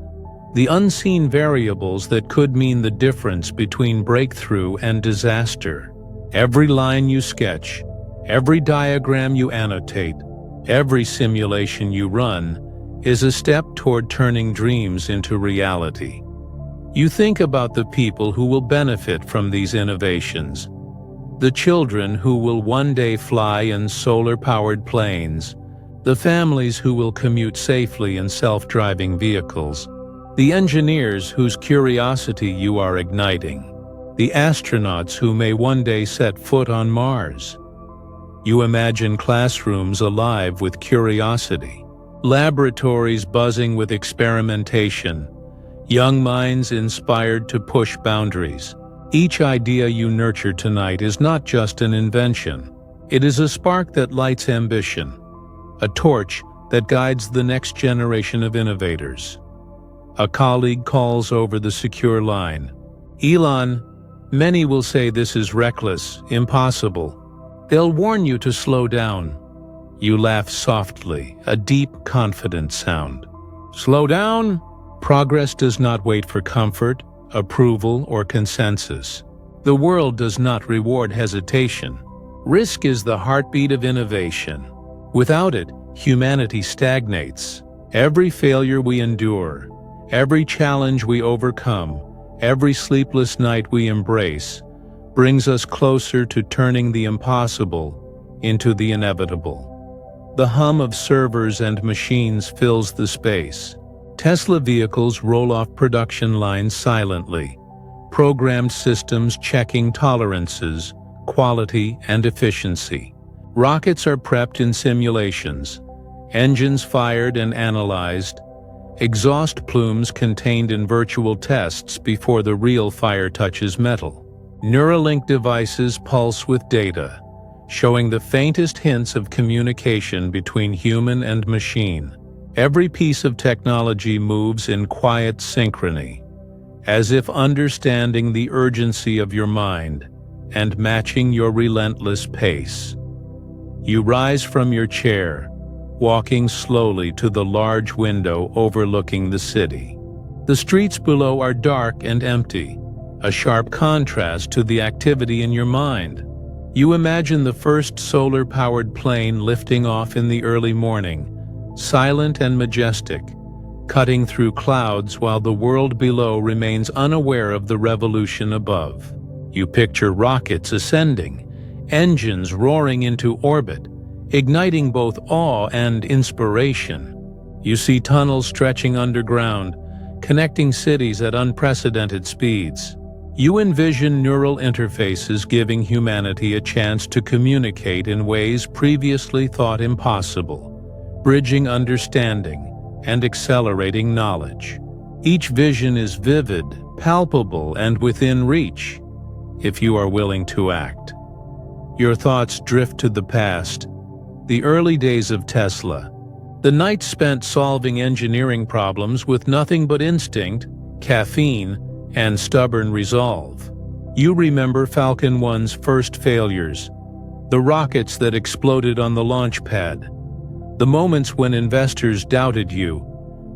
the unseen variables that could mean the difference between breakthrough and disaster. Every line you sketch, every diagram you annotate, every simulation you run is a step toward turning dreams into reality. You think about the people who will benefit from these innovations, the children who will one day fly in solar-powered planes, the families who will commute safely in self-driving vehicles, the engineers whose curiosity you are igniting, the astronauts who may one day set foot on Mars. You imagine classrooms alive with curiosity, laboratories buzzing with experimentation, young minds inspired to push boundaries. Each idea you nurture tonight is not just an invention. It is a spark that lights ambition, a torch that guides the next generation of innovators. A colleague calls over the secure line. "Elon, many will say this is reckless, impossible. They'll warn you to slow down." You laugh softly, a deep, confident sound. Slow down? Progress does not wait for comfort, approval, or consensus. The world does not reward hesitation. Risk is the heartbeat of innovation. Without it, humanity stagnates. Every failure we endure, every challenge we overcome, every sleepless night we embrace, brings us closer to turning the impossible into the inevitable. The hum of servers and machines fills the space. Tesla vehicles roll off production lines silently, programmed systems checking tolerances, quality, and efficiency. Rockets are prepped in simulations, engines fired and analyzed, exhaust plumes contained in virtual tests before the real fire touches metal. Neuralink devices pulse with data, showing the faintest hints of communication between human and machine. Every piece of technology moves in quiet synchrony, as if understanding the urgency of your mind and matching your relentless pace. You rise from your chair, walking slowly to the large window overlooking the city. The streets below are dark and empty, a sharp contrast to the activity in your mind. You imagine the first solar-powered plane lifting off in the early morning, silent and majestic, cutting through clouds while the world below remains unaware of the revolution above. You picture rockets ascending, engines roaring into orbit, igniting both awe and inspiration. You see tunnels stretching underground, connecting cities at unprecedented speeds. You envision neural interfaces giving humanity a chance to communicate in ways previously thought impossible, bridging understanding and accelerating knowledge. Each vision is vivid, palpable, and within reach, if you are willing to act. Your thoughts drift to the past, the early days of Tesla, the nights spent solving engineering problems with nothing but instinct, caffeine, and stubborn resolve. You remember Falcon 1's first failures, the rockets that exploded on the launch pad, the moments when investors doubted you,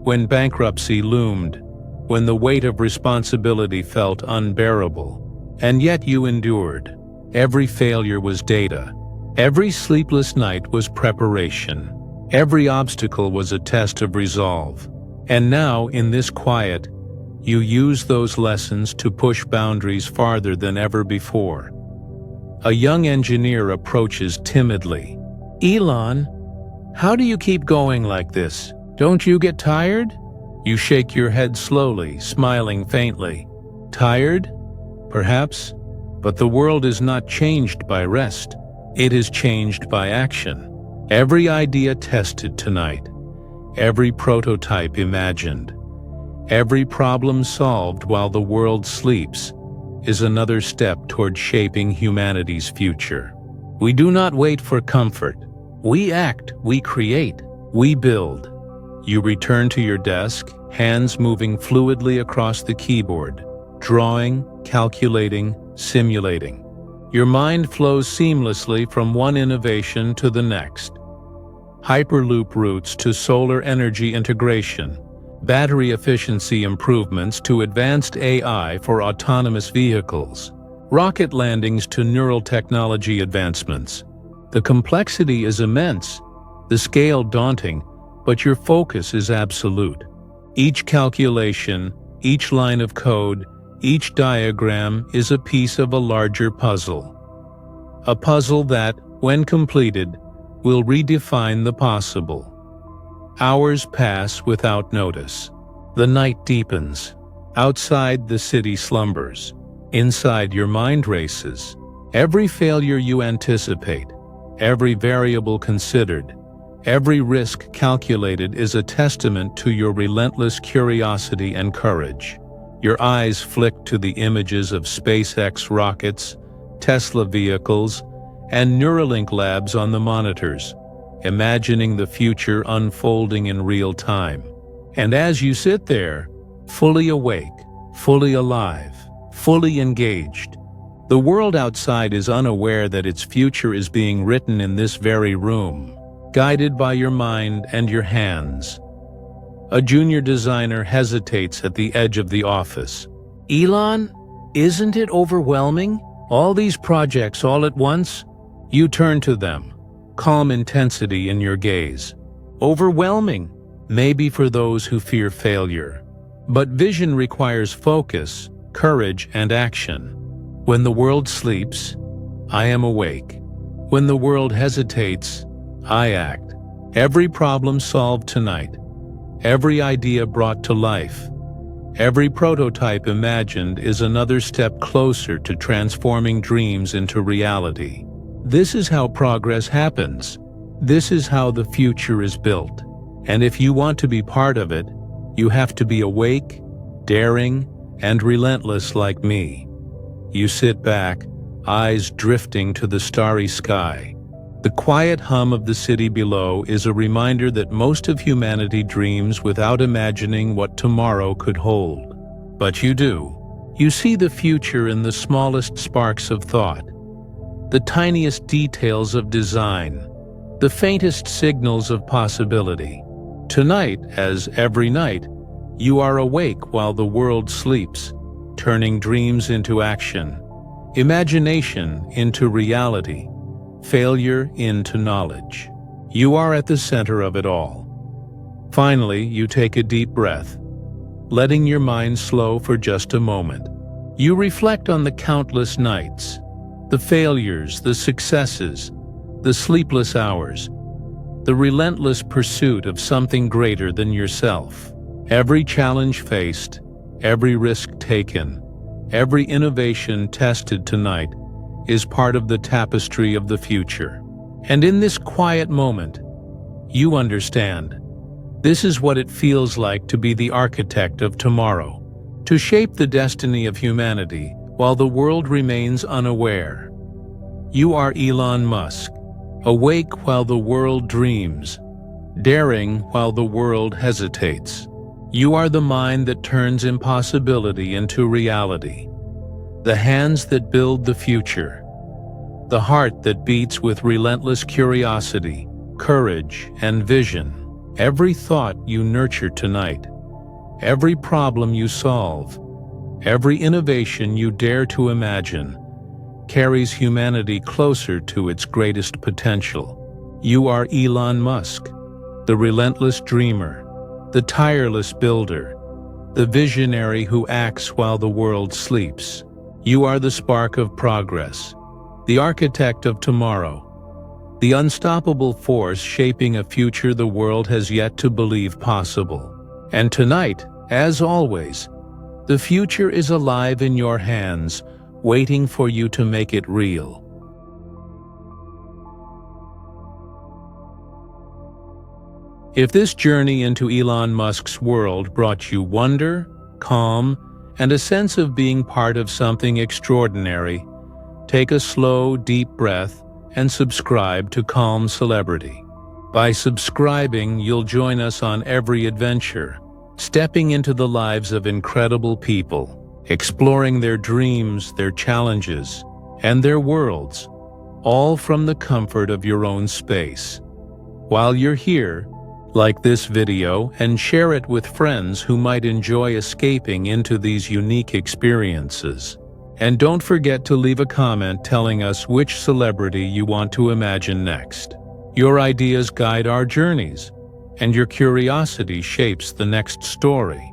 when bankruptcy loomed, when the weight of responsibility felt unbearable. And yet you endured. Every failure was data, Every sleepless night was preparation. Every obstacle was a test of resolve. And now, in this quiet, you use those lessons to push boundaries farther than ever before. A young engineer approaches timidly. "Elon, how do you keep going like this? Don't you get tired?" You shake your head slowly, smiling faintly. Tired? Perhaps. But the world is not changed by rest. It is changed by action. Every idea tested tonight. Every prototype imagined. Every problem solved while the world sleeps is another step toward shaping humanity's future. We do not wait for comfort. We act, we create, we build. You return to your desk, hands moving fluidly across the keyboard, drawing, calculating, simulating. Your mind flows seamlessly from one innovation to the next. Hyperloop routes to solar energy integration, battery efficiency improvements to advanced AI for autonomous vehicles, rocket landings to neural technology advancements. The complexity is immense, the scale daunting, but your focus is absolute. Each calculation, each line of code, each diagram is a piece of a larger puzzle. A puzzle that, when completed, will redefine the possible. Hours pass without notice. The night deepens. Outside, the city slumbers. Inside, your mind races. Every failure you anticipate, every variable considered, every risk calculated is a testament to your relentless curiosity and courage. Your eyes flick to the images of SpaceX rockets, Tesla vehicles, and Neuralink labs on the monitors, imagining the future unfolding in real time. And as you sit there, fully awake, fully alive, fully engaged, the world outside is unaware that its future is being written in this very room, guided by your mind and your hands. A junior designer hesitates at the edge of the office. "Elon, isn't it overwhelming? All these projects all at once?" You turn to them, calm intensity in your gaze. Overwhelming, maybe for those who fear failure. But vision requires focus, courage, and action. When the world sleeps, I am awake. When the world hesitates, I act. Every problem solved tonight, every idea brought to life, every prototype imagined is another step closer to transforming dreams into reality. This is how progress happens. This is how the future is built. And if you want to be part of it, you have to be awake, daring, and relentless like me. You sit back, eyes drifting to the starry sky. The quiet hum of the city below is a reminder that most of humanity dreams without imagining what tomorrow could hold. But you do. You see the future in the smallest sparks of thought, the tiniest details of design, the faintest signals of possibility. Tonight, as every night, you are awake while the world sleeps, turning dreams into action, imagination into reality, failure into knowledge. You are at the center of it all. Finally, you take a deep breath, letting your mind slow for just a moment. You reflect on the countless nights, the failures, the successes, the sleepless hours, the relentless pursuit of something greater than yourself. Every challenge faced, every risk taken, every innovation tested tonight is part of the tapestry of the future. And in this quiet moment, you understand. This is what it feels like to be the architect of tomorrow, to shape the destiny of humanity while the world remains unaware. You are Elon Musk, awake while the world dreams, daring while the world hesitates. You are the mind that turns impossibility into reality, the hands that build the future, the heart that beats with relentless curiosity, courage, and vision. Every thought you nurture tonight, every problem you solve, every innovation you dare to imagine, carries humanity closer to its greatest potential. You are Elon Musk, the relentless dreamer, the tireless builder, the visionary who acts while the world sleeps. You are the spark of progress, the architect of tomorrow, the unstoppable force shaping a future the world has yet to believe possible. And tonight, as always, the future is alive in your hands, waiting for you to make it real. If this journey into Elon Musk's world brought you wonder, calm, and a sense of being part of something extraordinary, take a slow, deep breath and subscribe to Calm Celebrity. By subscribing, you'll join us on every adventure, stepping into the lives of incredible people, exploring their dreams, their challenges, and their worlds, all from the comfort of your own space. While you're here, like this video and share it with friends who might enjoy escaping into these unique experiences. And don't forget to leave a comment telling us which celebrity you want to imagine next. Your ideas guide our journeys, and your curiosity shapes the next story.